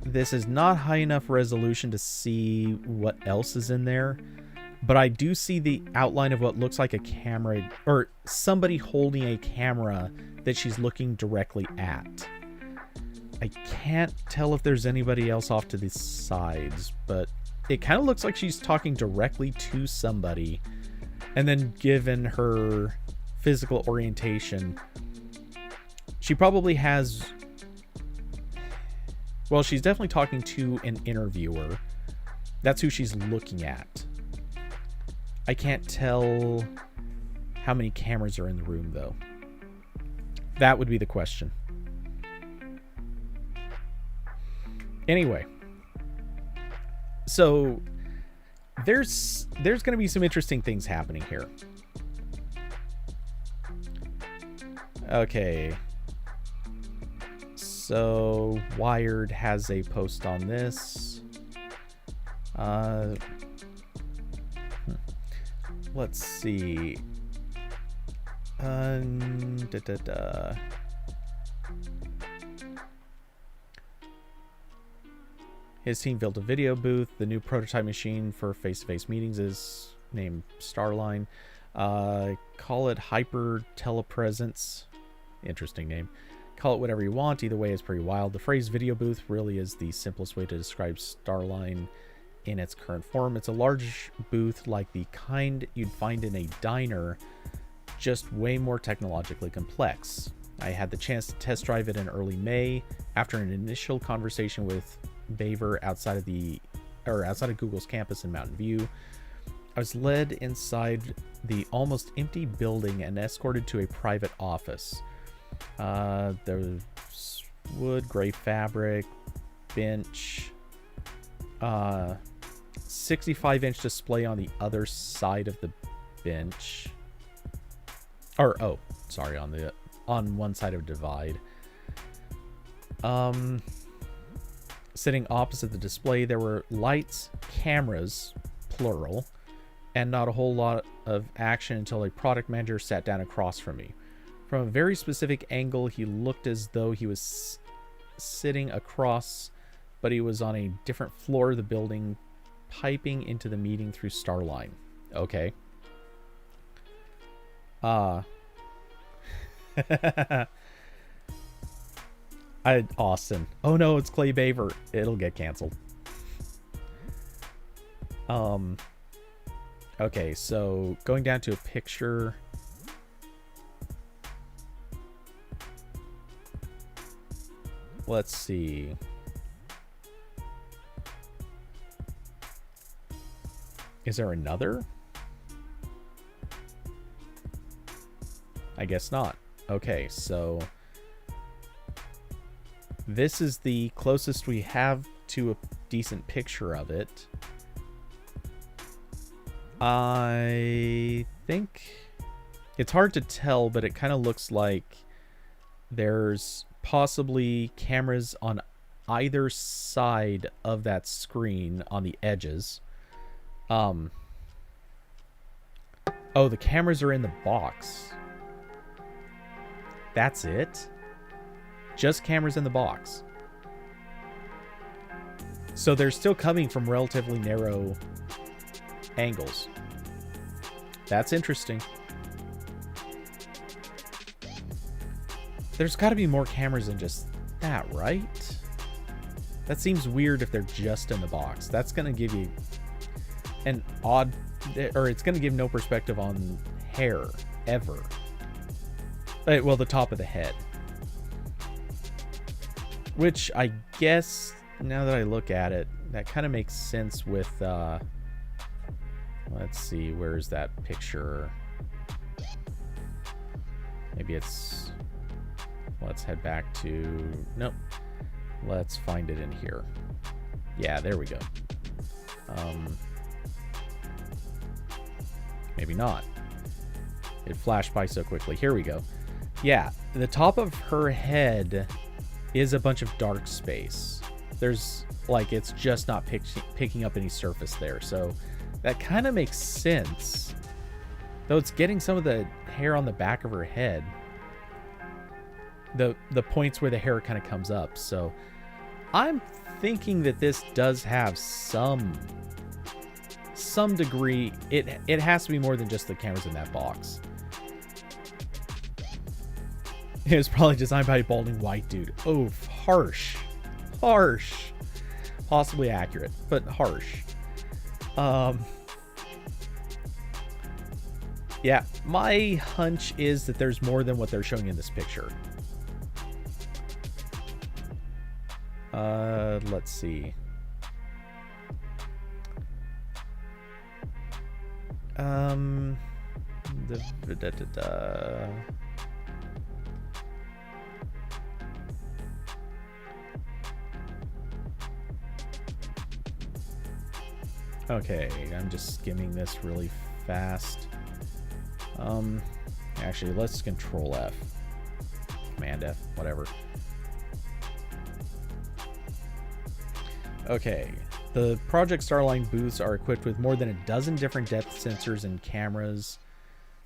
This is not high enough resolution to see what else is in there, but I do see the outline of what looks like a camera, or somebody holding a camera that she's looking directly at. I can't tell if there's anybody else off to the sides, but it kind of looks like she's talking directly to somebody, and then given her physical orientation, she probably has... Well, she's definitely talking to an interviewer. That's who she's looking at. I can't tell how many cameras are in the room, though. That would be the question. Anyway. So, there's going to be some interesting things happening here. Okay. So, Wired has a post on this. Let's see. His team built a video booth. The new prototype machine for face-to-face meetings is named Starline. Call it Hyper Telepresence. Interesting name. Call it whatever you want. Either way, it's pretty wild. The phrase video booth really is the simplest way to describe Starline in its current form. It's a large booth like the kind you'd find in a diner, just way more technologically complex. I had the chance to test drive it in early May after an initial conversation with Baver outside of Google's campus in Mountain View. I was led inside the almost empty building and escorted to a private office. There was wood, gray fabric, bench, 65-inch display on the other side of the bench. On one side of divide. Sitting opposite the display, there were lights, cameras, plural, and not a whole lot of action until a product manager sat down across from me. From a very specific angle, he looked as though he was sitting across, but he was on a different floor of the building, piping into the meeting through Starline. Okay. Austin. Oh no, it's Clay Baver. It'll get canceled. Okay, so going down to a picture. Let's see. Is there another? I guess not. Okay, so this is the closest we have to a decent picture of it. I think it's hard to tell, but it kind of looks like there's possibly cameras on either side of that screen on the edges. Oh, the cameras are in the box. That's it? Just cameras in the box. So they're still coming from relatively narrow angles. That's interesting. There's got to be more cameras than just that, right? That seems weird if they're just in the box. That's going to give you an odd... Or it's going to give no perspective on hair, ever. Well, the top of the head. Which, I guess, now that I look at it, that kind of makes sense with... let's see, where's that picture? Maybe it's... Let's head back to... Nope. Let's find it in here. Yeah, there we go. Maybe not. It flashed by so quickly. Here we go. Yeah, the top of her head is a bunch of dark space. There's, like, it's just not picking up any surface there. So that kind of makes sense. Though it's getting some of the hair on the back of her head. The points where the hair kind of comes up. So I'm thinking that this does have some degree. It has to be more than just the cameras in that box. It was probably designed by a balding white dude. Oh, harsh. Harsh. Possibly accurate, but harsh. Yeah, my hunch is that there's more than what they're showing in this picture. Let's see. Okay, I'm just skimming this really fast. Actually, let's Control F. Command F, whatever. Okay, the Project Starline booths are equipped with more than a dozen different depth sensors and cameras.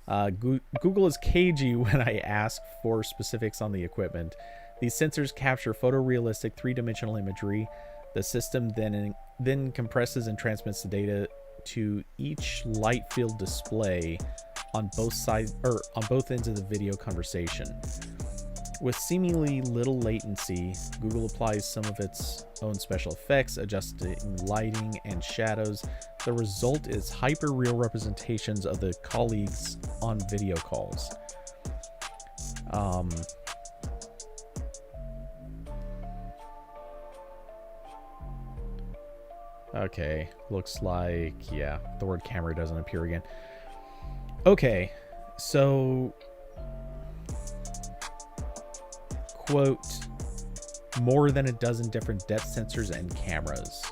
Google is cagey when I ask for specifics on the equipment. These sensors capture photorealistic three-dimensional imagery, The system then compresses and transmits the data to each light field display on both sides or on both ends of the video conversation. With seemingly little latency, Google applies some of its own special effects, adjusting lighting and shadows. The result is hyper-real representations of the colleagues on video calls. Okay, looks like, yeah, the word camera doesn't appear again. Okay, so, quote, more than a dozen different depth sensors and cameras.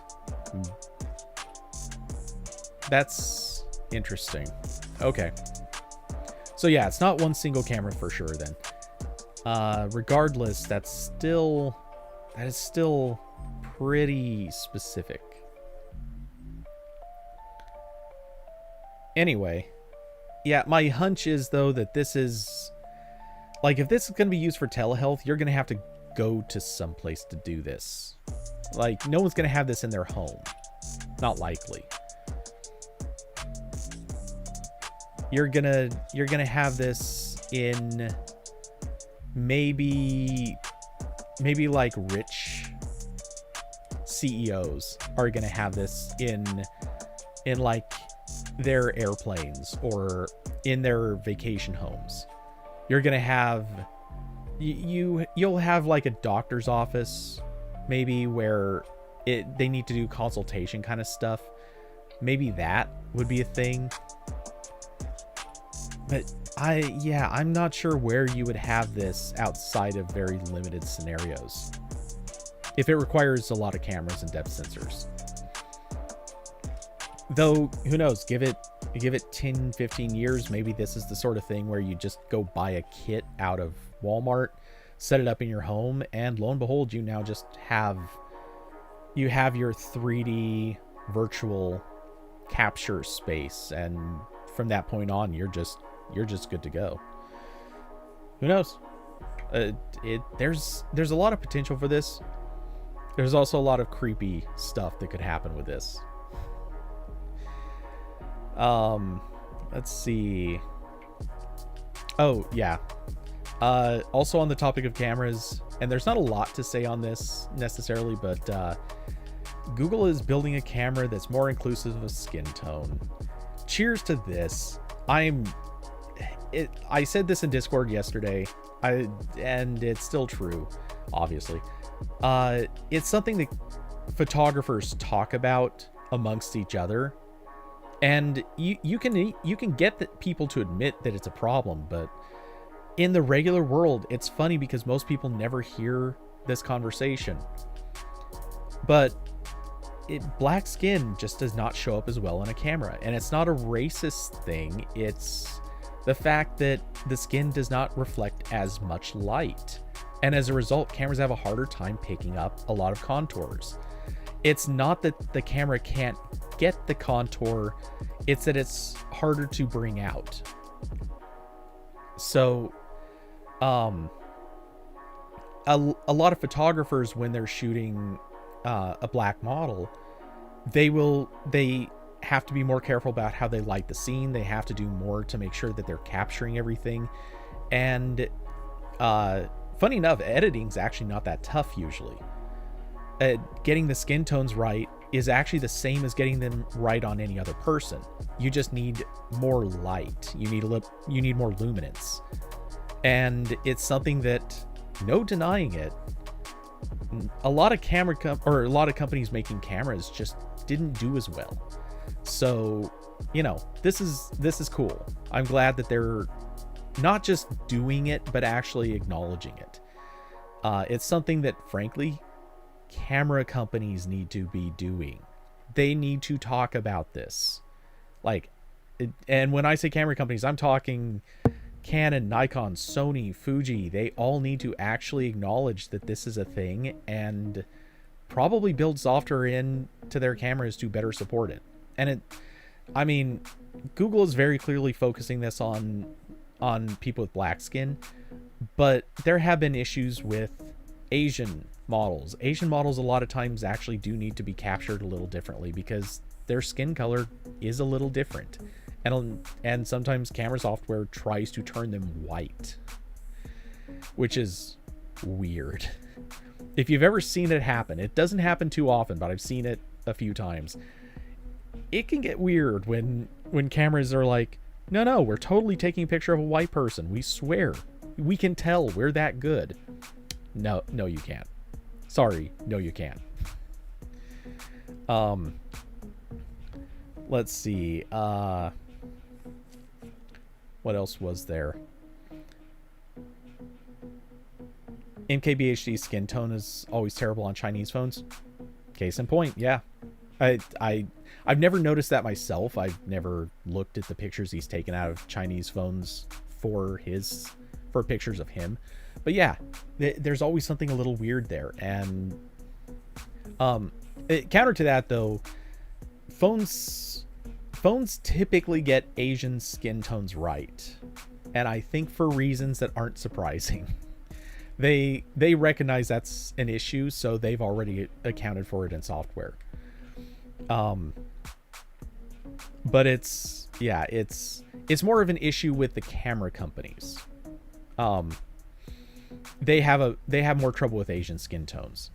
That's interesting. Okay. So yeah, it's not one single camera for sure then. Regardless, that is still pretty specific. Anyway, yeah, my hunch is though that this is like, if this is going to be used for telehealth, you're going to have to go to some place to do this. Like, no one's going to have this in their home. Not likely. You're gonna have this in maybe like rich CEOs are gonna have this in like their airplanes or in their vacation homes. You're gonna have you'll have like a doctor's office maybe where they need to do consultation kind of stuff. Maybe that would be a thing. But I'm not sure where you would have this outside of very limited scenarios. If it requires a lot of cameras and depth sensors. Though, who knows, give it 10, 15 years, maybe this is the sort of thing where you just go buy a kit out of Walmart, set it up in your home, and lo and behold, you now just have your 3D virtual capture space, and from that point on, you're just good to go. Who knows? There's a lot of potential for this. There's also a lot of creepy stuff that could happen with this. Let's see. Oh, yeah. Also on the topic of cameras, and there's not a lot to say on this necessarily, but Google is building a camera that's more inclusive of skin tone. Cheers to this. I said this in Discord yesterday, and it's still true, obviously. It's something that photographers talk about amongst each other, and you can get people to admit that it's a problem, but in the regular world, it's funny because most people never hear this conversation. But black skin just does not show up as well on a camera, and it's not a racist thing. It's the fact that the skin does not reflect as much light, and as a result, cameras have a harder time picking up a lot of contours. It's not that the camera can't get the contour, it's that it's harder to bring out. So a lot of photographers, when they're shooting a black model, they have to be more careful about how they light the scene. They have to do more to make sure that they're capturing everything. And funny enough, editing's actually not that tough usually. Getting the skin tones right is actually the same as getting them right on any other person. You just need more light. You need more luminance. And it's something that, no denying it, a lot of companies making cameras just didn't do as well. So, this is cool. I'm glad that they're not just doing it, but actually acknowledging it. It's something that, frankly, camera companies need to be doing. They need to talk about this. And when I say camera companies, I'm talking Canon, Nikon, Sony, Fuji. They all need to actually acknowledge that this is a thing and probably build software into their cameras to better support it. And Google is very clearly focusing this on people with black skin, but there have been issues with Asian models. Asian models a lot of times actually do need to be captured a little differently because their skin color is a little different. And sometimes camera software tries to turn them white, which is weird. If you've ever seen it happen, it doesn't happen too often, but I've seen it a few times. It can get weird when cameras are like, no, we're totally taking a picture of a white person. We swear. We can tell we're that good. No, you can't. Sorry, no, you can't. Let's see. What else was there? MKBHD skin tone is always terrible on Chinese phones. Case in point, yeah. I've never noticed that myself. I've never looked at the pictures he's taken out of Chinese phones for pictures of him. But yeah, there's always something a little weird there. And counter to that though, phones typically get Asian skin tones right, and I think for reasons that aren't surprising. They recognize that's an issue, so they've already accounted for it in software. But it's more of an issue with the camera companies. They have more trouble with Asian skin tones.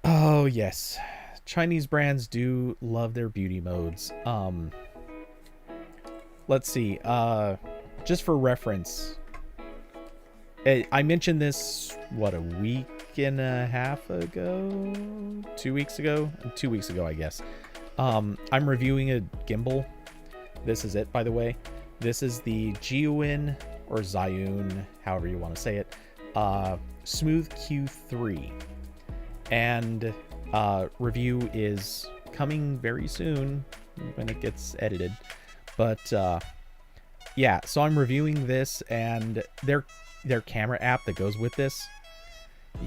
Oh yes, Chinese brands do love their beauty modes. Let's see. Just for reference, I mentioned this a week and a half ago, 2 weeks ago, I guess. I'm reviewing a gimbal. This is it, by the way. This is the Zhiyun or Zhiyun, however you want to say it. Smooth Q3. And review is coming very soon when it gets edited. But yeah, so I'm reviewing this, and their camera app that goes with this.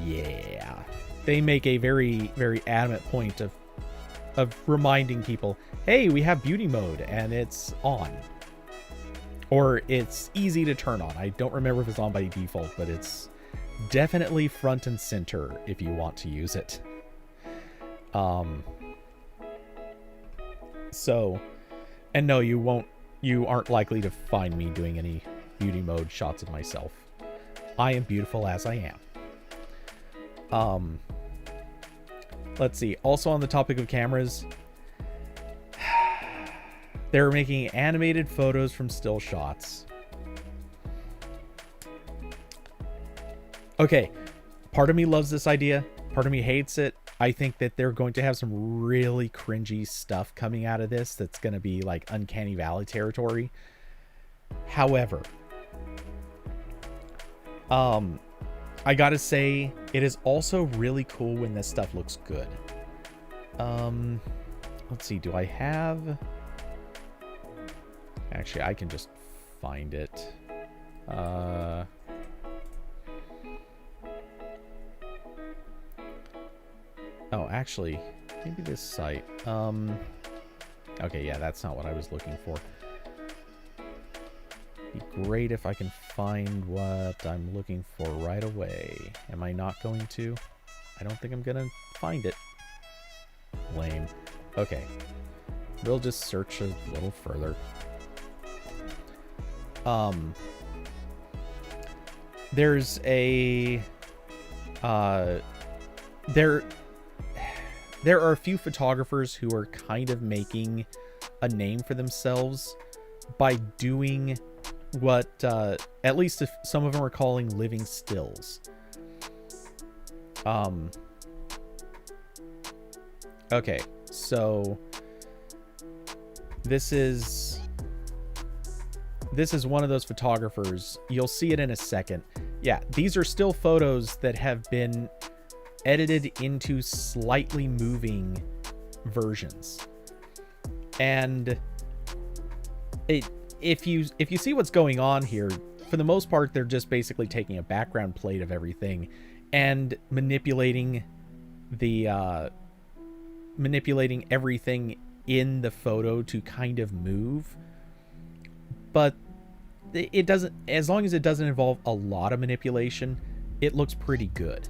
Yeah, they make a very, very adamant point of reminding people, hey, we have beauty mode and it's on, or it's easy to turn on. I don't remember if it's on by default, but it's definitely front and center if you want to use it. So, and no, you aren't likely to find me doing any beauty mode shots of myself. I am beautiful as I am. Let's see. Also on the topic of cameras, they're making animated photos from still shots. Okay, part of me loves this idea. Part of me hates it. I think that they're going to have some really cringy stuff coming out of this that's going to be like Uncanny Valley territory. However, I gotta say, it is also really cool when this stuff looks good. Let's see, do I have... Actually, I can just find it. Oh, actually, maybe this site. Okay, yeah, that's not what I was looking for. Be great if I can find what I'm looking for right away. Am I not going to? I don't think I'm gonna find it. Lame. Okay. We'll just search a little further. There's a... There are a few photographers who are kind of making a name for themselves by doing what at least if some of them are calling living stills. Okay, so this is one of those photographers. You'll see it in a second. Yeah, these are still photos that have been edited into slightly moving versions. And if you see what's going on here, for the most part, they're just basically taking a background plate of everything and manipulating everything in the photo to kind of move. But it doesn't, as long as it doesn't involve a lot of manipulation, it looks pretty good.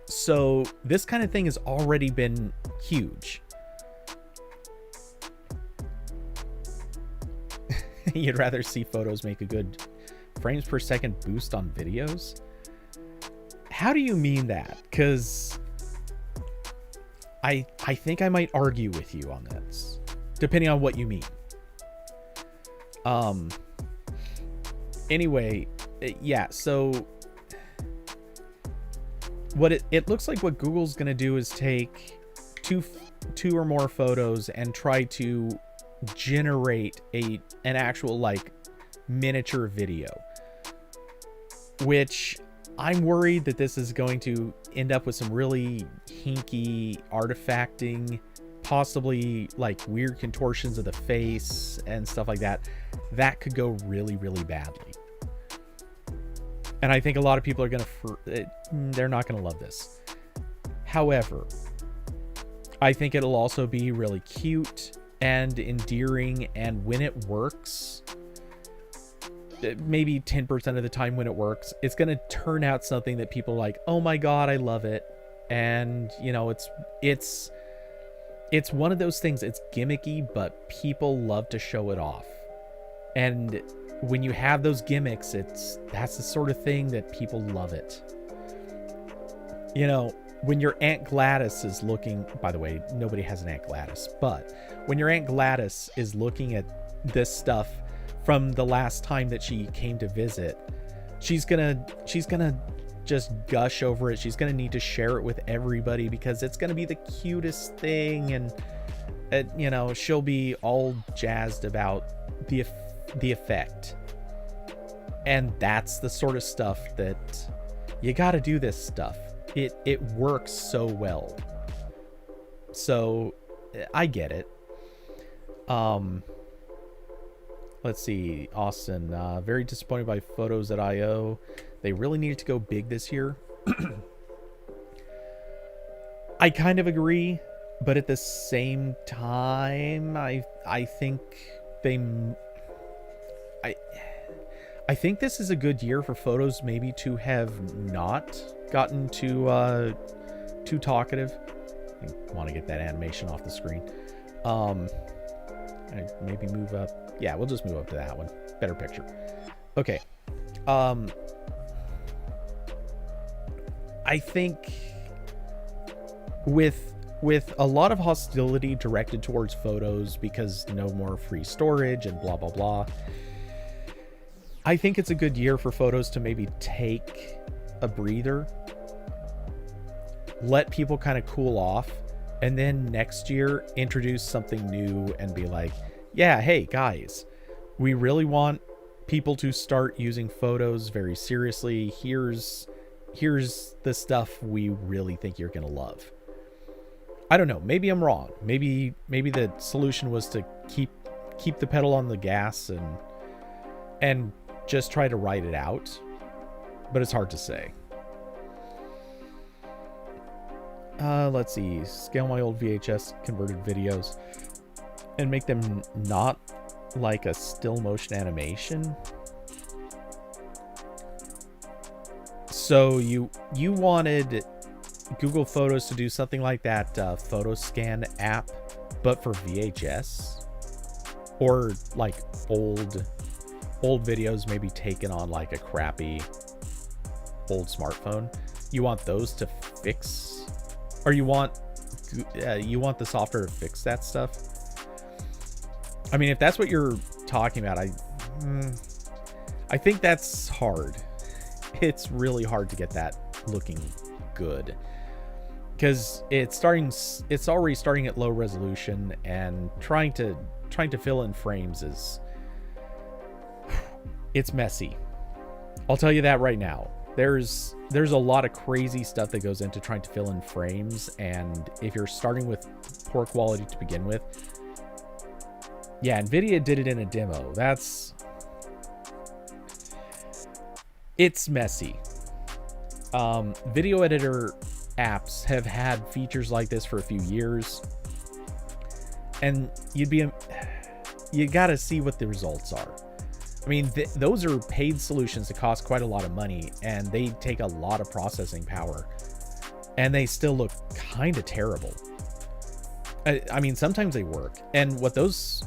So this kind of thing has already been huge. You'd rather see photos make a good frames per second boost on videos? How do you mean that? Because I think I might argue with you on this, depending on what you mean. Anyway, yeah, so what it looks like what Google's gonna do is take two or more photos and try to generate an actual like miniature video, which I'm worried that this is going to end up with some really hinky artifacting, possibly like weird contortions of the face and stuff like that. That could go really, really badly. And I think a lot of people are they're not gonna love this. However, I think it'll also be really cute and endearing, and when it works, maybe 10% of the time when it works, it's going to turn out something that people are like, oh my god, I love it. And you know, it's one of those things, it's gimmicky, but people love to show it off. And when you have those gimmicks, that's the sort of thing that people love it. You know, when your Aunt Gladys is looking, by the way, nobody has an Aunt Gladys, but when your Aunt Gladys is looking at this stuff from the last time that she came to visit, she's gonna just gush over it. She's gonna need to share it with everybody because it's gonna be the cutest thing, and you know, she'll be all jazzed about the effect. And that's the sort of stuff that you got to do. This stuff, it works so well. So I get it. Let's see, Austin, very disappointed by photos at IO. They really needed to go big this year. I kind of agree, but at the same time, I think I think this is a good year for photos maybe to have not gotten too talkative. I want to get that animation off the screen. Maybe move up. Yeah, we'll just move up to that one. Better picture. Okay. I think with a lot of hostility directed towards photos because no more free storage and blah blah blah, I think it's a good year for photos to maybe take a breather, let people kind of cool off, and then next year introduce something new and be like, yeah, hey guys, we really want people to start using photos very seriously. Here's the stuff we really think you're gonna love. I don't know, maybe I'm wrong. Maybe the solution was to keep the pedal on the gas and just try to ride it out, but it's hard to say. Let's see, scale my old VHS converted videos and make them not like a still motion animation. So you wanted Google Photos to do something like that photo scan app, but for VHS, or like old videos maybe taken on like a crappy old smartphone. You want those to fix, or you want the software to fix that stuff. I mean, if that's what you're talking about, I think that's hard. It's really hard to get that looking good because it's already starting at low resolution, and trying to fill in frames it's messy. I'll tell you that right now. There's a lot of crazy stuff that goes into trying to fill in frames, and if you're starting with poor quality to begin with, yeah, Nvidia did it in a demo. It's messy. Video editor apps have had features like this for a few years, and you'd be you gotta see what the results are. I mean, those are paid solutions that cost quite a lot of money, and they take a lot of processing power, and they still look kind of terrible. I mean, sometimes they work, and what those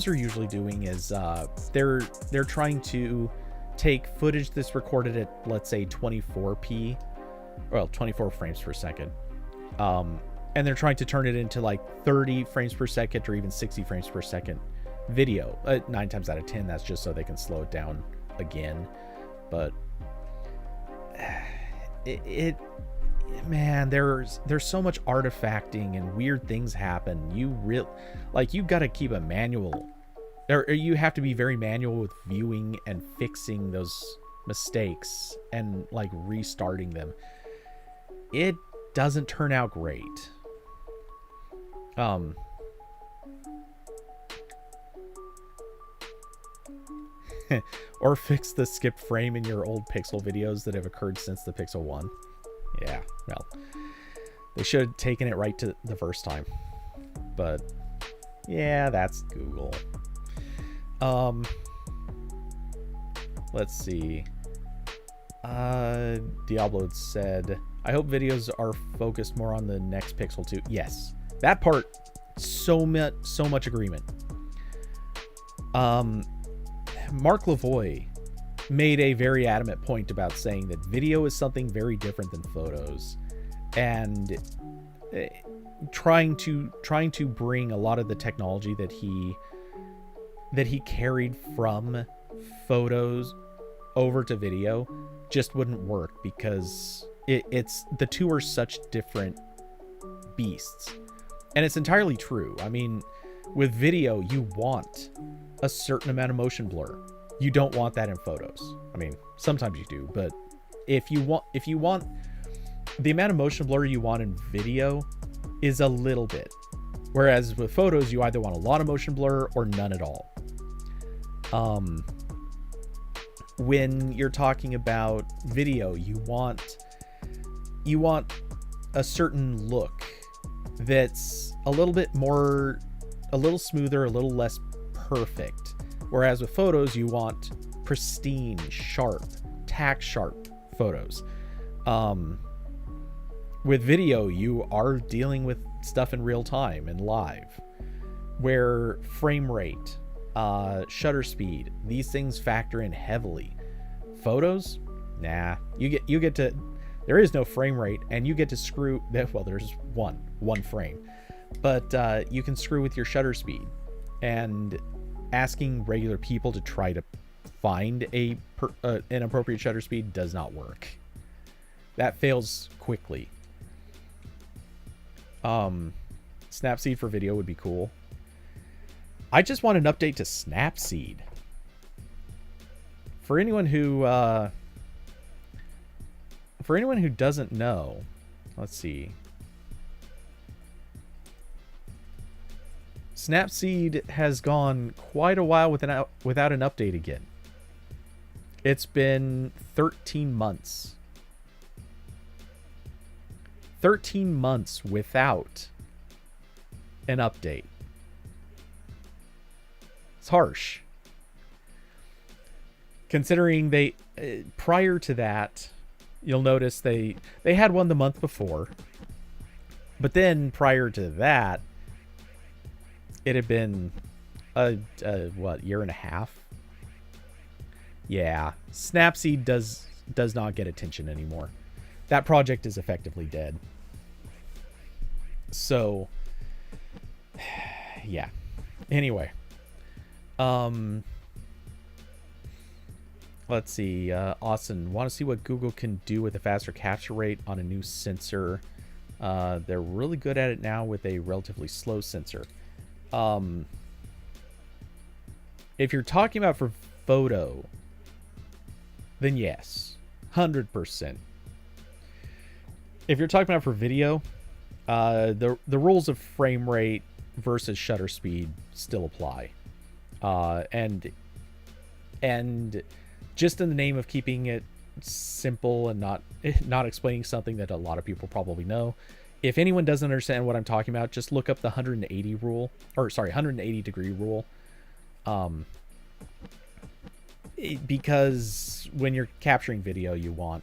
are usually doing is they're trying to take footage that's recorded at, let's say, 24p, well, 24 frames per second, and they're trying to turn it into like 30 frames per second or even 60 frames per second video. 9 times out of 10, that's just so they can slow it down again. But man, there's so much artifacting and weird things happen. You got to keep a manual, or you have to be very manual with viewing and fixing those mistakes and like restarting them. It doesn't turn out great. Or fix the skipped frame in your old Pixel videos that have occurred since the Pixel 1. Yeah, well, they should have taken it right to the first time. But yeah, that's Google. Let's see. Diablo said, I hope videos are focused more on the next Pixel 2. Yes, that part, so much agreement. Mark Lavoie made a very adamant point about saying that video is something very different than photos, and trying to bring a lot of the technology that he carried from photos over to video just wouldn't work, because it's the two are such different beasts. And it's entirely true. I mean, with video, you want a certain amount of motion blur. You don't want that in photos. I mean, sometimes you do, but if you want the amount of motion blur you want in video is a little bit. Whereas with photos, you either want a lot of motion blur or none at all. When you're talking about video, you want a certain look that's a little bit more, a little smoother, a little less perfect. Whereas with photos, you want pristine, sharp, tack sharp photos. With video, you are dealing with stuff in real time and live, where frame rate, shutter speed, these things factor in heavily. Photos, nah, you get to, there is no frame rate, and you get to screw, well, there's one frame, but you can screw with your shutter speed, and asking regular people to try to find an appropriate shutter speed does not work. That fails quickly. Snapseed for video would be cool. I just want an update to Snapseed. For anyone who doesn't know, let's see. Snapseed has gone quite a while without an update again. It's been 13 months. 13 months without an update. It's harsh. Considering they, prior to that, you'll notice they had one the month before. But then prior to that, it had been what, year and a half? Yeah, Snapseed does not get attention anymore. That project is effectively dead. So, yeah. Anyway, let's see. Austin, want to see what Google can do with a faster capture rate on a new sensor? They're really good at it now with a relatively slow sensor. If you're talking about for photo, then yes, 100%. If you're talking about for video, the rules of frame rate versus shutter speed still apply, and just in the name of keeping it simple and not explaining something that a lot of people probably know. If anyone doesn't understand what I'm talking about, just look up the 180 degree rule. Because when you're capturing video, you want,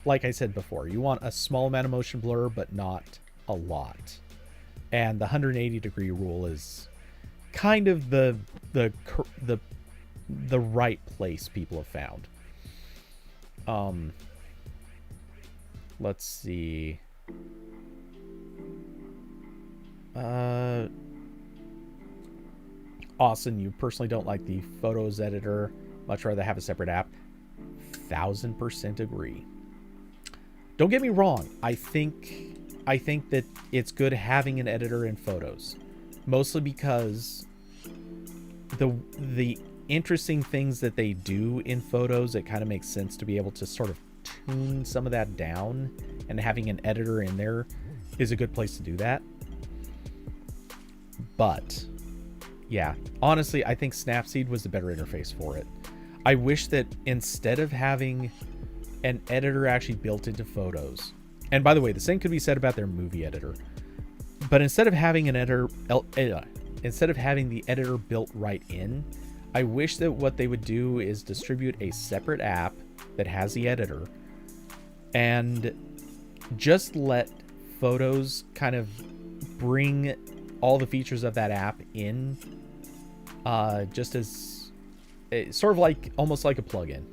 like I said before, you want a small amount of motion blur, but not a lot. And the 180-degree rule is kind of the right place people have found. Let's see. Austin, you personally don't like the photos editor, much rather have a separate app. 1000% agree. Don't get me wrong, I think that it's good having an editor in Photos, mostly because the interesting things that they do in Photos, it kind of makes sense to be able to sort of tune some of that down, and having an editor in there is a good place to do that. But yeah, honestly, I think Snapseed was the better interface for it. I wish that instead of having an editor actually built into Photos, and by the way, the same could be said about their movie editor, but instead of having an editor, instead of having the editor built right in, I wish that what they would do is distribute a separate app that has the editor and just let Photos kind of bring all the features of that app in, just as sort of like almost like a plugin.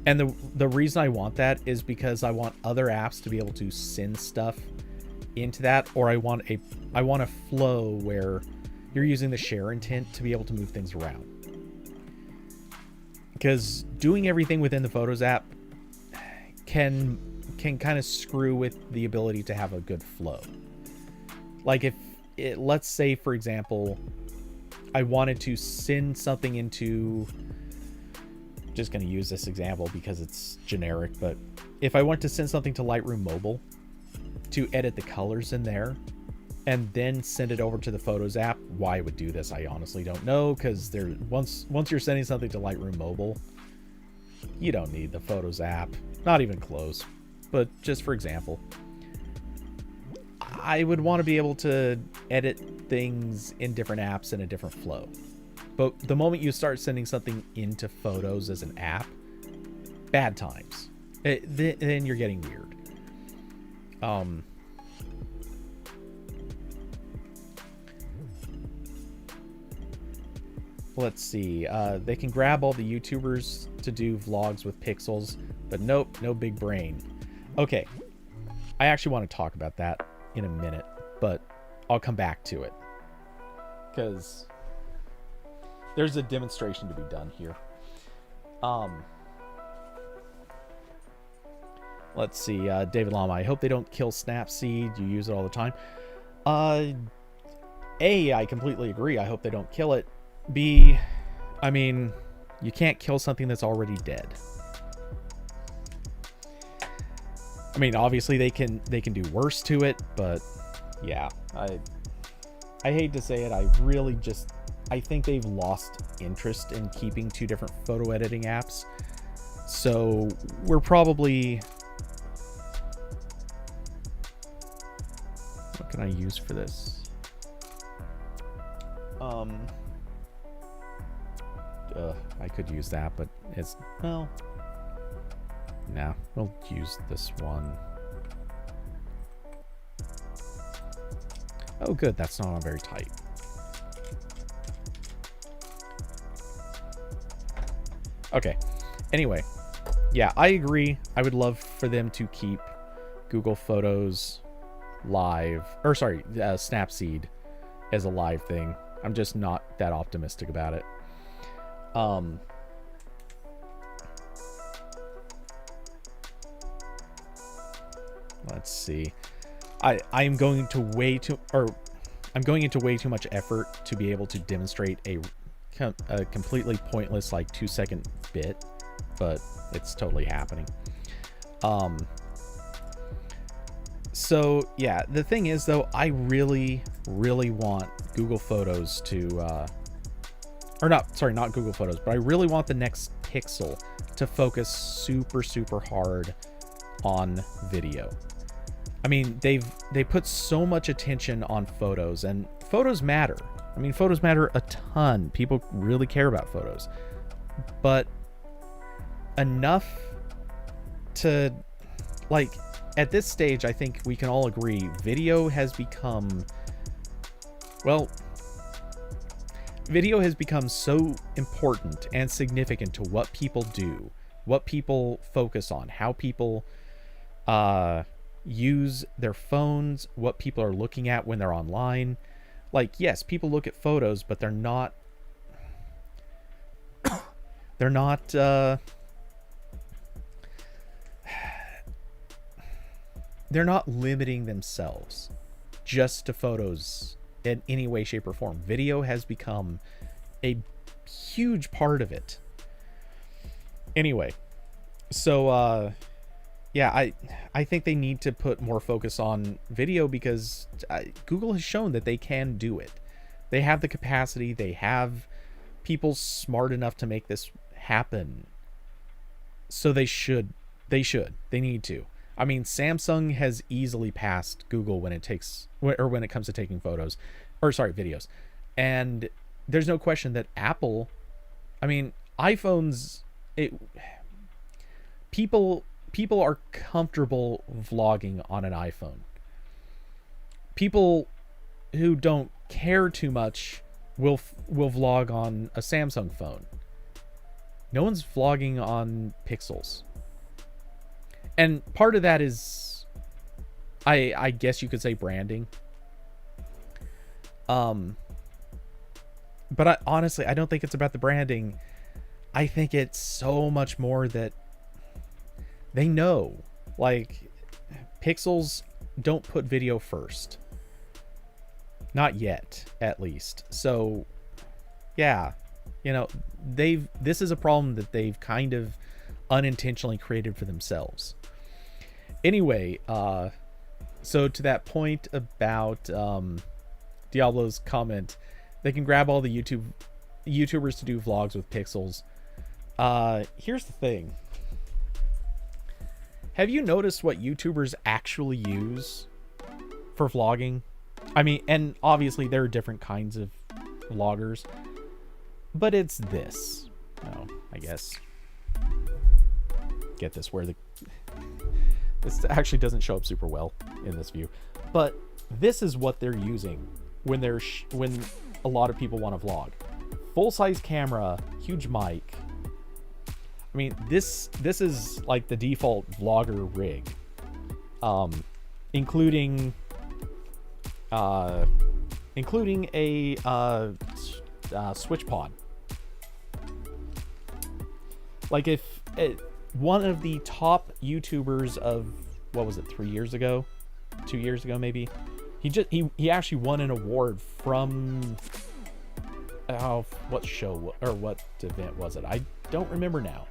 And the reason I want that is because I want other apps to be able to send stuff into that, or I want a flow where you're using the share intent to be able to move things around. Because doing everything within the Photos app can kind of screw with the ability to have a good flow. Like if let's say, for example, I wanted to send something into, just going to use this example because it's generic, but if I want to send something to Lightroom Mobile to edit the colors in there and then send it over to the Photos app, why I would do this, I honestly don't know, because once you're sending something to Lightroom Mobile, you don't need the Photos app, not even close. But just for example, I would want to be able to edit things in different apps in a different flow. But the moment you start sending something into Photos as an app, bad times. Then you're getting weird. Let's see. They can grab all the YouTubers to do vlogs with pixels, but nope, no big brain. Okay, I actually want to talk about that in a minute, but I'll come back to it because there's a demonstration to be done here. Let's see. David Lama, I hope they don't kill Snapseed. You use it all the time. A, I completely agree. I hope they don't kill it. B, I mean, you can't kill something that's already dead. I mean, obviously they can do worse to it, but yeah, I hate to say it. I think they've lost interest in keeping two different photo editing apps. So we're probably, what can I use for this? I could use that, but it's, well, nah, we'll use this one. Oh, good, that's not very tight. Okay, anyway, yeah, I agree. I would love for them to keep Google Photos live, or sorry, Snapseed as a live thing. I'm just not that optimistic about it. Let's see. I'm going into way too much effort to be able to demonstrate a completely pointless like 2-second bit, but it's totally happening. So yeah, the thing is though, I really want Google Photos to not Google Photos, but I really want the next Pixel to focus super hard on video. I mean, they put so much attention on photos, and photos matter. I mean, photos matter a ton. People really care about photos. But enough to, like, at this stage, I think we can all agree video has become, well, video has become so important and significant to what people do, what people focus on, how people use their phones, what people are looking at when they're online. Like, yes, people look at photos, but they're not they're not limiting themselves just to photos in any way, shape, or form. Video has become a huge part of it. Anyway, so yeah, I think they need to put more focus on video because Google has shown that they can do it. They have the capacity. They have people smart enough to make this happen. So they need to. I mean, Samsung has easily passed Google when it comes to taking videos. And there's no question that Apple, I mean, iPhones, people are comfortable vlogging on an iPhone. People who don't care too much will vlog on a Samsung phone. No one's vlogging on Pixels. And part of that is, I guess you could say, branding. But honestly, I don't think it's about the branding. I think it's so much more that they know. Like, Pixels don't put video first. Not yet, at least. So, yeah. You know, this is a problem that they've kind of unintentionally created for themselves. Anyway, so to that point about Diablo's comment, they can grab all the YouTubers to do vlogs with Pixels. Here's the thing. Have you noticed what YouTubers actually use for vlogging? I mean, and obviously there are different kinds of vloggers, but it's this. Oh, I guess. Get this where this actually doesn't show up super well in this view, but this is what they're using when when a lot of people want to vlog. Full-size camera, huge mic. I mean, this is like the default vlogger rig, including a switch pod. Like, if one of the top YouTubers of, what was it, 3 years ago, 2 years ago maybe, he actually won an award from what show or what event was it? I don't remember now.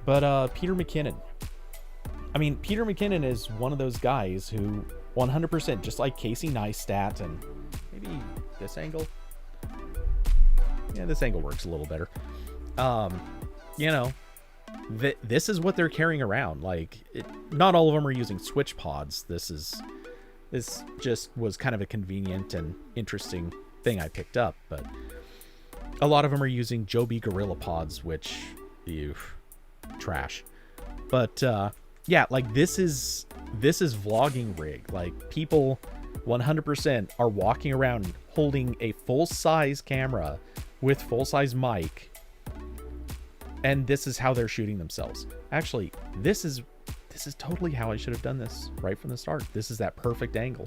But Peter McKinnon. I mean, Peter McKinnon is one of those guys who 100%, just like Casey Neistat, and maybe this angle. Yeah, this angle works a little better. You know, this is what they're carrying around. Like, not all of them are using switch pods. This just was kind of a convenient and interesting thing I picked up, but a lot of them are using Joby Gorilla pods, which trash. But yeah, like, this is vlogging rig. Like, people 100% are walking around holding a full-size camera with full-size mic, and this is how they're shooting themselves. Actually, this is totally how I should have done this right from the start. This is that perfect angle.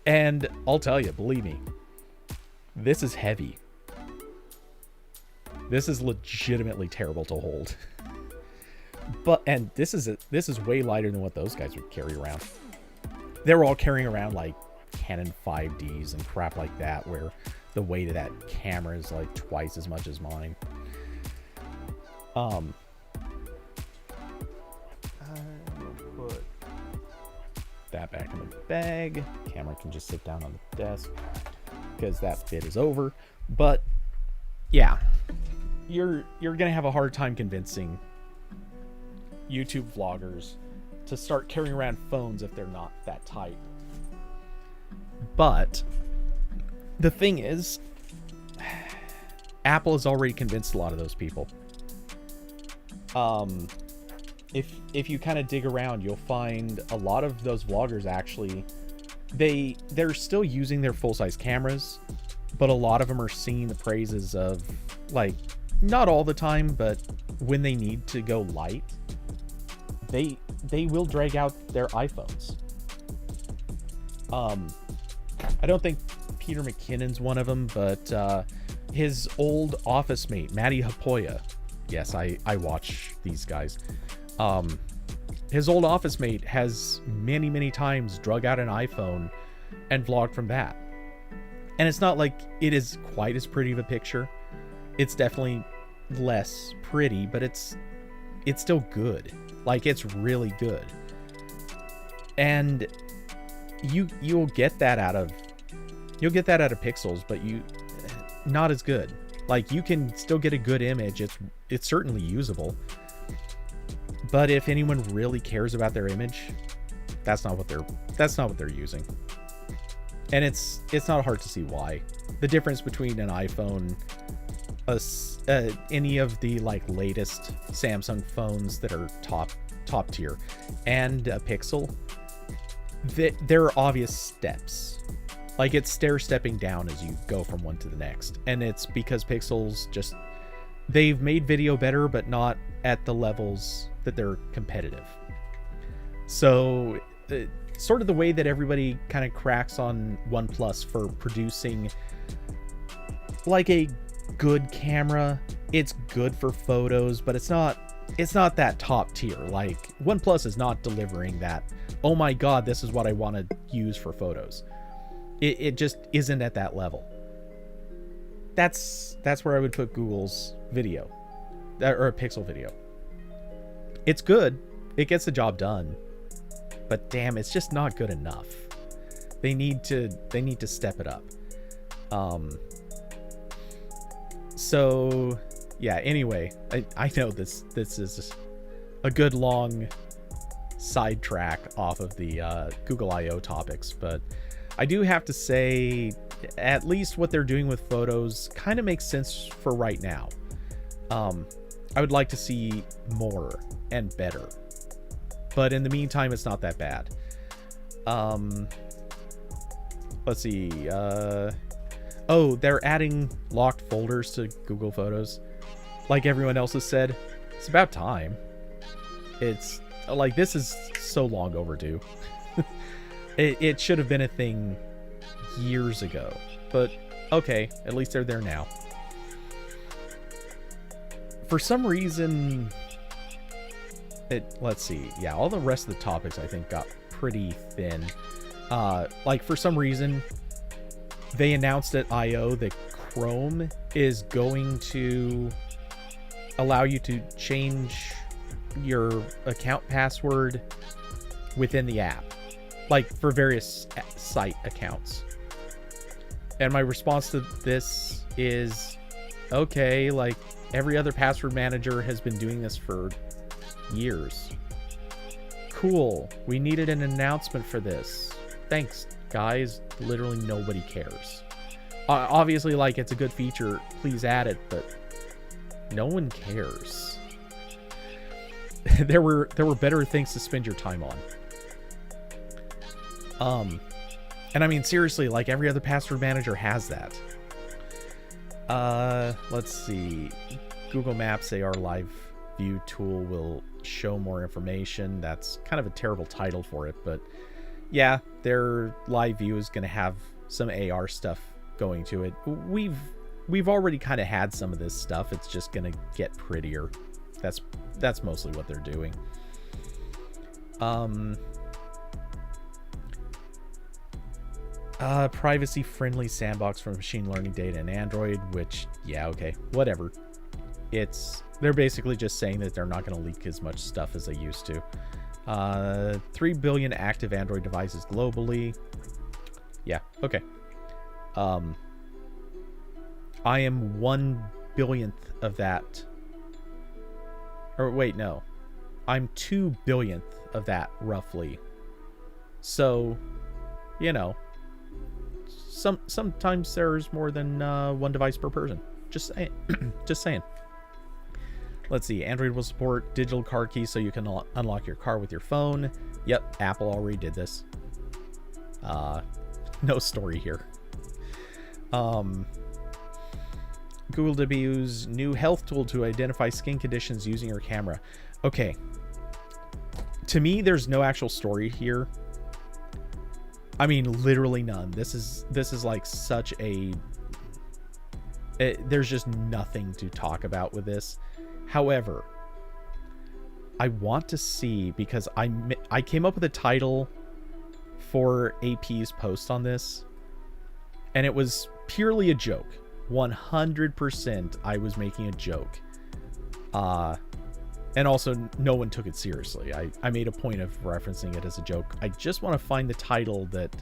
And I'll tell you, believe me, this is heavy. This is legitimately terrible to hold. And this is way lighter than what those guys would carry around. They were all carrying around like Canon 5Ds and crap like that, where the weight of that camera is like twice as much as mine. I'll put that back in the bag. Camera can just sit down on the desk because that bit is over. But yeah, you're gonna have a hard time convincing YouTube vloggers to start carrying around phones if they're not that tight. But the thing is, Apple has already convinced a lot of those people. If you kind of dig around, you'll find a lot of those vloggers actually, they're still using their full-size cameras, but a lot of them are singing the praises of, like, not all the time, but when they need to go light, they will drag out their iPhones. I don't think Peter McKinnon's one of them, but his old office mate, Matty Hapoya, yes, I watch these guys. His old office mate has many times drug out an iPhone and vlogged from that. And it's not like it is quite as pretty of a picture. It's definitely less pretty, but it's still good. Like, it's really good. And you'll get that out of Pixels, but not as good. Like, you can still get a good image. It's certainly usable. But if anyone really cares about their image, that's not what they're using. And it's not hard to see why. The difference between an iPhone, any of the like latest Samsung phones that are top tier, and a Pixel, there are obvious steps. Like, it's stair-stepping down as you go from one to the next. And it's because Pixels just, they've made video better, but not at the levels that they're competitive. So sort of the way that everybody kind of cracks on OnePlus for producing like a good camera, it's good for photos, but it's not that top tier. Like, OnePlus is not delivering that, oh my god, this is what I want to use for photos. It just isn't at that level. That's where I would put Google's video, or a Pixel video. It's good, it gets the job done, but damn, it's just not good enough. They need to step it up. So yeah, anyway, I know this is a good long sidetrack off of the Google I/O topics, but I do have to say, at least what they're doing with photos kind of makes sense for right now. I would like to see more and better, but in the meantime, it's not that bad. Let's see. Oh, they're adding locked folders to Google Photos. Like everyone else has said, it's about time. It's like, this is so long overdue. It should have been a thing years ago, but okay, at least they're there now. For some reason, let's see. Yeah, all the rest of the topics I think got pretty thin. Like, for some reason, they announced at I/O that Chrome is going to allow you to change your account password within the app, like for various site accounts. And my response to this is, okay, like, every other password manager has been doing this for years. Cool. We needed an announcement for this. Thanks, guys. Literally nobody cares. Obviously, like, it's a good feature. Please add it, but no one cares. there were better things to spend your time on. And I mean, seriously, like, every other password manager has that. Let's see. Google Maps AR Live View tool will show more information. That's kind of a terrible title for it, but yeah, their live view is going to have some AR stuff going to it. We've already kind of had some of this stuff. It's just going to get prettier. That's mostly what they're doing. Privacy-friendly sandbox for machine learning data in Android, which, yeah, okay, whatever. They're basically just saying that they're not going to leak as much stuff as they used to. 3 billion active Android devices globally. Yeah, okay. I am 1 billionth of that. Or wait, no. I'm 2 billionth of that, roughly. So, you know, sometimes there's more than one device per person. Just saying. Just saying. Let's see. Android will support digital car keys so you can unlock your car with your phone. Yep, Apple already did this. No story here. Google debuts new health tool to identify skin conditions using your camera. Okay. To me, there's no actual story here. I mean, literally none. This is like such a... there's just nothing to talk about with this. However, I want to see, because I came up with a title for AP's post on this, and it was purely a joke. 100% I was making a joke. And also, no one took it seriously. I made a point of referencing it as a joke. I just want to find the title that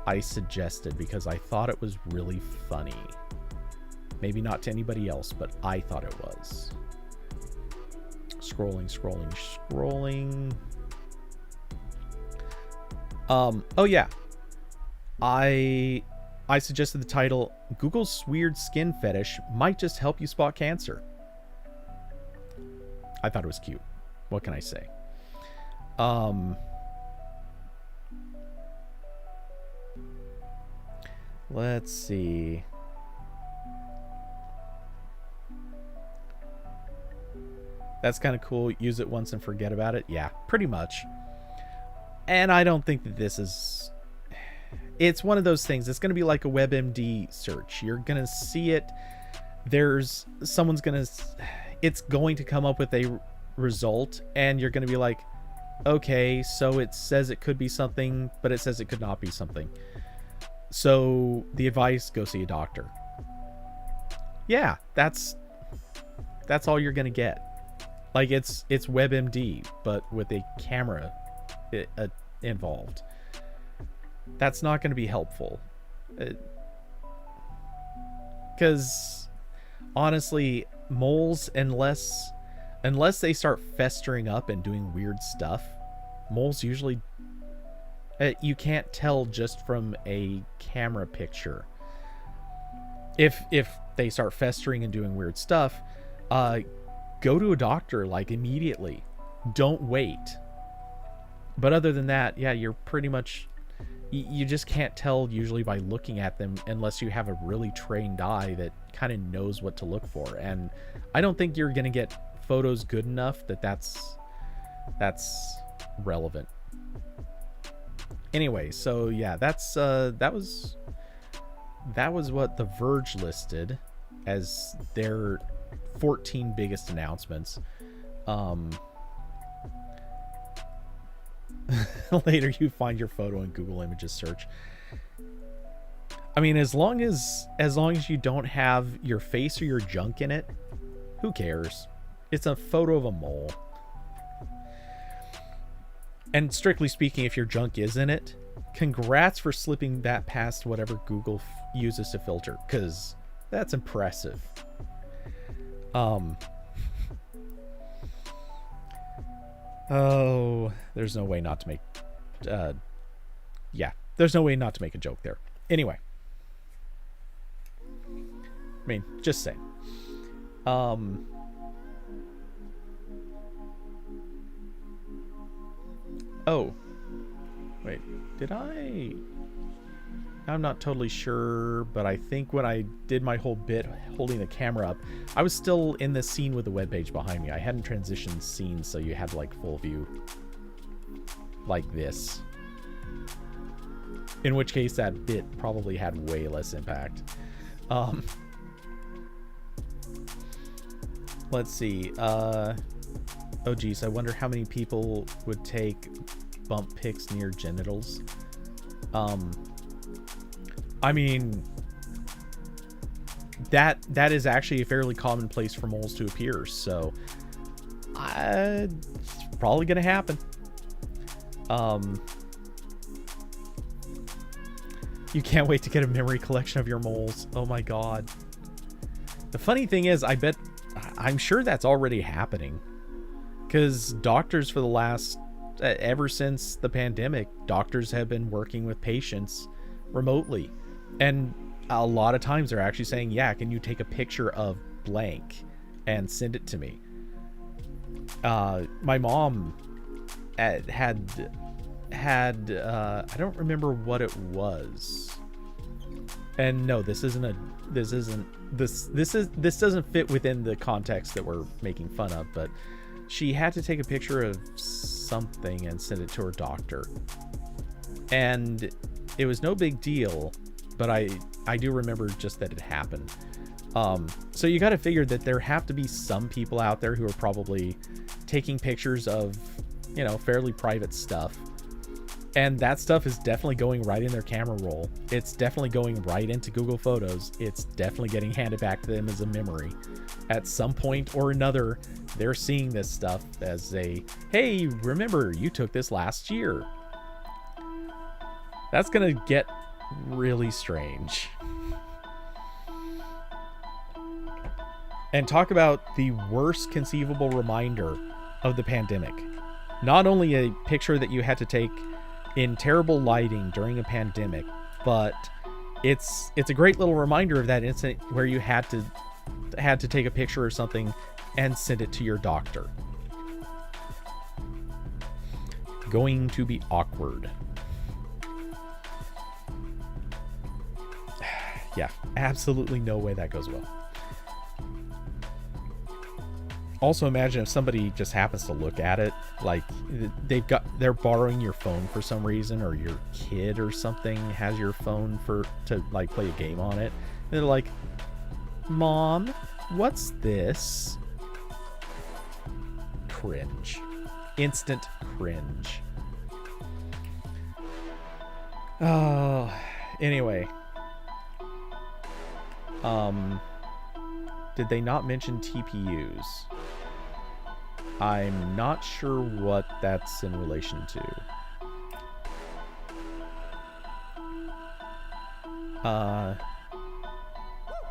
I suggested because I thought it was really funny. Maybe not to anybody else, but I thought it was. Scrolling. Oh yeah. I suggested the title, Google's weird skin fetish might just help you spot cancer. I thought it was cute. What can I say? Let's see. That's kind of cool. Use it once and forget about it. Yeah, pretty much. And I don't think that this is... It's one of those things. It's going to be like a WebMD search. You're going to see it. Someone's going to... It's going to come up with a result, and you're going to be like, okay, so it says it could be something, but it says it could not be something. So the advice, go see a doctor. Yeah, that's all you're going to get. Like, it's WebMD, but with a camera involved. That's not going to be helpful. Because, honestly, moles, unless they start festering up and doing weird stuff, moles usually... you can't tell just from a camera picture. If they start festering and doing weird stuff, go to a doctor, like, immediately. Don't wait. But other than that, yeah, you're pretty much... You just can't tell usually by looking at them unless you have a really trained eye that kind of knows what to look for. And I don't think you're going to get photos good enough that's relevant. Anyway, so yeah, that was what The Verge listed as their 14 biggest announcements. Later you find your photo in Google Images search. I mean, as long as you don't have your face or your junk in it, who cares? It's a photo of a mole. And strictly speaking, if your junk is in it, congrats for slipping that past whatever Google uses to filter, because that's impressive. Oh, there's no way not to make... yeah, there's no way not to make a joke there. Anyway. I mean, just saying. Oh. Wait, did I... I'm not totally sure, but I think when I did my whole bit holding the camera up, I was still in the scene with the webpage behind me. I hadn't transitioned scenes, so you had like full view like this. In which case that bit probably had way less impact. Let's see. Oh geez, I wonder how many people would take bump pics near genitals. I mean, that is actually a fairly common place for moles to appear, so it's probably gonna happen. You can't wait to get a memory collection of your moles. Oh my god. The funny thing is, I'm sure that's already happening, because doctors for the last ever since the pandemic, doctors have been working with patients remotely. And a lot of times they're actually saying, yeah, can you take a picture of blank and send it to me? My mom had I don't remember what it was. And no, this doesn't fit within the context that we're making fun of, but she had to take a picture of something and send it to her doctor. And it was no big deal, but I do remember just that it happened. So you got to figure that there have to be some people out there who are probably taking pictures of, you know, fairly private stuff. And that stuff is definitely going right in their camera roll. It's definitely going right into Google Photos. It's definitely getting handed back to them as a memory. At some point or another, they're seeing this stuff as a, hey, remember, you took this last year. That's going to get really strange. And talk about the worst conceivable reminder of the pandemic. Not only a picture that you had to take in terrible lighting during a pandemic, but it's a great little reminder of that incident where you had to take a picture or something and send it to your doctor. Going to be awkward. Yeah, absolutely no way that goes well. Also, imagine if somebody just happens to look at it, like they're borrowing your phone for some reason, or your kid or something has your phone to like play a game on it. And they're like, "Mom, what's this?" Cringe. Instant cringe. Oh, anyway. Did they not mention TPUs? I'm not sure what that's in relation to.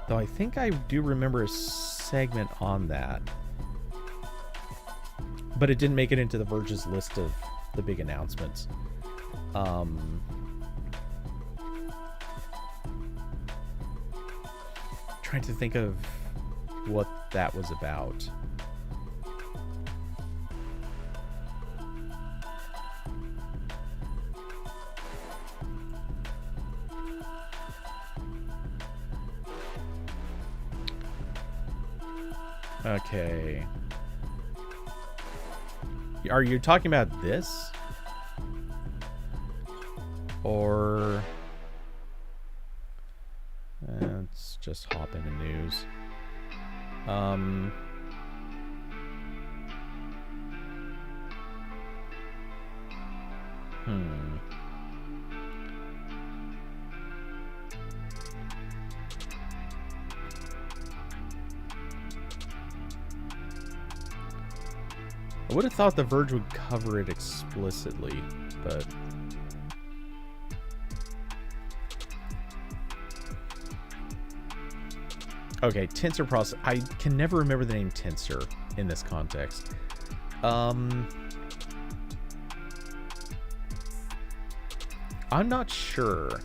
Though I think I do remember a segment on that. But it didn't make it into the Verge's list of the big announcements. Trying to think of what that was about. Okay. Are you talking about this? Or... let's just hop into news. I would have thought The Verge would cover it explicitly, but... Okay, tensor process. I can never remember the name tensor in this context. I'm not sure.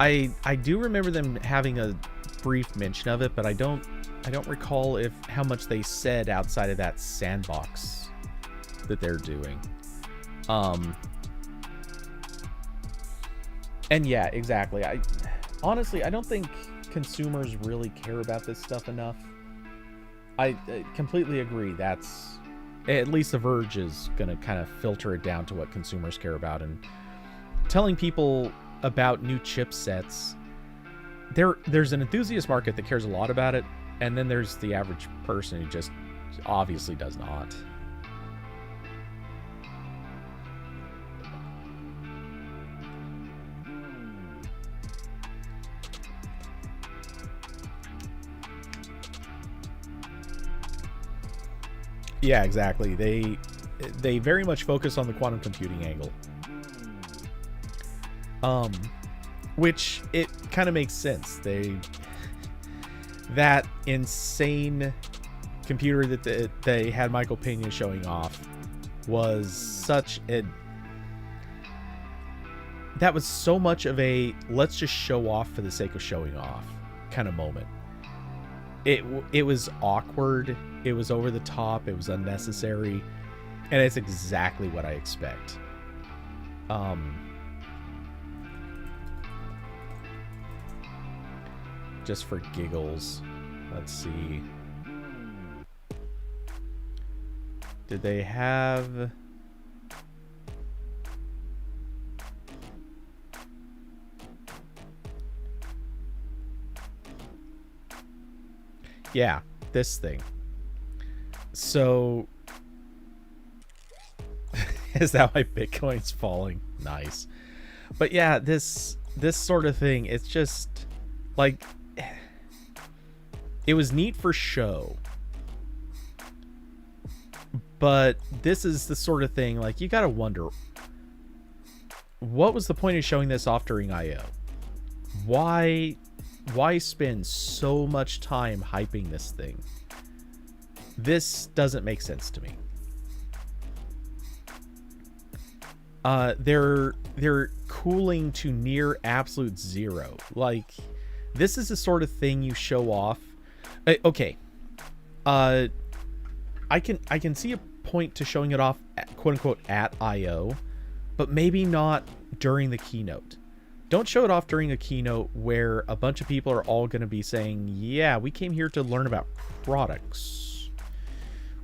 I do remember them having a brief mention of it, but I don't recall how much they said outside of that sandbox that they're doing. And yeah, exactly. Honestly, I don't think consumers really care about this stuff enough. I completely agree. That's at least The Verge is going to kind of filter it down to what consumers care about, and telling people about new chipsets. There's an enthusiast market that cares a lot about it, and then there's the average person who just obviously does not. Yeah, exactly. They very much focus on the quantum computing angle. Which it kind of makes sense. That insane computer that they had Michael Pena showing off was such that was so much of a let's just show off for the sake of showing off kind of moment. It was awkward, it was over the top, it was unnecessary, and it's exactly what I expect. Just for giggles, let's see. Did they have... Yeah, this thing. So... Is that why Bitcoin's falling? Nice. But yeah, this sort of thing, it's just... like... It was neat for show. But this is the sort of thing, like, you gotta wonder, what was the point of showing this off during I.O.? Why spend so much time hyping this thing? This doesn't make sense to me. They're cooling to near absolute zero. Like, this is the sort of thing you show off. Okay. I can see a point to showing it off, quote unquote, at I.O., but maybe not during the keynote. Don't show it off during a keynote where a bunch of people are all going to be saying, yeah, we came here to learn about products.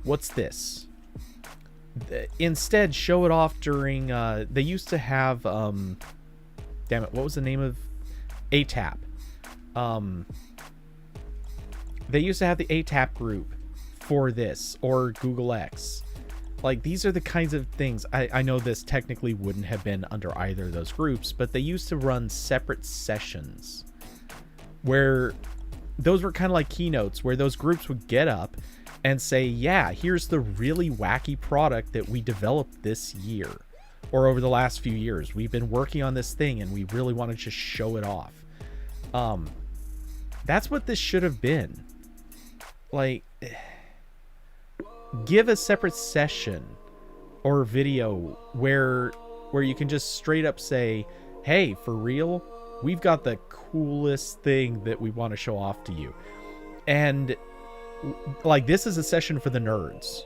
What's this? Instead, show it off during, they used to have, damn it, what was the name of ATAP? They used to have the ATAP group for this, or Google X. Like, these are the kinds of things, I know this technically wouldn't have been under either of those groups, but they used to run separate sessions where those were kind of like keynotes, where those groups would get up and say, yeah, here's the really wacky product that we developed this year, or over the last few years. We've been working on this thing and we really want to just show it off. That's what this should have been. Like, give a separate session or video where you can just straight up say, hey, for real, we've got the coolest thing that we want to show off to you. And like, this is a session for the nerds.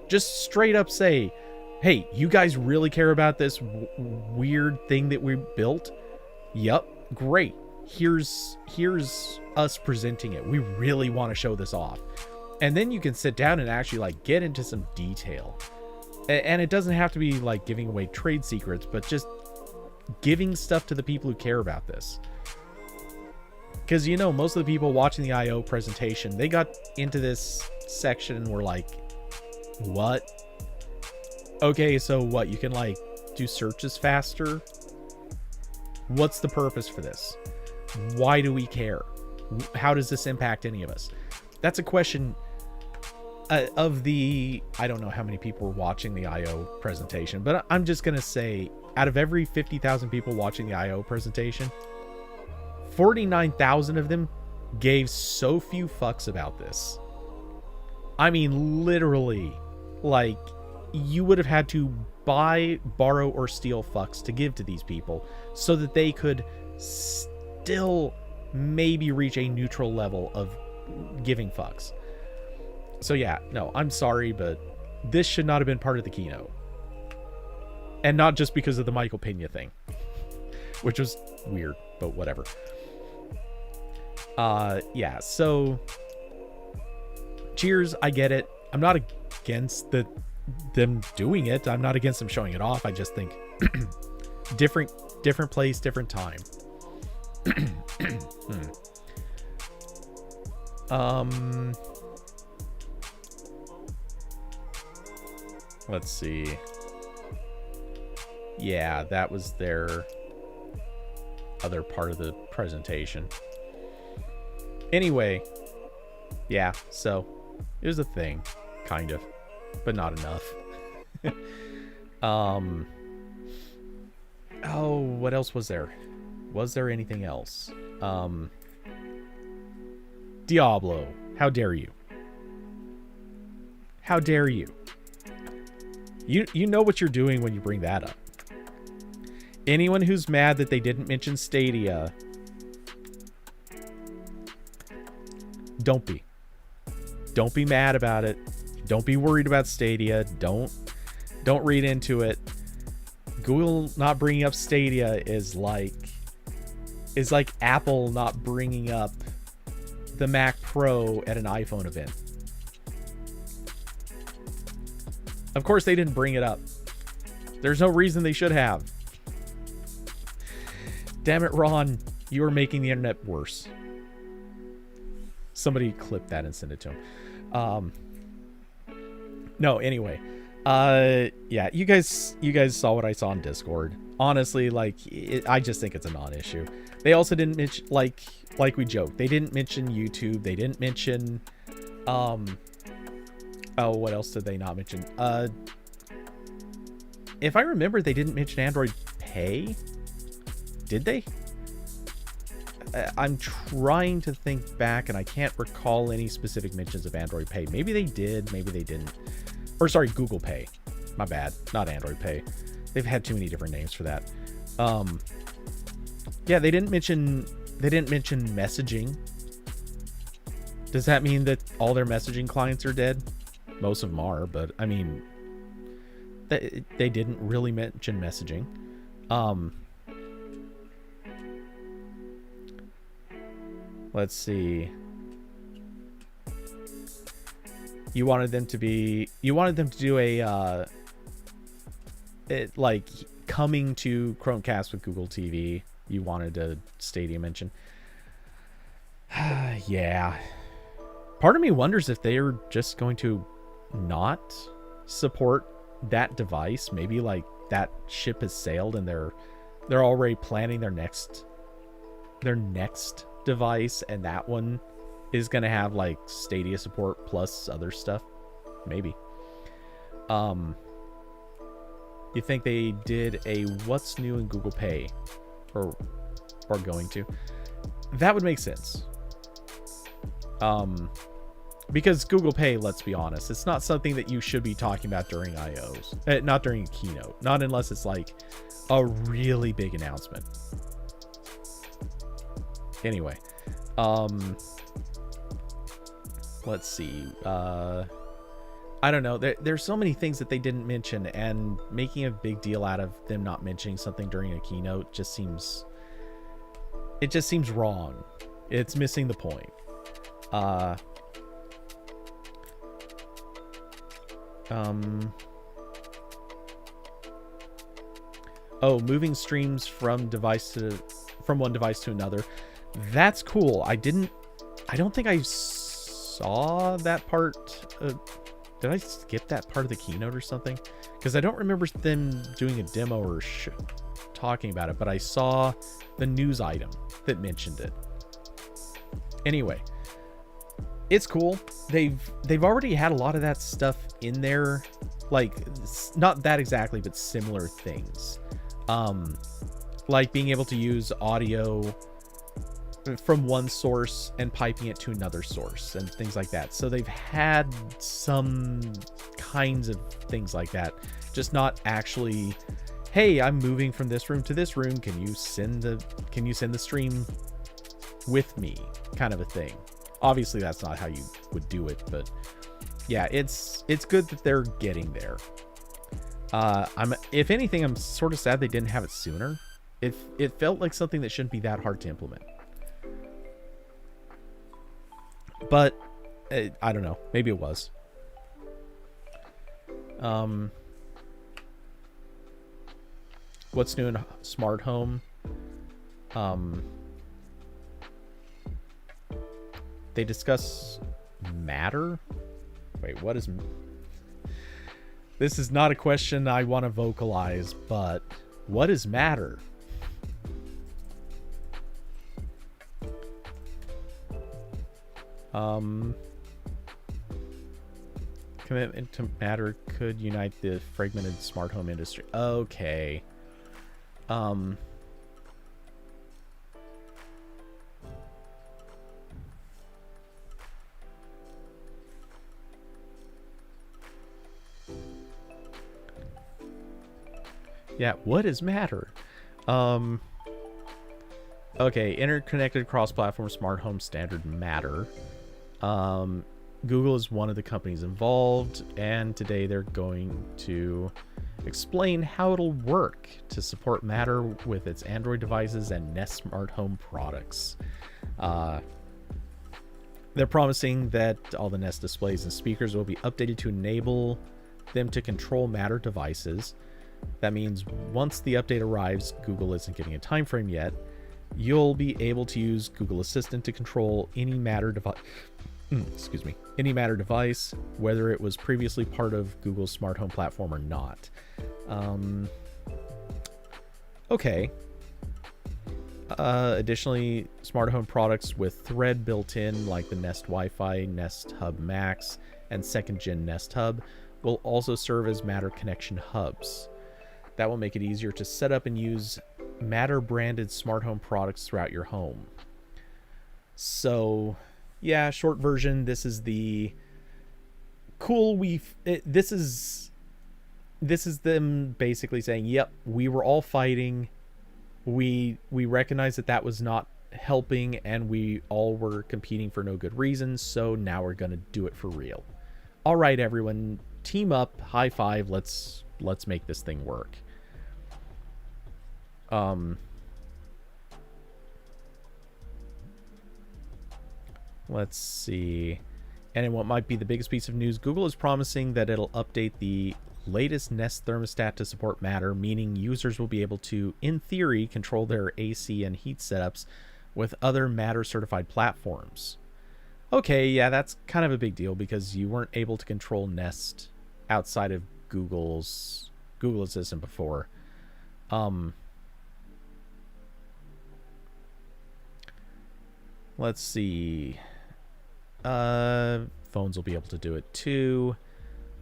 Just straight up say, hey, you guys really care about this weird thing that we built? Yep, great. Here's us presenting it. We really want to show this off. And then you can sit down and actually like get into some detail. And it doesn't have to be like giving away trade secrets, but just giving stuff to the people who care about this. Because, you know, most of the people watching the I.O. presentation, they got into this section and were like, what? Okay, so what? You can like do searches faster? What's the purpose for this? Why do we care? How does this impact any of us? That's a question of the... I don't know how many people were watching the I.O. presentation, but I'm just going to say, out of every 50,000 people watching the I.O. presentation, 49,000 of them gave so few fucks about this. I mean, literally, like, you would have had to buy, borrow, or steal fucks to give to these people so that they could still maybe reach a neutral level of giving fucks. So yeah, no, I'm sorry, but this should not have been part of the keynote. And not just because of the Michael Pena thing, which was weird, but whatever. Yeah, so cheers, I get it. I'm not against them doing it. I'm not against them showing it off. I just think different place, different time. Let's see. Yeah, that was their other part of the presentation. Anyway, yeah, so it was a thing, kind of, but not enough. Oh, what else was there? Was there anything else? Diablo, how dare you? How dare you? You know what you're doing when you bring that up. Anyone who's mad that they didn't mention Stadia, don't be. Don't be mad about it. Don't be worried about Stadia. Don't read into it. Google not bringing up Stadia is like Apple not bringing up the Mac Pro at an iPhone event. Of course they didn't bring it up. There's no reason they should have. Damn it, Ron. You are making the internet worse. Somebody clip that and send it to him. No, anyway. Yeah, you guys saw what I saw on Discord. Honestly, like, I just think it's a non-issue. They also didn't mention, like we joked, they didn't mention YouTube. They didn't mention, oh, what else did they not mention? If I remember, they didn't mention Android Pay. Did they? I'm trying to think back, and I can't recall any specific mentions of Android Pay. Maybe they did, maybe they didn't. Or sorry, Google Pay. My bad, not Android Pay. They've had too many different names for that. Yeah, they didn't mention messaging. Does that mean that all their messaging clients are dead? Most of them are, but I mean, they didn't really mention messaging. Let's see. You wanted them to do a like coming to Chromecast with Google TV. You wanted a Stadia mention. Yeah. Part of me wonders if they are just going to not support that device. Maybe like that ship has sailed and they're already planning their next device, and that one is going to have like Stadia support plus other stuff. Maybe. You think they did a what's new in Google Pay or going to? That would make sense. Because Google Pay, let's be honest, it's not something that you should be talking about during IOs. Not during a keynote. Not unless it's like a really big announcement. Anyway. Let's see. I don't know. There's so many things that they didn't mention, and making a big deal out of them not mentioning something during a keynote just seems wrong. It's missing the point. Oh, moving streams from one device to another. That's cool. I don't think I saw that part. Did I skip that part of the keynote or something? Because I don't remember them doing a demo or talking about it, but I saw the news item that mentioned it. Anyway, it's cool. They've already had a lot of that stuff in there, like not that exactly, but similar things. Like being able to use audio from one source and piping it to another source and things like that. So they've had some kinds of things like that, just not actually, hey, I'm moving from this room to this room. Can you send the stream with me, kind of a thing. Obviously that's not how you would do it, but yeah, it's good that they're getting there. If anything, I'm sort of sad they didn't have it sooner. It felt like something that shouldn't be that hard to implement. But I don't know. Maybe it was. What's new in smart home? They discuss Matter. Wait, what is? This is not a question I want to vocalize, but what is Matter? Commitment to Matter could unite the fragmented smart home industry. Okay. Yeah, what is Matter? Okay, interconnected cross-platform smart home standard Matter. Google is one of the companies involved, and today they're going to explain how it'll work to support Matter with its Android devices and Nest smart home products. They're promising that all the Nest displays and speakers will be updated to enable them to control Matter devices. That means once the update arrives, Google isn't giving a time frame yet, you'll be able to use Google Assistant to control any Matter device. Any Matter device, whether it was previously part of Google's smart home platform or not. Okay. Additionally, smart home products with Thread built in, like the Nest Wi-Fi, Nest Hub Max, and second-gen Nest Hub, will also serve as Matter connection hubs. That will make it easier to set up and use Matter-branded smart home products throughout your home. So, yeah, short version, this is the cool. This is them basically saying, yep, we were all fighting. We recognize that was not helping, and we all were competing for no good reason, so now we're going to do it for real. All right, everyone, team up, high five, let's make this thing work. Let's see. And in what might be the biggest piece of news, Google is promising that it'll update the latest Nest thermostat to support Matter, meaning users will be able to, in theory, control their AC and heat setups with other Matter certified platforms. Okay, yeah, that's kind of a big deal because you weren't able to control Nest outside of Google Assistant before. Let's see. Phones will be able to do it too.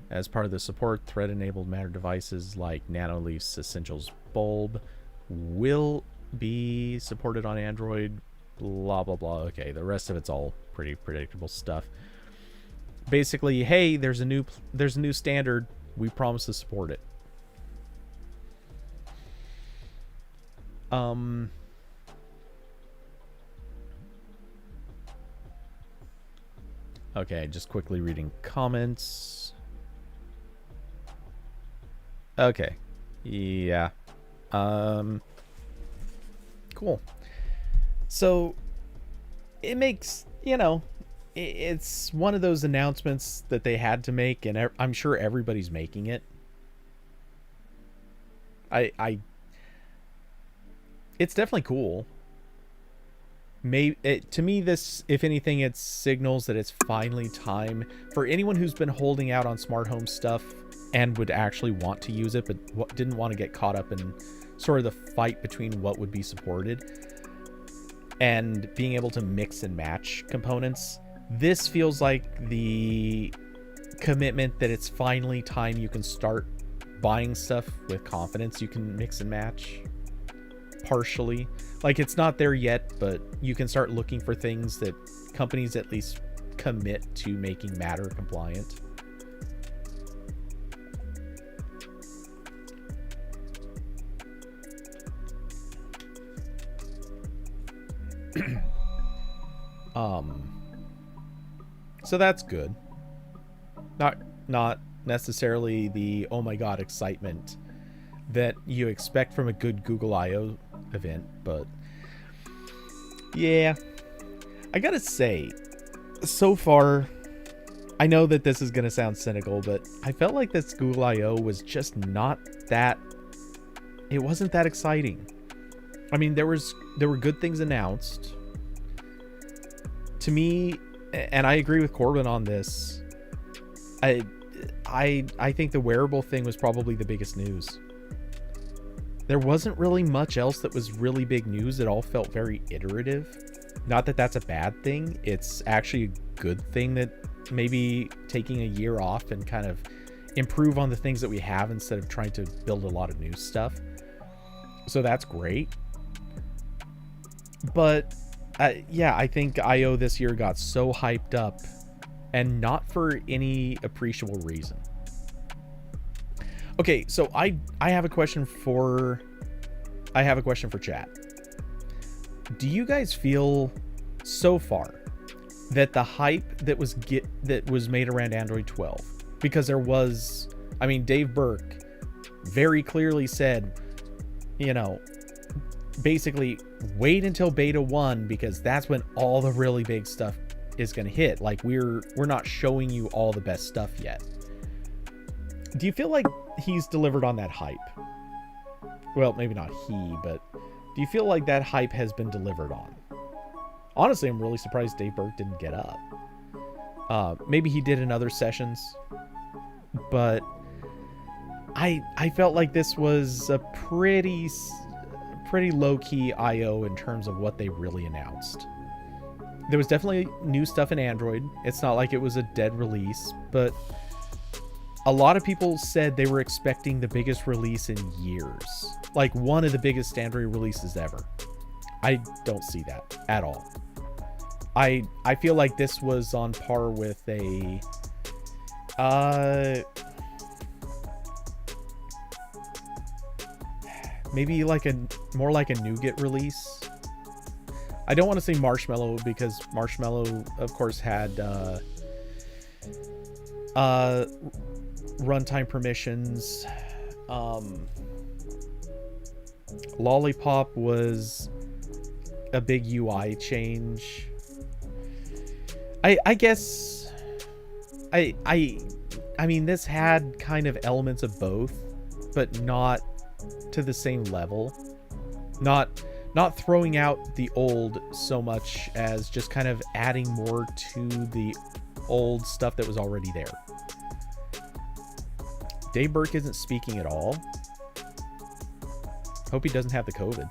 As part of the support, Thread-enabled Matter devices like Nanoleaf's Essentials Bulb will be supported on Android. Blah, blah, blah. Okay, the rest of it's all pretty predictable stuff. Basically, hey, there's a new standard. We promise to support it. Okay, just quickly reading comments. Okay. Yeah. Cool. So it makes, it's one of those announcements that they had to make, and I'm sure everybody's making it. It's definitely cool. To me, this, if anything, it signals that it's finally time for anyone who's been holding out on smart home stuff and would actually want to use it, but didn't want to get caught up in sort of the fight between what would be supported and being able to mix and match components. This feels like the commitment that it's finally time you can start buying stuff with confidence. You can mix and match partially. Like, it's not there yet, but you can start looking for things that companies at least commit to making Matter compliant. So that's good. Not necessarily the oh my god excitement that you expect from a good Google I/O event, but yeah, I gotta say, so far, I know that this is gonna sound cynical, but I felt like this Google I/O was just not that. It wasn't that exciting. I mean, there were good things announced. To me, and I agree with Corbin on this, I think the wearable thing was probably the biggest news. There wasn't really much else that was really big news. It all felt very iterative. Not that that's a bad thing. It's actually a good thing that maybe taking a year off and kind of improve on the things that we have instead of trying to build a lot of new stuff. So that's great. But yeah, I think I/O this year got so hyped up, and not for any appreciable reason. Okay, so I have a question for I have a question for chat. Do you guys feel so far that the hype that was made around Android 12, because there was, I mean, Dave Burke very clearly said, you know, basically wait until beta 1 because that's when all the really big stuff is going to hit. Like we're not showing you all the best stuff yet. Do you feel like he's delivered on that hype? Well, maybe not he, but do you feel like that hype has been delivered on? Honestly, I'm really surprised Dave Burke didn't get up. Maybe he did in other sessions, but I felt like this was a pretty low-key I.O. in terms of what they really announced. There was definitely new stuff in Android. It's not like it was a dead release, but a lot of people said they were expecting the biggest release in years. Like one of the biggest Android releases ever. I don't see that at all. I feel like this was on par with a maybe like more like a nougat release. I don't want to say Marshmallow because Marshmallow of course had runtime permissions. Lollipop was a big UI change. I guess I mean this had kind of elements of both, but not to the same level. Not throwing out the old so much as just kind of adding more to the old stuff that was already there. Dave Burke isn't speaking at all. Hope he doesn't have the COVID.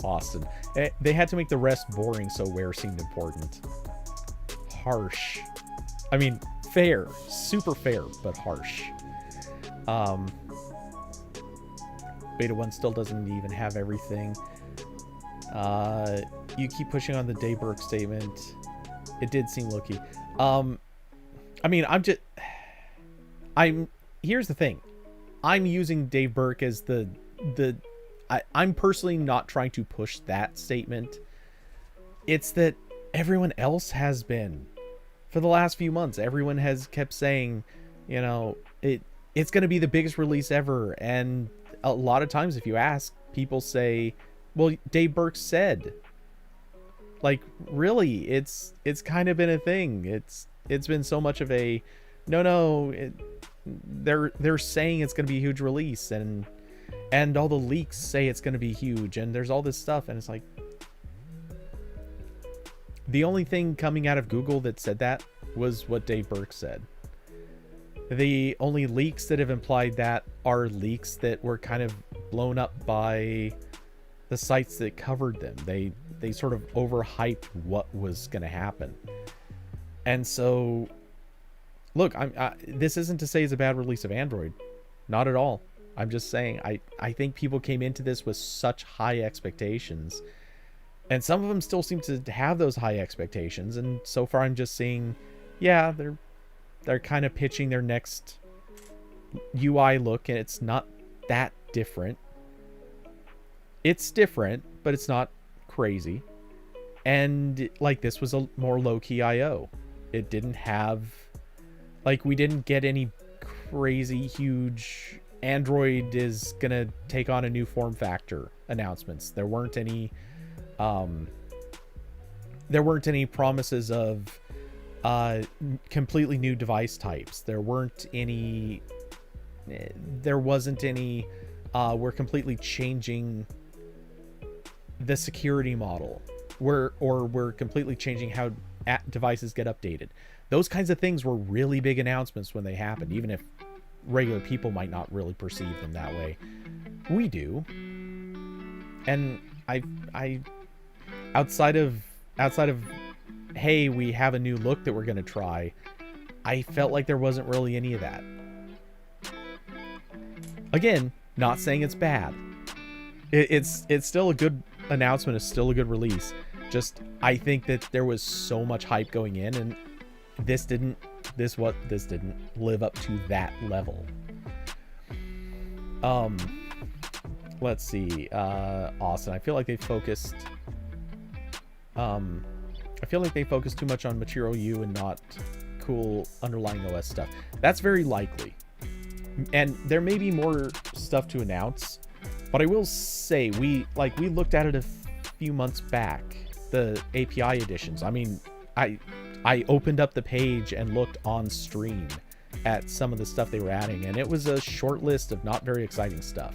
Austin. They had to make the rest boring so Where seemed important. Harsh. I mean, fair. Super fair, but harsh. Beta 1 still doesn't even have everything. You keep pushing on the Dave Burke statement. It did seem low-key. I mean, here's the thing. I'm using Dave Burke as I'm personally not trying to push that statement. It's that everyone else has been. For the last few months, everyone has kept saying, you know, it's going to be the biggest release ever. And a lot of times if you ask, people say, well, Dave Burke said. Like, really, it's kind of been a thing. It's been so much of a they're saying it's going to be a huge release, and all the leaks say it's going to be huge, and there's all this stuff, and it's like the only thing coming out of Google that said that was what Dave Burke said. The only leaks that have implied that are leaks that were kind of blown up by the sites that covered them. They sort of overhyped what was going to happen. And so, look, this isn't to say it's a bad release of Android. Not at all. I'm just saying, I think people came into this with such high expectations. And some of them still seem to have those high expectations. And so far I'm just seeing, yeah, they're kind of pitching their next UI look, and it's not that different. It's different, but it's not crazy. And like, this was a more low-key IO. It didn't have, like, we didn't get any crazy huge Android is gonna take on a new form factor announcements. There weren't any promises of completely new device types. There wasn't any we're completely changing the security model, we're completely changing how devices get updated. Those kinds of things were really big announcements when they happened, even if regular people might not really perceive them that way. We do. And I outside of hey, we have a new look that we're going to try, I felt like there wasn't really any of that. Again, not saying it's bad. It's still a good announcement. It's still a good release. Just, I think that there was so much hype going in, and this didn't this didn't live up to that level. Let's see. Austin, I feel like they focused too much on Material U and not cool underlying OS stuff. That's very likely. And there may be more stuff to announce, but I will say we looked at it a few months back, the API additions. I mean, I opened up the page and looked on stream at some of the stuff they were adding, and it was a short list of not very exciting stuff.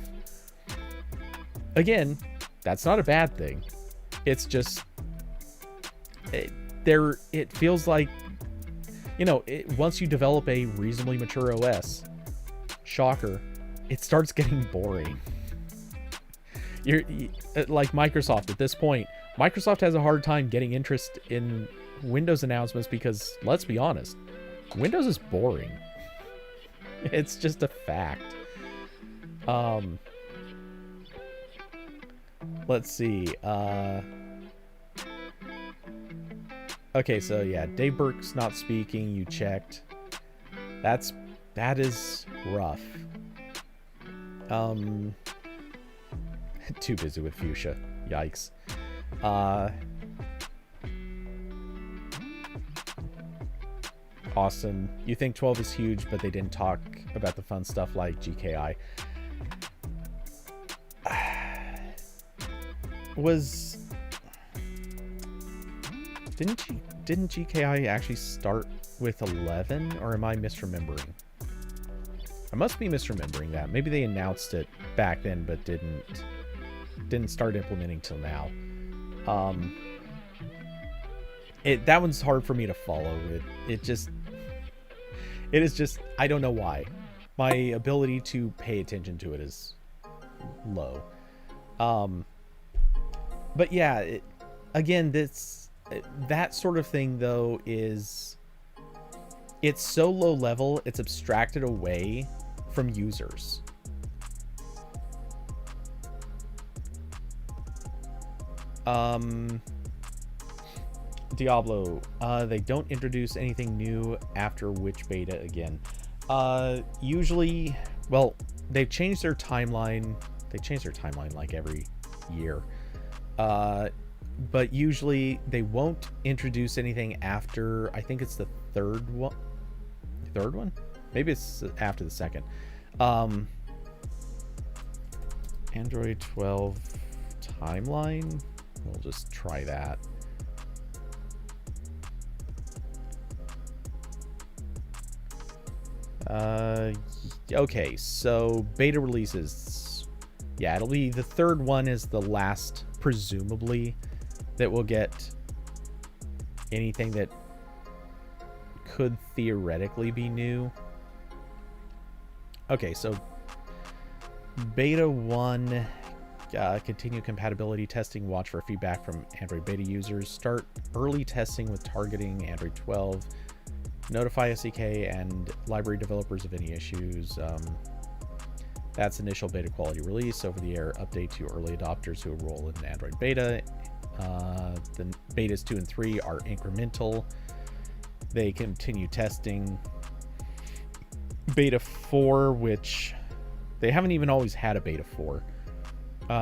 Again, that's not a bad thing. It's just it feels like, once you develop a reasonably mature OS, shocker, it starts getting boring. You're like Microsoft at this point. Microsoft has a hard time getting interest in Windows announcements because, let's be honest, Windows is boring. It's just a fact. Let's see. Okay, so yeah, Dave Burke's not speaking. You checked. That is rough. Too busy with Fuchsia. Yikes. Austin, you think 12 is huge, but they didn't talk about the fun stuff like GKI. Didn't GKI actually start with 11, or am I misremembering? I must be misremembering that. Maybe they announced it back then, but didn't start implementing till now. That one's hard for me to follow. It is just, I don't know why. My ability to pay attention to it is low. But yeah, again, that sort of thing though it's so low level, it's abstracted away from users. Diablo, they don't introduce anything new after which beta again. Usually, well, they've changed their timeline. They change their timeline like every year. But usually they won't introduce anything after, I think it's the third one? Maybe it's after the second. Android 12 timeline. We'll just try that. Okay, so beta releases. Yeah, it'll be the third one is the last, presumably, that we'll get anything that could theoretically be new. Okay, so beta 1, continue compatibility testing, watch for feedback from Android beta users, start early testing with targeting Android 12, notify SDK and library developers of any issues. That's initial beta quality release, over-the-air update to early adopters who enroll in Android beta. The betas 2 and 3 are incremental. They continue testing. Beta 4, which they haven't even always had a beta 4.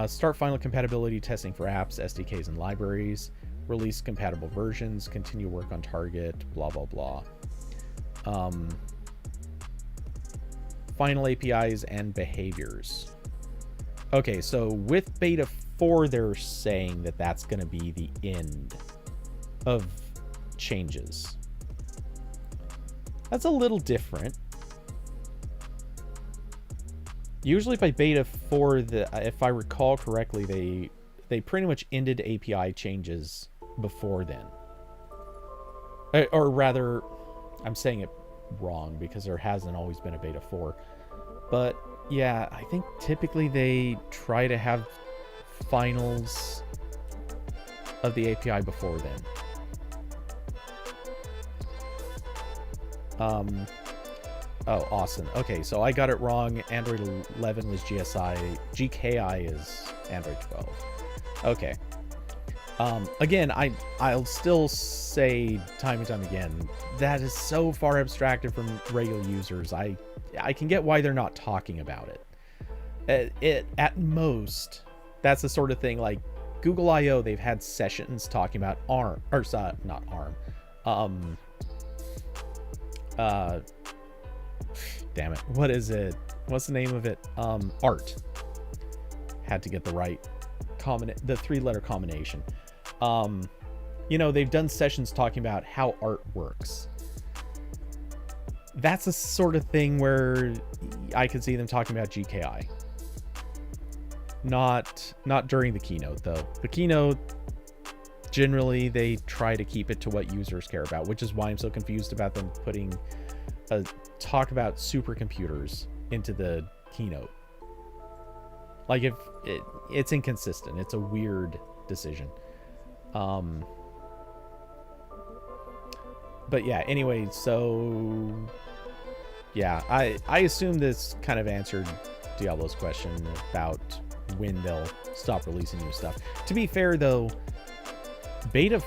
Start final compatibility testing for apps, SDKs, and libraries. Release compatible versions. Continue work on target. Blah, blah, blah. Final APIs and behaviors. Okay, so with beta 4, they're saying that that's going to be the end of changes. That's a little different. Usually by beta 4, if I recall correctly, they pretty much ended API changes before then. Or rather, I'm saying it wrong because there hasn't always been a beta 4. But yeah, I think typically they try to have finals of the API before then. Oh, awesome. Okay, so I got it wrong. Android 11 was GSI. GKI is Android 12. Okay. Again, I'll still say time and time again, that is so far abstracted from regular users. I can get why they're not talking about it. At most, that's the sort of thing like Google I/O. They've had sessions talking about ARM, or not ARM. Damn it, what is it? What's the name of it? Art. Had to get the right the 3-letter combination. They've done sessions talking about how art works. That's a sort of thing where I could see them talking about GKI. Not during the keynote, though. The keynote, generally, they try to keep it to what users care about, which is why I'm so confused about them putting a talk about supercomputers into the keynote. Like, if it's inconsistent. It's a weird decision. But yeah, anyway, so yeah, I assume this kind of answered Diablo's question about when they'll stop releasing new stuff. To be fair, though, beta,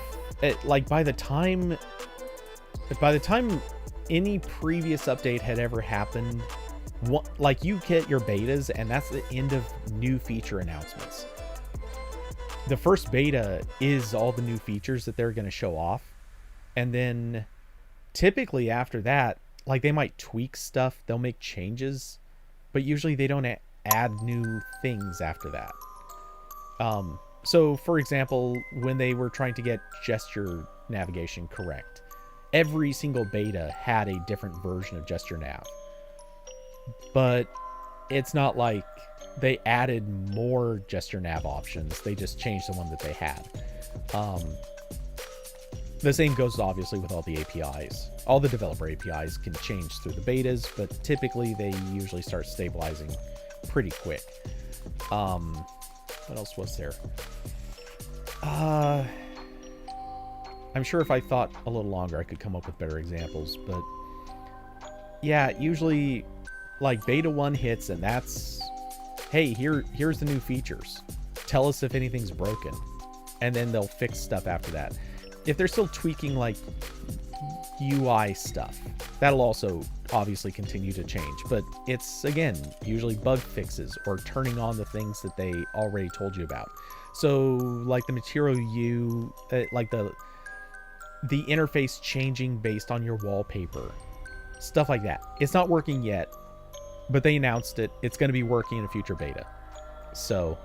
like by the time any previous update had ever happened, like you get your betas and that's the end of new feature announcements. The first beta is all the new features that they're going to show off. And then typically after that, like they might tweak stuff, they'll make changes, but usually they don't add new things after that. So for example, when they were trying to get gesture navigation correct, every single beta had a different version of gesture nav. But it's not like they added more gesture nav options. They just changed the one that they had. The same goes obviously with all the APIs. All the developer APIs can change through the betas, but typically they usually start stabilizing pretty quick. What else was there? I'm sure if I thought a little longer, I could come up with better examples, but yeah, usually like beta 1 hits and that's, hey, here's the new features. Tell us if anything's broken. And then they'll fix stuff after that. If they're still tweaking like UI stuff, that'll also obviously continue to change. But it's, again, usually bug fixes or turning on the things that they already told you about. So like the material like the interface changing based on your wallpaper. Stuff like that. It's not working yet, but they announced it. It's going to be working in a future beta. So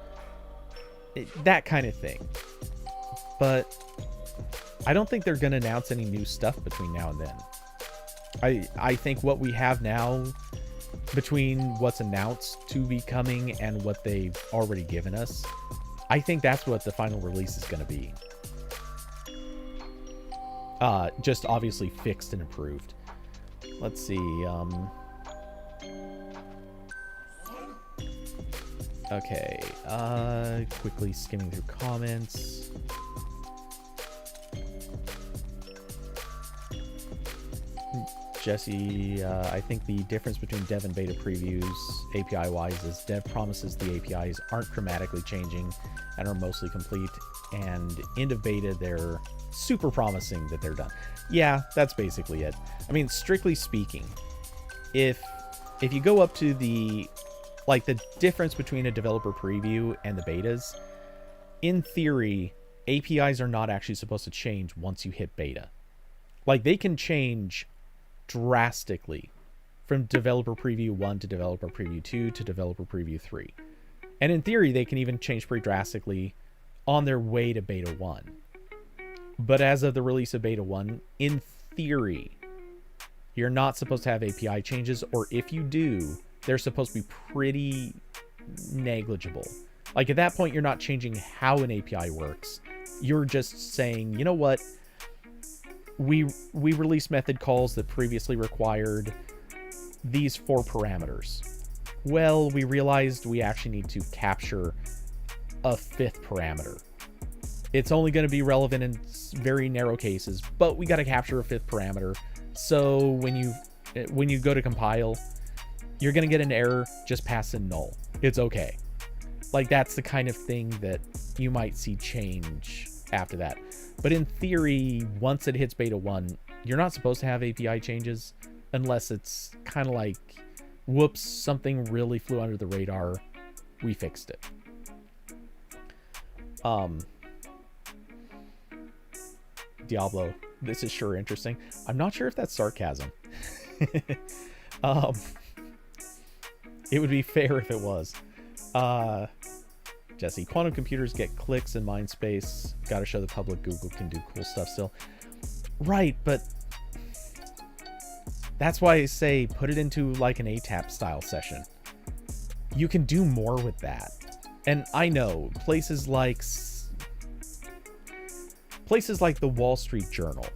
that kind of thing. But I don't think they're going to announce any new stuff between now and then. I think what we have now, between what's announced to be coming and what they've already given us, I think that's what the final release is going to be. Just obviously fixed and improved. Let's see. Okay. Quickly skimming through comments. Jesse, I think the difference between dev and beta previews API-wise is dev promises the APIs aren't dramatically changing and are mostly complete, and end of beta they're super promising that they're done. Yeah, that's basically it. I mean, strictly speaking, if you go up to the difference between a developer preview and the betas, in theory, APIs are not actually supposed to change once you hit beta. Like, they can change drastically from developer preview 1 to developer preview 2 to developer preview 3. And in theory, they can even change pretty drastically on their way to beta 1. But as of the release of beta 1, in theory, you're not supposed to have API changes, or if you do, they're supposed to be pretty negligible. Like, at that point, you're not changing how an API works. You're just saying, you know what? We released method calls that previously required these 4 parameters. Well, we realized we actually need to capture a 5th parameter. It's only going to be relevant in very narrow cases, but we got to capture a 5th parameter. So when you go to compile, you're going to get an error, just pass in null. It's okay. Like, that's the kind of thing that you might see change after that. But in theory, once it hits beta 1, you're not supposed to have API changes unless it's kind of like, whoops, something really flew under the radar. We fixed it. Diablo, this is sure interesting. I'm not sure if that's sarcasm. It would be fair if it was. Jesse, quantum computers get clicks in mind space. Gotta show the public Google can do cool stuff still. Right, but that's why I say put it into like an ATAP style session. You can do more with that. And I know places like the Wall Street Journal.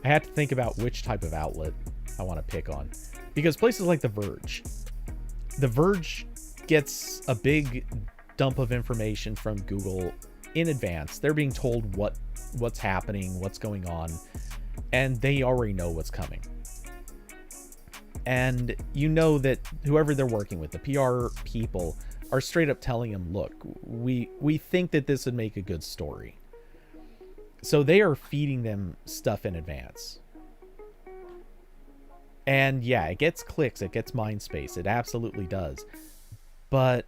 I had to think about which type of outlet I want to pick on, because places like The Verge gets a big dump of information from Google in advance. They're being told what's happening, what's going on, and they already know what's coming. And you know that whoever they're working with, the PR people, are straight up telling them, look, we think that this would make a good story. So they are feeding them stuff in advance. And yeah, it gets clicks, it gets mind space, it absolutely does. But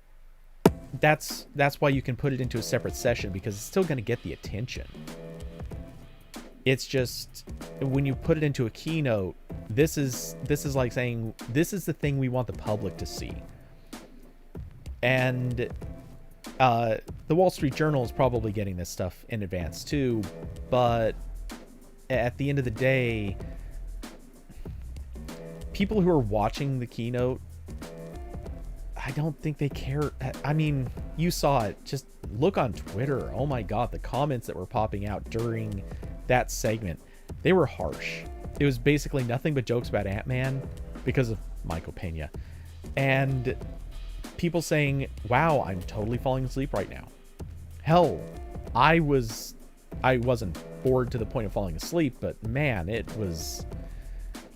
that's why you can put it into a separate session, because it's still going to get the attention. It's just when you put it into a keynote, this is like saying, this is the thing we want the public to see. And the Wall Street Journal is probably getting this stuff in advance too, but at the end of the day, people who are watching the keynote, I don't think they care. I mean, you saw it. Just look on Twitter. Oh my God, the comments that were popping out during that segment, they were harsh. It was basically nothing but jokes about Ant-Man because of Michael Pena. And people saying, wow, I'm totally falling asleep right now. Hell, I wasn't bored to the point of falling asleep, but man,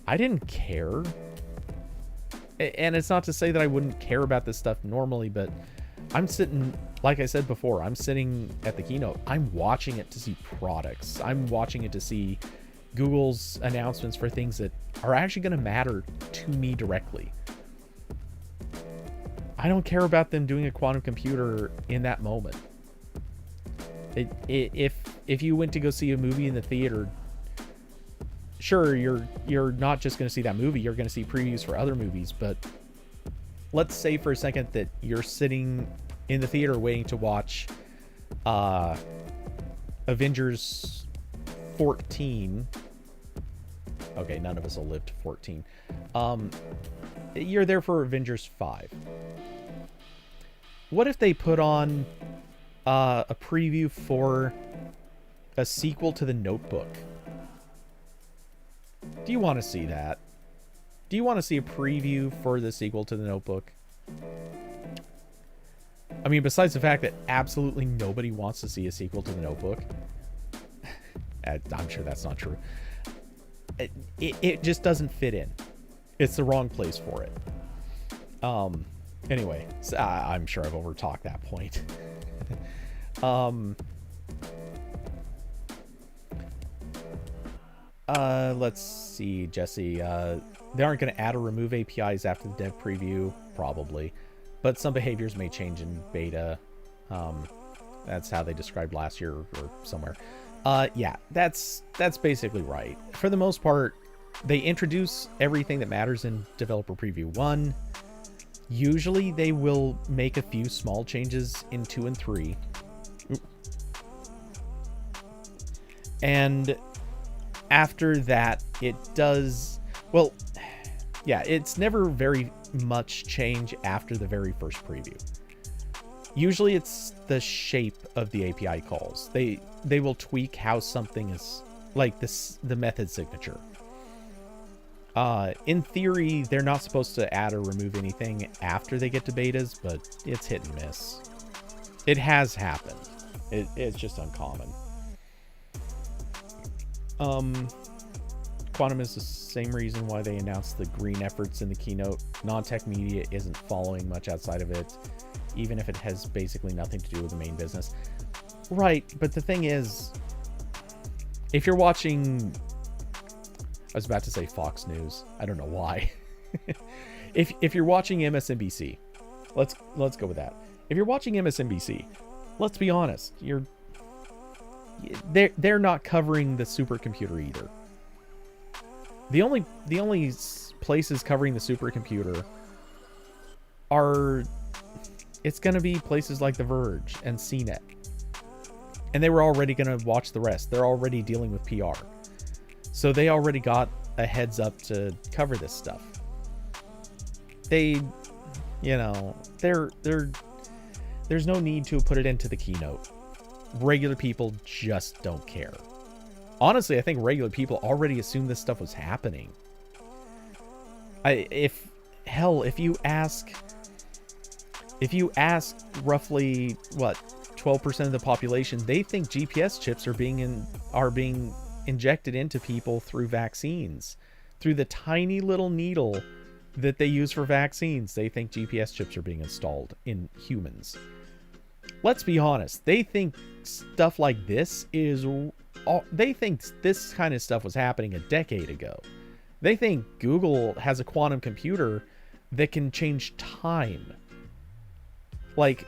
I didn't care. And it's not to say that I wouldn't care about this stuff normally, but I'm sitting, like I said before, I'm sitting at the keynote. I'm watching it to see products. I'm watching it to see Google's announcements for things that are actually going to matter to me directly. I don't care about them doing a quantum computer in that moment. If you went to go see a movie in the theater, sure, you're not just going to see that movie, you're going to see previews for other movies, but let's say for a second that you're sitting in the theater waiting to watch Avengers 14. Okay, none of us will live to 14. You're there for Avengers 5. What if they put on a preview for a sequel to The Notebook? Do you want to see that? Do you want to see a preview for the sequel to The Notebook? I mean, besides the fact that absolutely nobody wants to see a sequel to The Notebook. I'm sure that's not true. It just doesn't fit in. It's the wrong place for it. Anyway, so I'm sure I've overtalked that point. Let's see, Jesse. They aren't going to add or remove APIs after the dev preview, probably, but some behaviors may change in beta. That's how they described last year or somewhere. Yeah, that's basically right. For the most part, they introduce everything that matters in Developer Preview 1. Usually they will make a few small changes in 2 and 3. And after that, it does... Well, yeah, it's never very much change after the very first preview. Usually it's the shape of the API calls. They will tweak how something is, like the method signature. In theory, they're not supposed to add or remove anything after they get to betas, but it's hit and miss. It has happened. It's just uncommon. Quantum is the same reason why they announced the green efforts in the keynote. Non-tech media isn't following much outside of it, even if it has basically nothing to do with the main business. Right, but the thing is, if you're watching, I was about to say Fox News. I don't know why. If you're watching MSNBC, let's go with that. If you're watching MSNBC, let's be honest, they're not covering the supercomputer either. The only places covering the supercomputer are, it's going to be places like The Verge and CNET. And they were already going to watch the rest. They're already dealing with PR. So they already got a heads up to cover this stuff. They, there's no need to put it into the keynote. Regular people just don't care. Honestly, I think regular people already assumed this stuff was happening. If you ask roughly 12% of the population, they think GPS chips are being injected into people through vaccines, through the tiny little needle that they use for vaccines. They think GPS chips are being installed in humans. Let's be honest. They think stuff like this they think this kind of stuff was happening a decade ago. They think Google has a quantum computer that can change time. Like,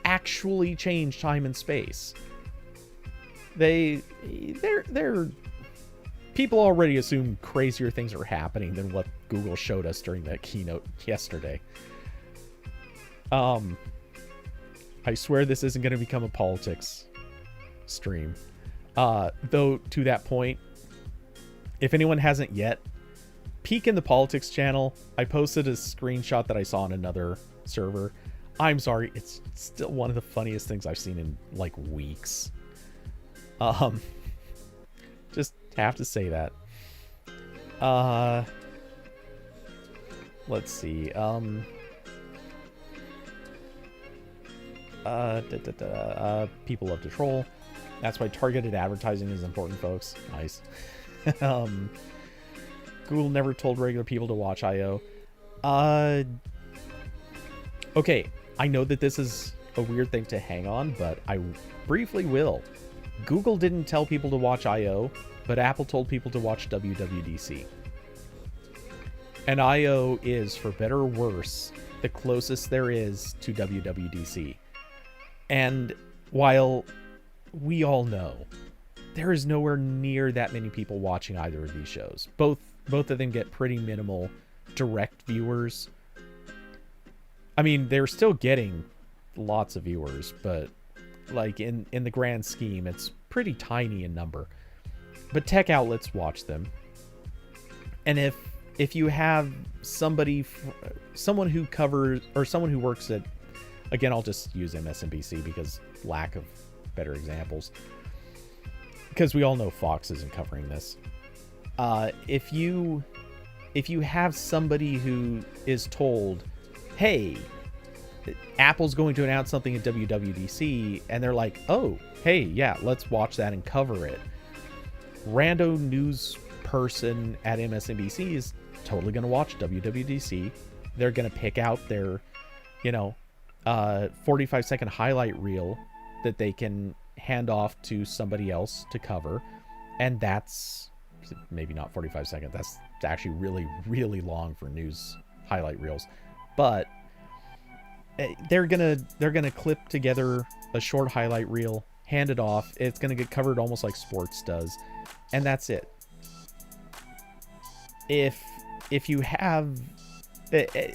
actually change time and space. They're people already assume crazier things are happening than what Google showed us during that keynote yesterday. I swear this isn't going to become a politics stream. Though, to that point, if anyone hasn't yet, peek in the politics channel. I posted a screenshot that I saw on another server. I'm sorry, it's still one of the funniest things I've seen in, like, weeks. Just have to say that. Let's see. People love to troll. That's why targeted advertising is important, folks. Nice. Google never told regular people to watch I.O. Okay, I know that this is a weird thing to hang on, but I briefly will. Google didn't tell people to watch I.O., but Apple told people to watch WWDC. And I.O. is, for better or worse, the closest there is to WWDC. And while we all know there is nowhere near that many people watching either of these shows, both of them get pretty minimal direct viewers. I mean, they're still getting lots of viewers, but like in the grand scheme, it's pretty tiny in number. But tech outlets watch them. And if you have someone who covers, or someone who works at, again, I'll just use MSNBC because lack of better examples, because we all know Fox isn't covering this. If you have somebody who is told, hey, Apple's going to announce something at WWDC, and they're like, oh, hey, yeah, let's watch that and cover it. Rando news person at MSNBC is totally going to watch WWDC. They're going to pick out their, 45-second highlight reel that they can hand off to somebody else to cover. And that's maybe not 45 seconds. That's actually really, really long for news highlight reels. But they're gonna clip together a short highlight reel, hand it off. It's gonna get covered almost like sports does, and that's it. If you have,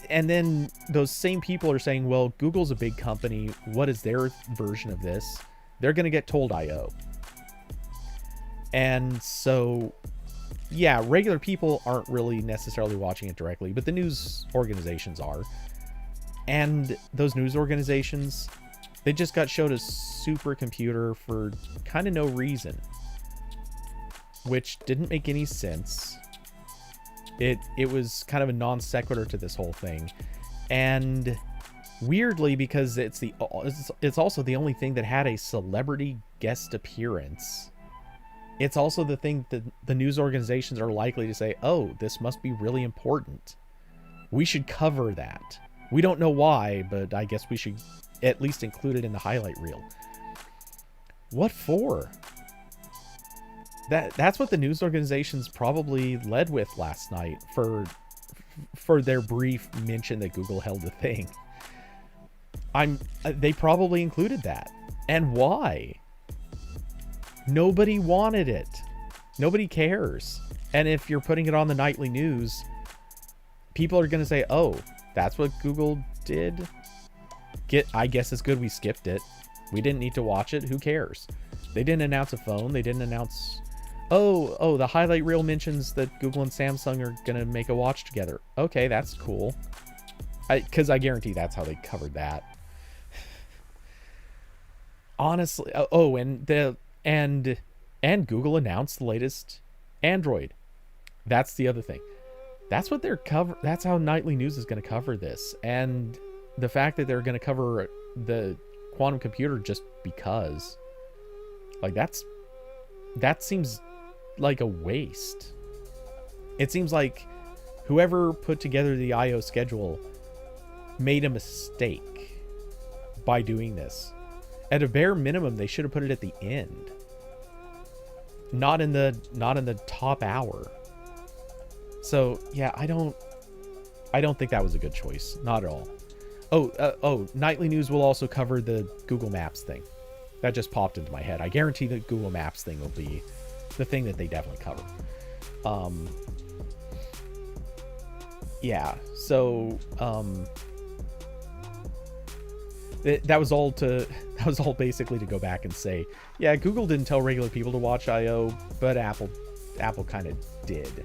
and then those same people are saying, well, Google's a big company, what is their version of this? They're gonna get told I.O. And so, yeah, regular people aren't really necessarily watching it directly, but the news organizations are. And those news organizations, they just got showed a supercomputer for kind of no reason, which didn't make any sense. It was kind of a non sequitur to this whole thing. And weirdly, because it's also the only thing that had a celebrity guest appearance, it's also the thing that the news organizations are likely to say, oh, this must be really important. We should cover that. We don't know why, but I guess we should at least include it in the highlight reel. What for? That's what the news organizations probably led with last night for their brief mention that Google held a thing. They probably included that. And why? Nobody wanted it. Nobody cares. And if you're putting it on the nightly news, people are going to say, "Oh, that's what Google did? I guess it's good we skipped it. We didn't need to watch it. Who cares?" They didn't announce a phone. They didn't announce, oh, the highlight reel mentions that Google and Samsung are going to make a watch together. Okay, that's cool. Because I guarantee that's how they covered that. Honestly, and Google announced the latest Android. That's the other thing. That's what that's how nightly news is going to cover this. And the fact that they're going to cover the quantum computer just because, like, that seems like a waste. It seems like whoever put together the I/O schedule made a mistake by doing this. At a bare minimum, they should have put it at the end, not in the top hour. So yeah, I don't think that was a good choice. Not at all. Nightly news will also cover the Google Maps thing. That just popped into my head. I guarantee the Google Maps thing will be the thing that they definitely cover. Yeah. So that was all basically to go back and say, yeah, Google didn't tell regular people to watch I/O, but Apple kind of did,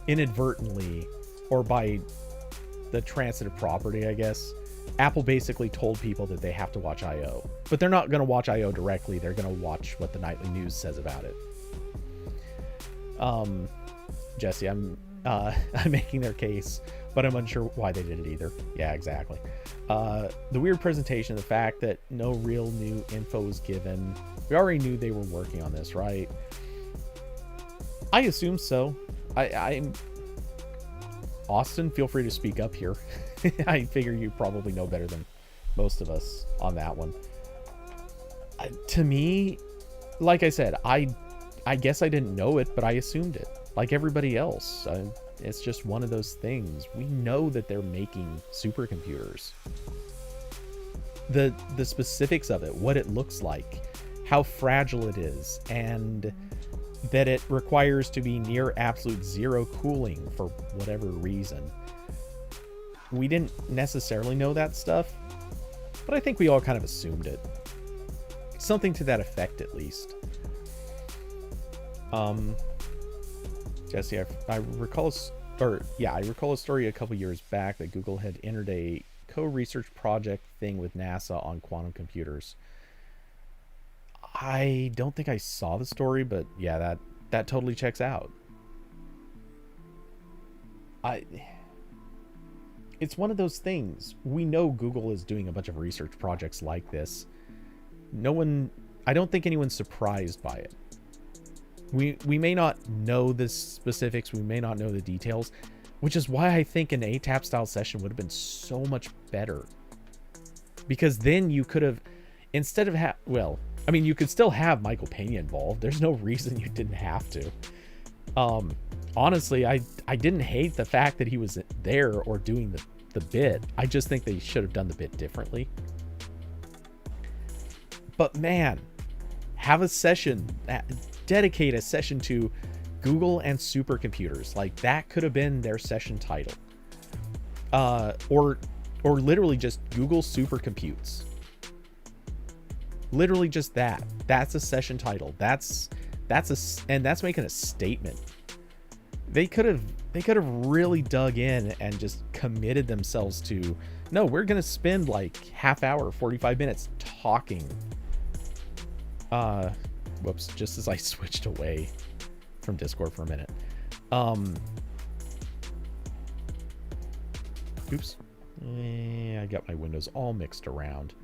inadvertently, or by the transitive property, I guess. Apple basically told people that they have to watch I/O, but they're not going to watch I/O directly. They're going to watch what the nightly news says about it. Jesse, I'm making their case, but I'm unsure why they did it either. Yeah, exactly. The weird presentation, the fact that no real new info was given. We already knew they were working on this, right? I assume so. I'm Austin, feel free to speak up here. I figure you probably know better than most of us on that one. To me, like I said, I guess I didn't know it, but I assumed it. Like everybody else. It's just one of those things. We know that they're making supercomputers. The specifics of it, what it looks like, how fragile it is, and that it requires to be near absolute zero cooling for whatever reason. We didn't necessarily know that stuff, but I think we all kind of assumed it. Something to that effect, at least. Jesse, I recall a story a couple years back that Google had entered a co-research project thing with NASA on quantum computers. I don't think I saw the story, but yeah, that totally checks out. It's one of those things. We know Google is doing a bunch of research projects like this. I don't think anyone's surprised by it. We may not know the specifics, we may not know the details, which is why I think an ATAP style session would have been so much better. Because then you could have, instead of you could still have Michael Pena involved. There's no reason you didn't have to. Honestly, I didn't hate the fact that he was there or doing the bit. I just think they should have done the bit differently. But man, have a session, dedicate a session to Google and supercomputers. Like, that could have been their session title. Or literally just Google supercomputes. Literally just that. That's a session title. That's making a statement. They could have really dug in and just committed themselves to, no, we're going to spend like half hour, 45 minutes talking. Whoops, just as I switched away from Discord for a minute. Oops. I got my windows all mixed around.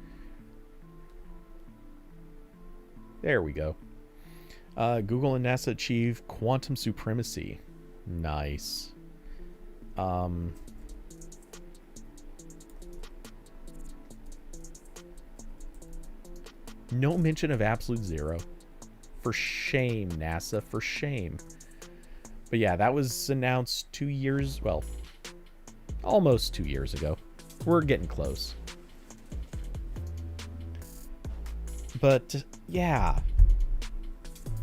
There we go. Google and NASA achieve quantum supremacy. Nice. No mention of Absolute Zero. For shame, NASA, for shame. But yeah, that was announced 2 years, well, almost 2 years ago. We're getting close. But yeah,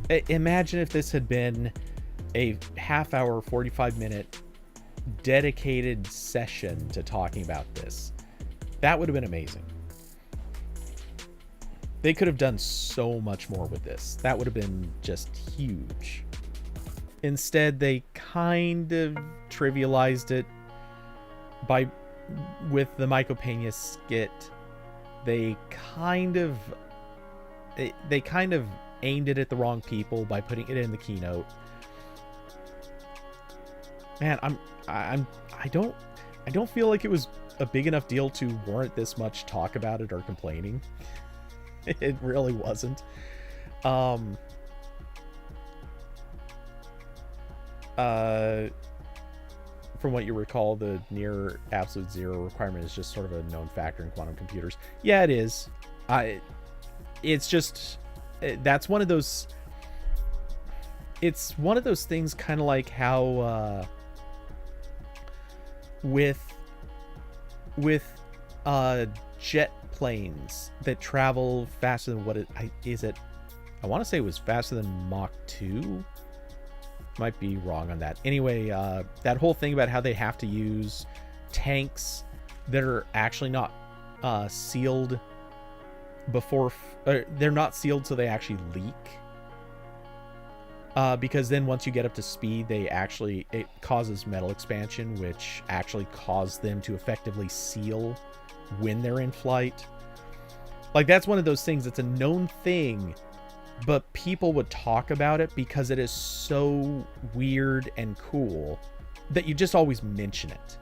imagine if this had been a half hour, 45-minute dedicated session to talking about this. That would have been amazing. They could have done so much more with this. That would have been just huge. Instead, they kind of trivialized it with the Michael Pena skit. They kind of aimed it at the wrong people by putting it in the keynote. Man, I don't feel like it was a big enough deal to warrant this much talk about it or complaining. It really wasn't. From what you recall, the near absolute zero requirement is just sort of a known factor in quantum computers. Yeah, it is. It's just, that's one of those, it's one of those things kind of like how with jet planes that travel faster than what I want to say it was faster than Mach 2. Might be wrong on that. Anyway, that whole thing about how they have to use tanks that are actually not sealed before they're not sealed, so they actually leak. Because then once you get up to speed, it causes metal expansion, which actually causes them to effectively seal when they're in flight. Like, that's one of those things that's a known thing, but people would talk about it because it is so weird and cool that you just always mention it.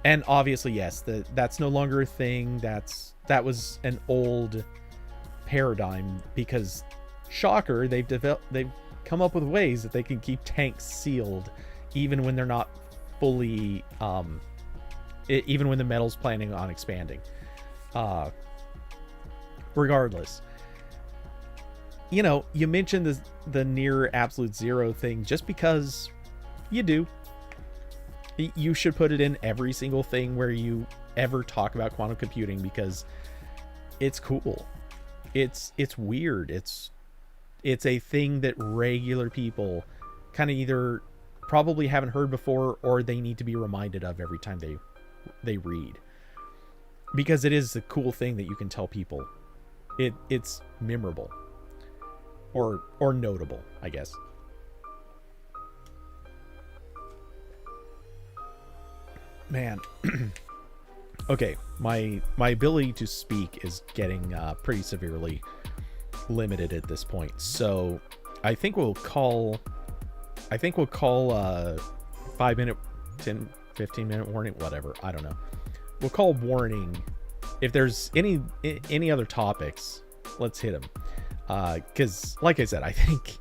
And obviously, yes, that's no longer a thing. That was an old paradigm because, shocker, they've come up with ways that they can keep tanks sealed even when they're not fully even when the metal's planning on expanding. Regardless, you know, you mentioned the near absolute zero thing just because you do. You should put it in every single thing where you ever talk about quantum computing because it's cool. It's weird. It's a thing that regular people kind of either probably haven't heard before or they need to be reminded of every time they read. Because it is a cool thing that you can tell people. It's memorable. Or notable, I guess. Man. Okay, my ability to speak is getting pretty severely limited at this point. So I think we'll call 5-minute, 10, 15-minute warning, whatever. I don't know. We'll call warning. If there's any other topics, let's hit them. Because, like I said, I think,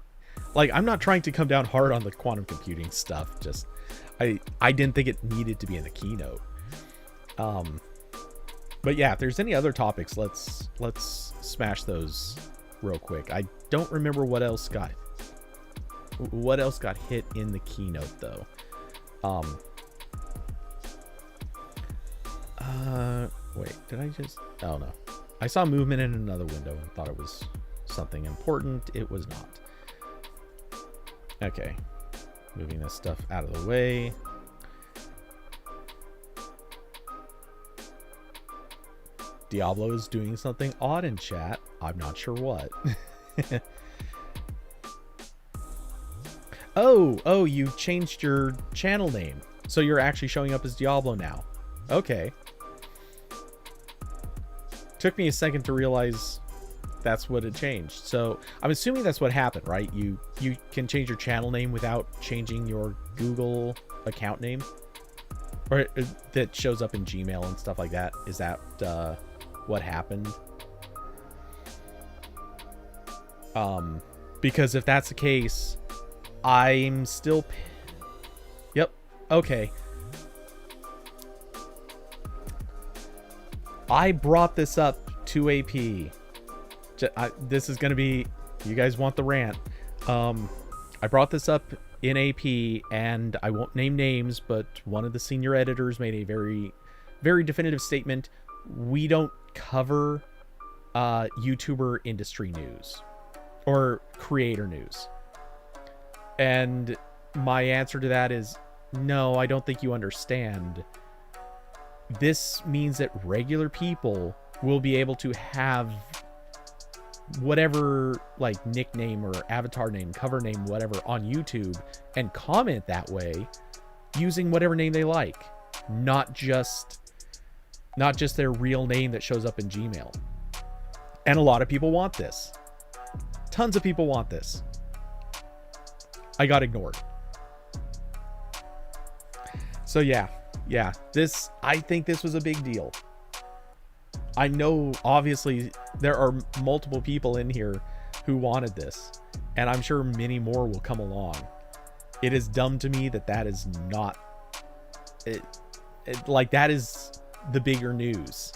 like, I'm not trying to come down hard on the quantum computing stuff. Just, I didn't think it needed to be in the keynote. But yeah, if there's any other topics, let's smash those real quick. I don't remember what else got hit in the keynote though. Wait, did I just? Oh no, I saw movement in another window and thought it was something important. It was not. Okay, moving this stuff out of the way. Diablo is doing something odd in chat. I'm not sure what. Oh, you changed your channel name. So you're actually showing up as Diablo now. Okay. Took me a second to realize that's what had changed. So I'm assuming that's what happened, right? You can change your channel name without changing your Google account name? Or that shows up in Gmail and stuff like that. Is that what happened? Because if that's the case, I'm still... Yep. Okay. I brought this up to AP This is going to be, you guys want the rant. I brought this up in AP, and I won't name names, but one of the senior editors made a very, very definitive statement. We don't cover YouTuber industry news or creator news. And my answer to that is, no, I don't think you understand. This means that regular people will be able to have whatever like nickname or avatar name, cover name, whatever on YouTube and comment that way using whatever name they like, not just their real name that shows up in Gmail. And a lot of people want this. Tons of people want this. I got ignored. So yeah, I think this was a big deal. I know obviously there are multiple people in here who wanted this, and I'm sure many more will come along. It is dumb to me that is not it, like that is the bigger news.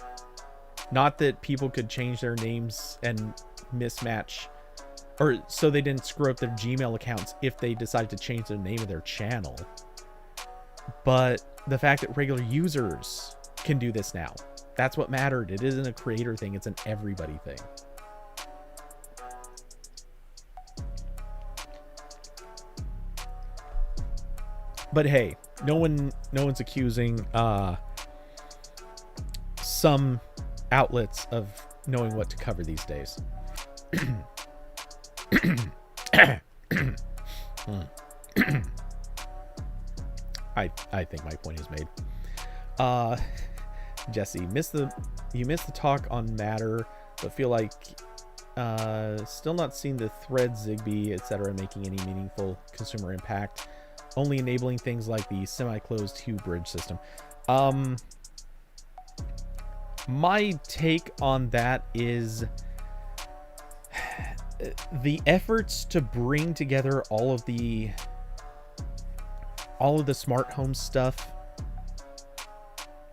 Not that people could change their names and mismatch, or so they didn't screw up their Gmail accounts if they decide to change the name of their channel. But the fact that regular users can do this now, that's what mattered. It isn't a creator thing, it's an everybody thing. But hey, no one's accusing some outlets of knowing what to cover these days. I think my point is made. Jesse, you missed the talk on Matter, but feel like still not seeing the Thread, Zigbee, etc. making any meaningful consumer impact, only enabling things like the semi-closed Hue bridge system. My take on that is the efforts to bring together all of the smart home stuff.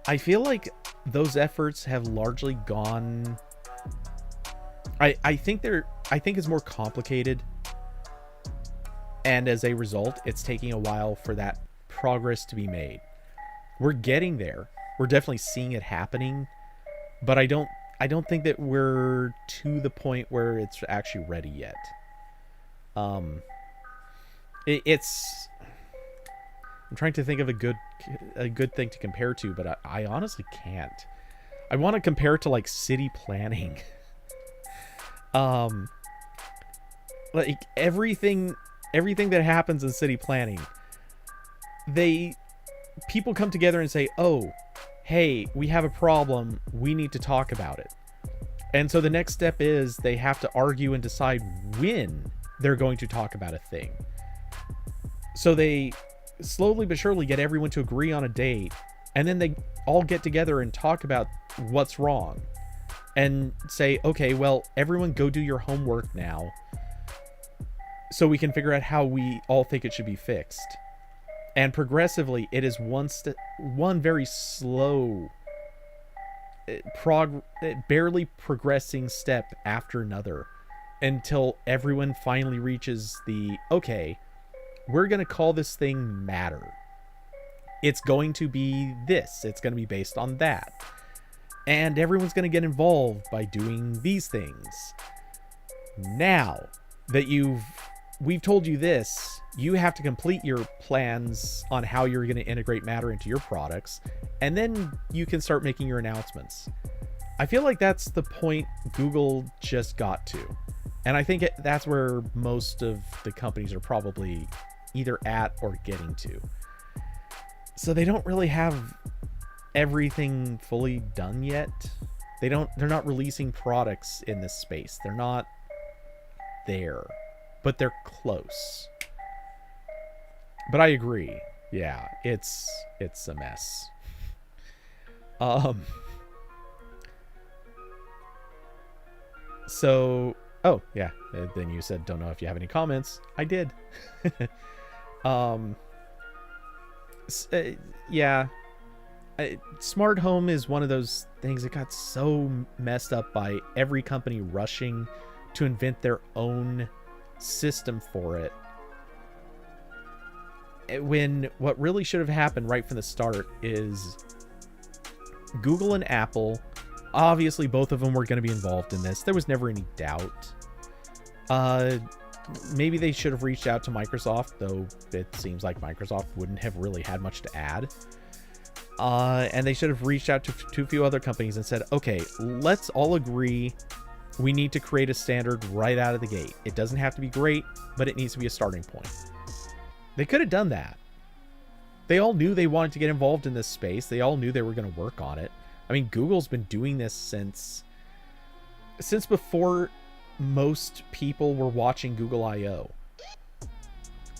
I feel like those efforts have largely gone. I think it's more complicated, and as a result, it's taking a while for that progress to be made. We're getting there. We're definitely seeing it happening, but I don't think that we're to the point where it's actually ready yet. It's. I'm trying to think of a good thing to compare to, but I honestly can't. I want to compare it to like city planning. Like everything that happens in city planning, people come together and say, "Oh, hey, we have a problem. We need to talk about it." And so the next step is they have to argue and decide when they're going to talk about a thing. So they slowly but surely get everyone to agree on a date, and then they all get together and talk about what's wrong and say, okay, well, everyone go do your homework now so we can figure out how we all think it should be fixed. And progressively, it is one very slow, barely progressing step after another until everyone finally reaches the, okay, we're going to call this thing Matter. It's going to be this. It's going to be based on that. And everyone's going to get involved by doing these things. Now that we've told you this, you have to complete your plans on how you're going to integrate Matter into your products, and then you can start making your announcements. I feel like that's the point Google just got to. And I think that's where most of the companies are probably either at or getting to. So they don't really have everything fully done yet. They're not releasing products in this space. They're not there, but they're close. But I agree. Yeah, it's a mess. So, oh yeah, then you said don't know if you have any comments. I did. Yeah, Smart home is one of those things that got so messed up by every company rushing to invent their own system for it. When what really should have happened right from the start is Google and Apple, obviously both of them were going to be involved in this. There was never any doubt. Maybe they should have reached out to Microsoft, though it seems like Microsoft wouldn't have really had much to add. And they should have reached out to a few other companies and said, okay, let's all agree we need to create a standard right out of the gate. It doesn't have to be great, but it needs to be a starting point. They could have done that. They all knew they wanted to get involved in this space. They all knew they were going to work on it. I mean, Google's been doing this since before most people were watching Google I/O.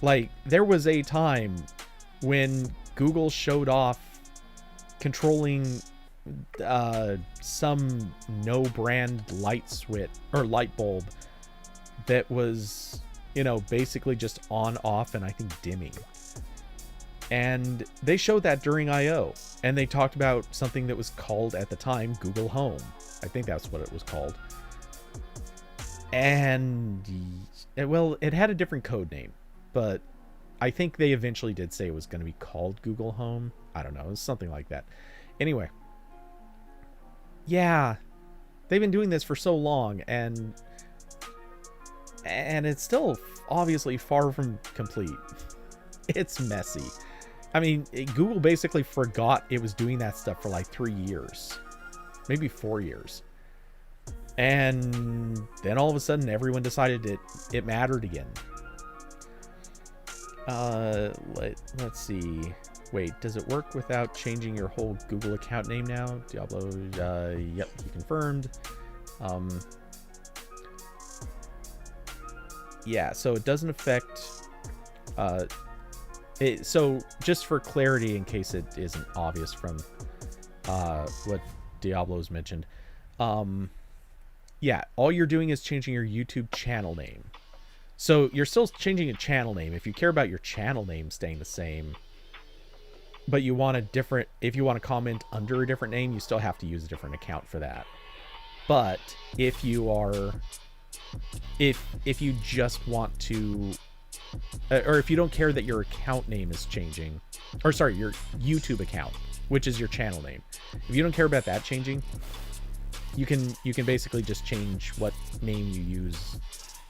Like, there was a time when Google showed off controlling some no brand light switch or light bulb that was, basically just on, off, and I think dimming. And they showed that during I/O, and they talked about something that was called at the time Google Home. I think that's what it was called. And well, it had a different code name, but I think they eventually did say it was going to be called Google Home. I don't know, it was something like that. Anyway, yeah, they've been doing this for so long, and it's still obviously far from complete. It's messy. I mean, Google basically forgot it was doing that stuff for like 3 years, maybe 4 years. And then all of a sudden, everyone decided it mattered again. Let's see. Wait, does it work without changing your whole Google account name now? Diablo, yep, he confirmed. Yeah, so it doesn't affect... so just for clarity, in case it isn't obvious from what Diablo's mentioned, yeah, all you're doing is changing your YouTube channel name. So you're still changing a channel name. If you care about your channel name staying the same, but you want a different, if you want to comment under a different name, you still have to use a different account for that. But if you are, if you just want to, or if you don't care that your account name is changing, or sorry, your YouTube account, which is your channel name, if you don't care about that changing, you can basically just change what name you use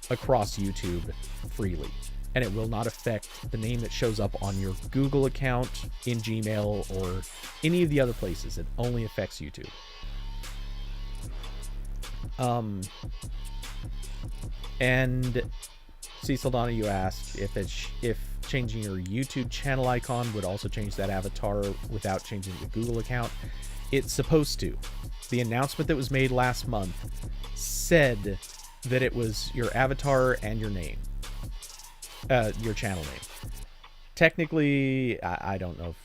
across YouTube freely, and it will not affect the name that shows up on your Google account, in Gmail, or any of the other places. It only affects YouTube. And Cecil Donna, you asked if changing your YouTube channel icon would also change that avatar without changing the Google account. It's supposed to. The announcement that was made last month said that it was your avatar and your name, your channel name. Technically, I don't know if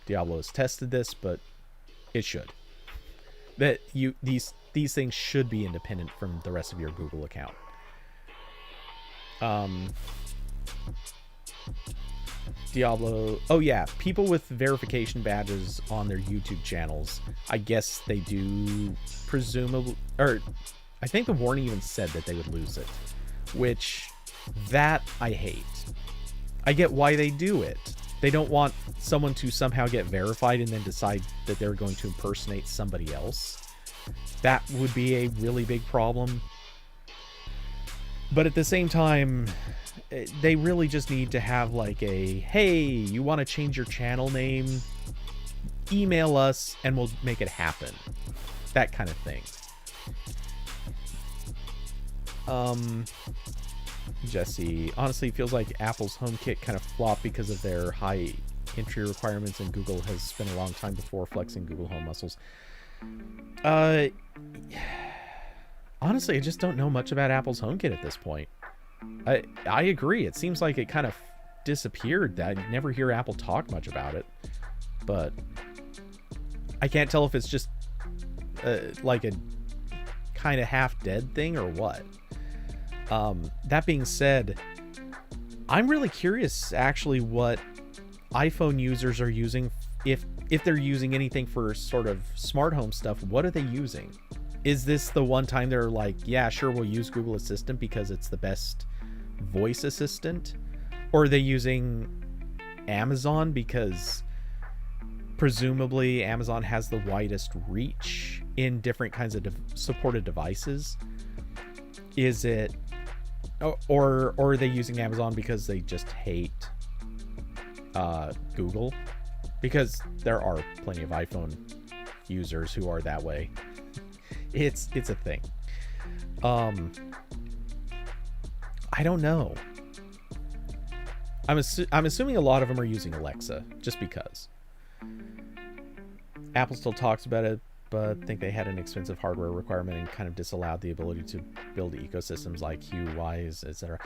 Diablo has tested this, but it should. That these things should be independent from the rest of your Google account. Diablo, oh yeah, people with verification badges on their YouTube channels, I guess they do presumably, or I think the warning even said that they would lose it, which that I hate. I get why they do it. They don't want someone to somehow get verified and then decide that they're going to impersonate somebody else. That would be a really big problem. But at the same time, they really just need to have like a, hey, you want to change your channel name? Email us and we'll make it happen. That kind of thing. Jesse, honestly, it feels like Apple's HomeKit kind of flopped because of their high entry requirements, and Google has spent a long time before flexing Google Home muscles. Honestly, I just don't know much about Apple's HomeKit at this point. I agree. It seems like it kind of disappeared. I never hear Apple talk much about it, but I can't tell if it's just like a kind of half-dead thing or what. That being said, I'm really curious actually what iPhone users are using, if if they're using anything for sort of smart home stuff, what are they using? Is this the one time they're like, yeah, sure, we'll use Google Assistant because it's the best voice assistant? Or are they using Amazon because presumably Amazon has the widest reach in different kinds of supported devices? Is it, or are they using Amazon because they just hate Google? Because there are plenty of iPhone users who are that way. It's a thing. I don't know. I'm assuming a lot of them are using Alexa just because. Apple still talks about it, but think they had an expensive hardware requirement and kind of disallowed the ability to build ecosystems like Hue, Wise, etc.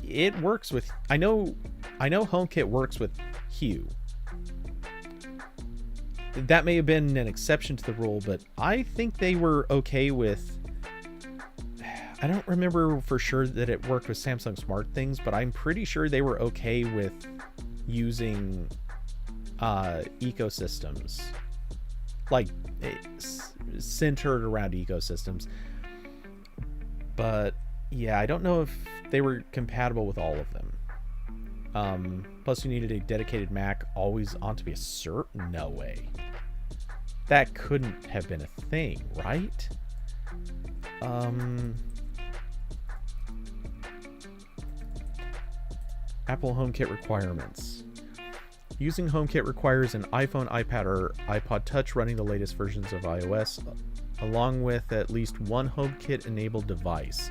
It works with. I know HomeKit works with Hue. That may have been an exception to the rule, but I think they were okay with. I don't remember for sure that it worked with Samsung SmartThings, but I'm pretty sure they were okay with using ecosystems, like centered around ecosystems. But yeah, I don't know if they were compatible with all of them. Plus you needed a dedicated Mac always on to be a cert? No way. That couldn't have been a thing, right? Apple HomeKit requirements. Using HomeKit requires an iPhone, iPad, or iPod Touch running the latest versions of iOS, along with at least one HomeKit-enabled device.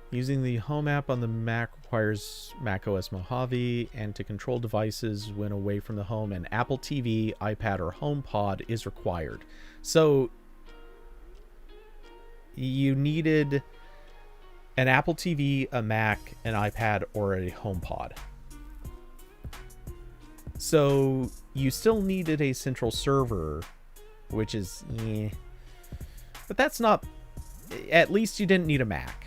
Using the Home app on the Mac requires macOS Mojave, and to control devices when away from the home, an Apple TV, iPad, or HomePod is required. So you needed an Apple TV, a Mac, an iPad, or a HomePod. So you still needed a central server, which is but that's not. At least you didn't need a Mac.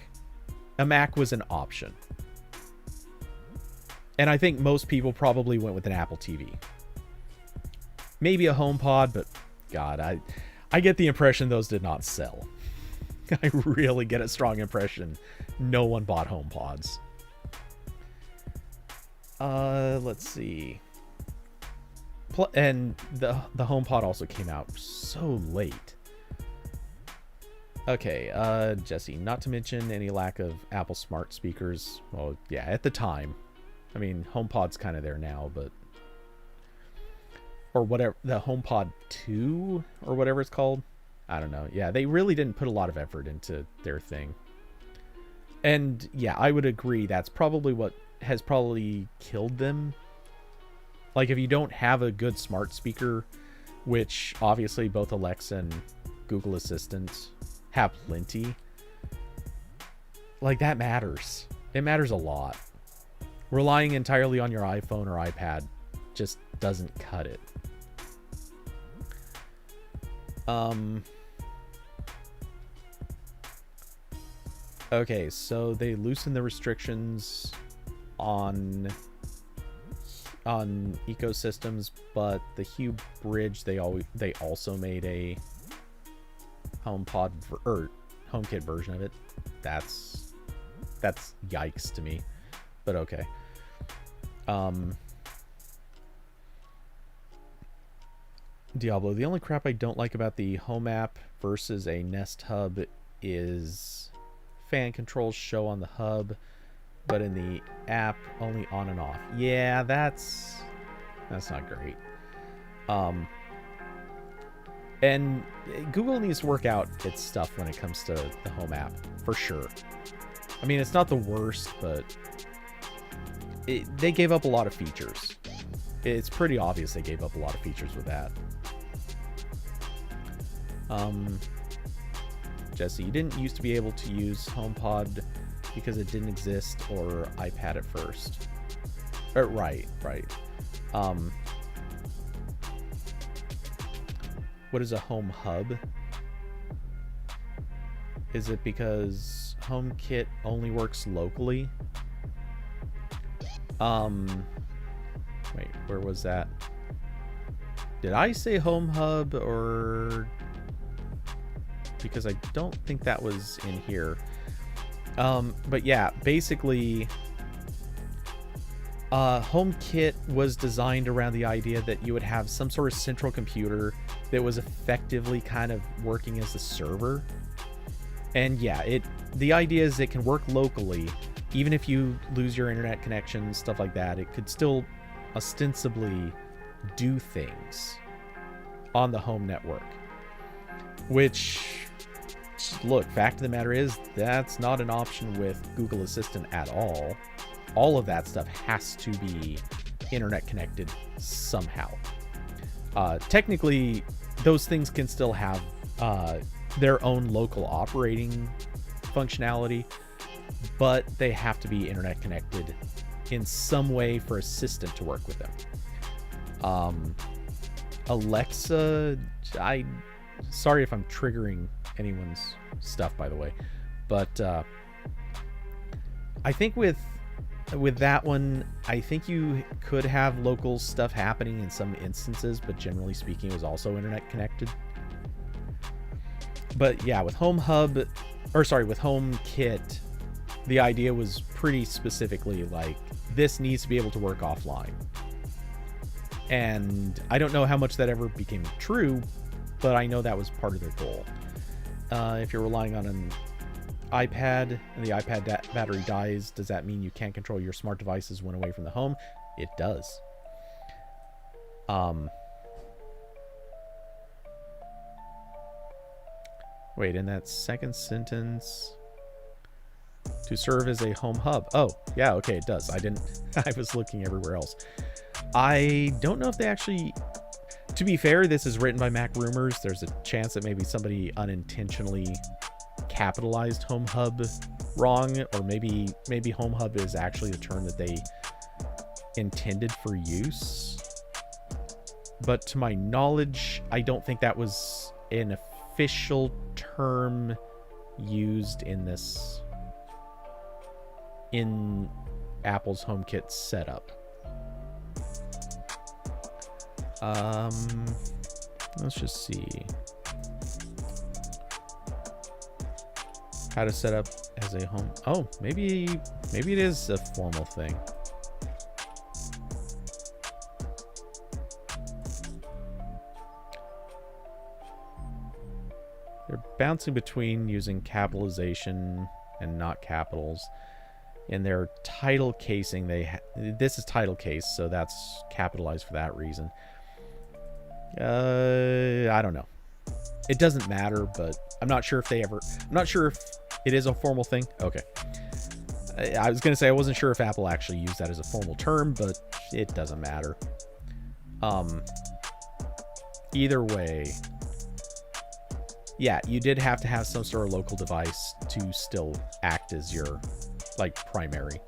A Mac was an option. And I think most people probably went with an Apple TV. Maybe a HomePod, but God, I get the impression those did not sell. I really get a strong impression no one bought HomePods. Let's see. And the HomePod also came out so late. Okay, Jesse, not to mention any lack of Apple smart speakers. Well, yeah, at the time. I mean, HomePod's kind of there now, but... Or whatever, the HomePod 2, or whatever it's called. I don't know. Yeah, they really didn't put a lot of effort into their thing. And, yeah, I would agree, that's probably what has probably killed them. Like, if you don't have a good smart speaker, which, obviously, both Alexa and Google Assistant have plenty, like, that matters. It matters a lot. Relying entirely on your iPhone or iPad just doesn't cut it. Okay, so they loosened the restrictions on ecosystems, but the Hue Bridge, they also made a HomePod or HomeKit version of it. That's yikes to me, but okay. Diablo, the only crap I don't like about the Home app versus a Nest Hub is fan controls show on the hub, but in the app only on and off. Yeah, that's not great. And Google needs to work out its stuff when it comes to the Home app, for sure. I mean, it's not the worst, but they gave up a lot of features. It's pretty obvious they gave up a lot of features with that. Jesse, you didn't used to be able to use HomePod because it didn't exist, or iPad at first. Right. What is a home hub? Is it because HomeKit only works locally? Wait, where was that? Did I say Home Hub, or because I don't think that was in here. But yeah, basically HomeKit was designed around the idea that you would have some sort of central computer that was effectively kind of working as a server. And yeah, the idea is it can work locally. Even if you lose your internet connection, stuff like that, it could still ostensibly do things on the home network. Which, look, fact of the matter is, that's not an option with Google Assistant at all. All of that stuff has to be internet connected somehow. Technically, those things can still have their own local operating functionality, but they have to be internet connected in some way for Assistant to work with them. Alexa, sorry if I'm triggering anyone's stuff, by the way, but I think with that one, I think you could have local stuff happening in some instances, but generally speaking, it was also internet connected. But yeah, with with HomeKit, the idea was pretty specifically like, this needs to be able to work offline. And I don't know how much that ever became true, but I know that was part of their goal. If you're relying on an iPad and the iPad battery dies, does that mean you can't control your smart devices when away from the home? It does. Wait, in that second sentence, to serve as a home hub. Oh, yeah, okay, it does. I was looking everywhere else. I don't know if they actually, to be fair, this is written by Mac Rumors. There's a chance that maybe somebody unintentionally capitalized home hub wrong, or maybe home hub is actually a term that they intended for use. But to my knowledge, I don't think that was an official term used in Apple's HomeKit setup. Let's just see how to set up as a home. Oh, maybe it is a formal thing. They're bouncing between using capitalization and not capitals. In their title casing, this is title case, so that's capitalized for that reason. I don't know. It doesn't matter, but I'm not sure if it is a formal thing. Okay. I was going to say I wasn't sure if Apple actually used that as a formal term, but it doesn't matter. Either way, yeah, you did have to have some sort of local device to still act as your primary.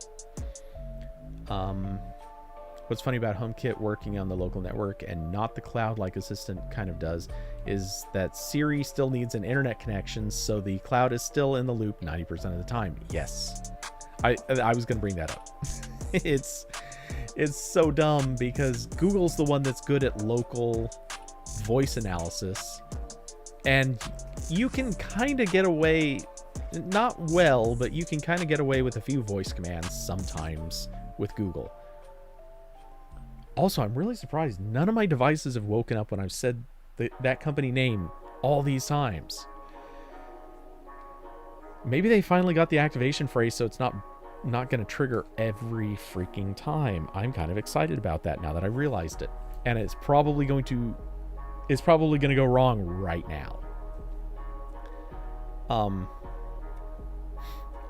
What's funny about HomeKit working on the local network and not the cloud like Assistant kind of does is that Siri still needs an internet connection, so the cloud is still in the loop 90% of the time. Yes. I was going to bring that up. It's so dumb because Google's the one that's good at local voice analysis, and you can kind of get away, not well, but you can kind of get away with a few voice commands sometimes with Google. Also, I'm really surprised none of my devices have woken up when I've said that company name all these times. Maybe they finally got the activation phrase, so it's not going to trigger every freaking time. I'm kind of excited about that now that I realized it. And it's probably going to go wrong right now.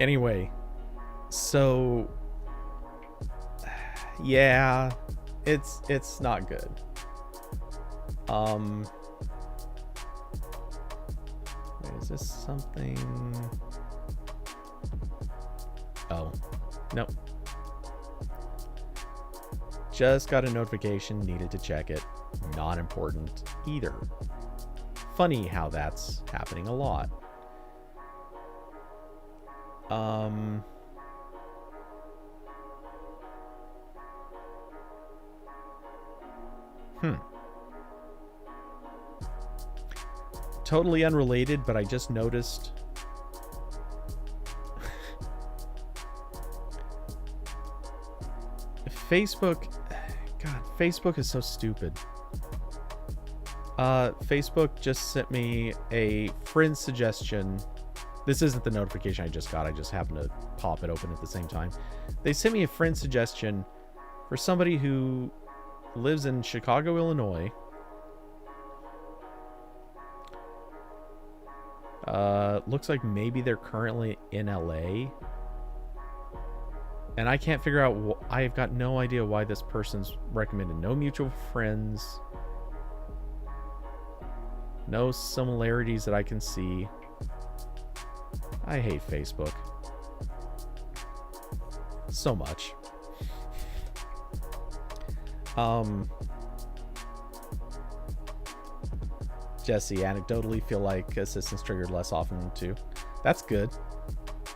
Anyway, so yeah, it's not good. Wait, is this something? Oh, no. Just got a notification, needed to check it. Not important either. Funny how that's happening a lot. Um, Totally unrelated, but I just noticed. Facebook, God, Facebook is so stupid. Facebook just sent me a friend suggestion. This isn't the notification I just got. I just happened to pop it open at the same time. They sent me a friend suggestion for somebody who lives in Chicago, Illinois. Looks like maybe they're currently in LA. And I can't figure out, I've got no idea why this person's recommended. No mutual friends. No similarities that I can see. I hate Facebook. So much. Jesse, anecdotally feel like assistance triggered less often too. That's good.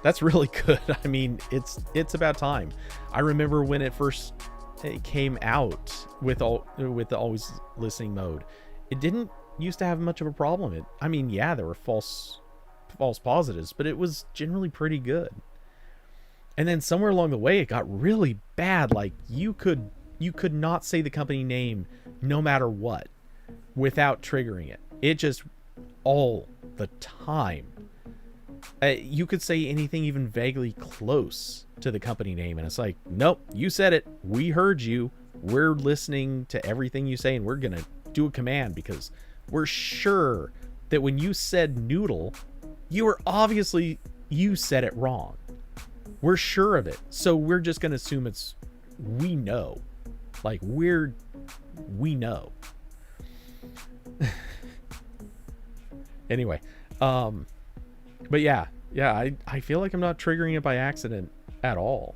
That's really good. I mean, it's about time. I remember when it came out with the always listening mode. It didn't used to have much of a problem. I mean, yeah, there were false positives, but it was generally pretty good. And then somewhere along the way, it got really bad. Like you could not say the company name no matter what without triggering it. It just all the time. You could say anything even vaguely close to the company name, and it's like, nope, you said it. We heard you. We're listening to everything you say, and we're gonna do a command because we're sure that when you said noodle, you said it wrong. We're sure of it, so we're just gonna assume we know. Like we know. Anyway, but yeah, I feel like I'm not triggering it by accident at all.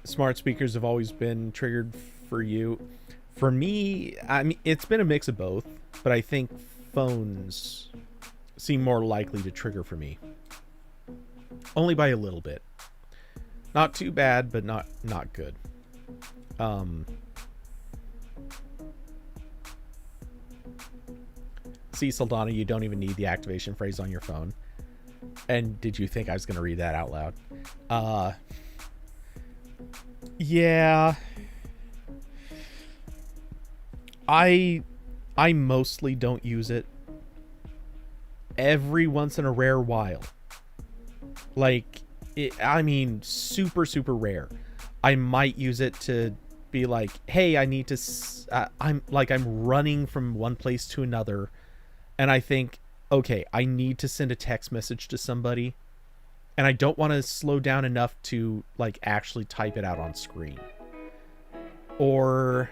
Smart speakers have always been triggered for you. For me, I mean, it's been a mix of both, but I think phones seem more likely to trigger for me. Only by a little bit. Not too bad, but not good. See, Saldana, you don't even need the activation phrase on your phone. And did you think I was going to read that out loud? Yeah. I mostly don't use it. Every once in a rare while. Like, I mean, super, super rare. I might use it to be like, hey, I need to... I'm running from one place to another. And I think, okay, I need to send a text message to somebody. And I don't want to slow down enough to, like, actually type it out on screen. Or...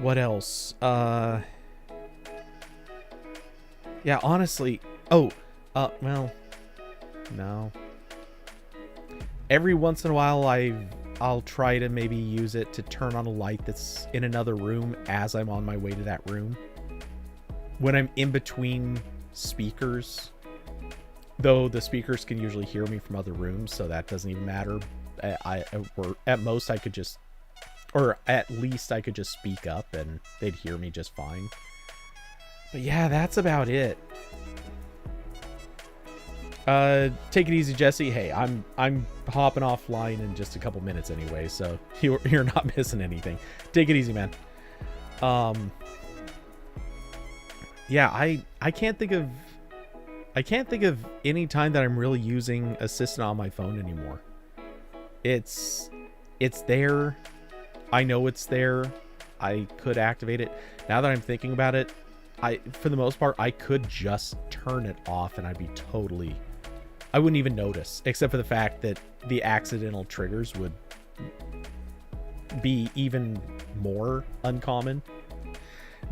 what else? Yeah, honestly... well, no. Every once in a while, I'll try to maybe use it to turn on a light that's in another room as I'm on my way to that room. When I'm in between speakers... though the speakers can usually hear me from other rooms, so that doesn't even matter. At most I could just... or at least I could just speak up and they'd hear me just fine. But yeah, that's about it. Take it easy, Jesse. Hey, I'm hopping offline in just a couple minutes anyway, so you're not missing anything. Take it easy, man. Yeah, I can't think of any time that I'm really using Assistant on my phone anymore. It's there. I know it's there. I could activate it. Now that I'm thinking about it, for the most part, I could just turn it off and I wouldn't even notice, except for the fact that the accidental triggers would be even more uncommon.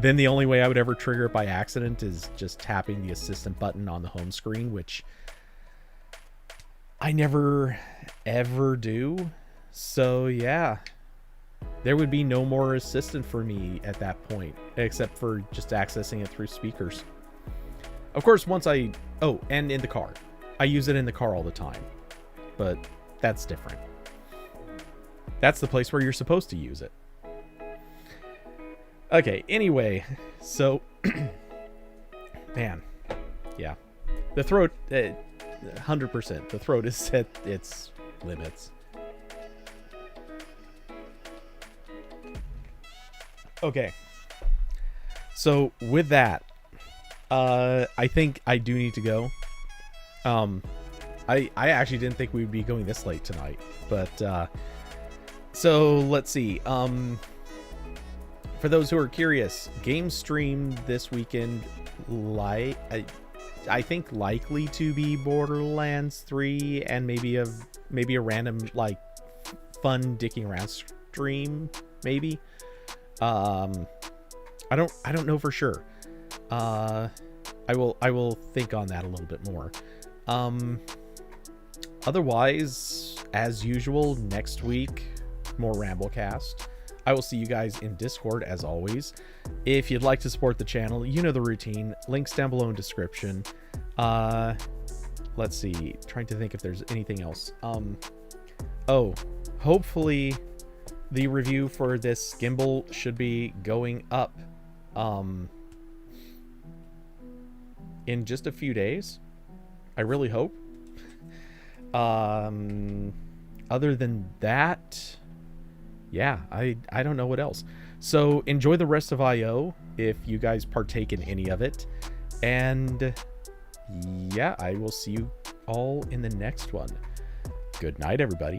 then the only way I would ever trigger it by accident is just tapping the assistant button on the home screen, which I never ever do. So yeah, there would be no more assistant for me at that point, except for just accessing it through speakers. Of course, once and in the car. I use it in the car all the time, but that's different. That's the place where you're supposed to use it. Okay, anyway, so, man, yeah. The throat, 100%, the throat is at its limits. Okay, so with that, I think I do need to go. I actually didn't think we would be going this late tonight, but, so let's see, for those who are curious, game stream this weekend, I think likely to be Borderlands 3 and maybe a random like fun dicking around stream, maybe. I don't know for sure. I will think on that a little bit more. Otherwise, as usual, next week, more RambleCast. I will see you guys in Discord as always. If you'd like to support the channel, you know the routine. Links down below in description. Let's see. Trying to think if there's anything else. Hopefully the review for this gimbal should be going up in just a few days. I really hope. Other than that, yeah, I don't know what else. So enjoy the rest of IO if you guys partake in any of it. And yeah, I will see you all in the next one. Good night, everybody.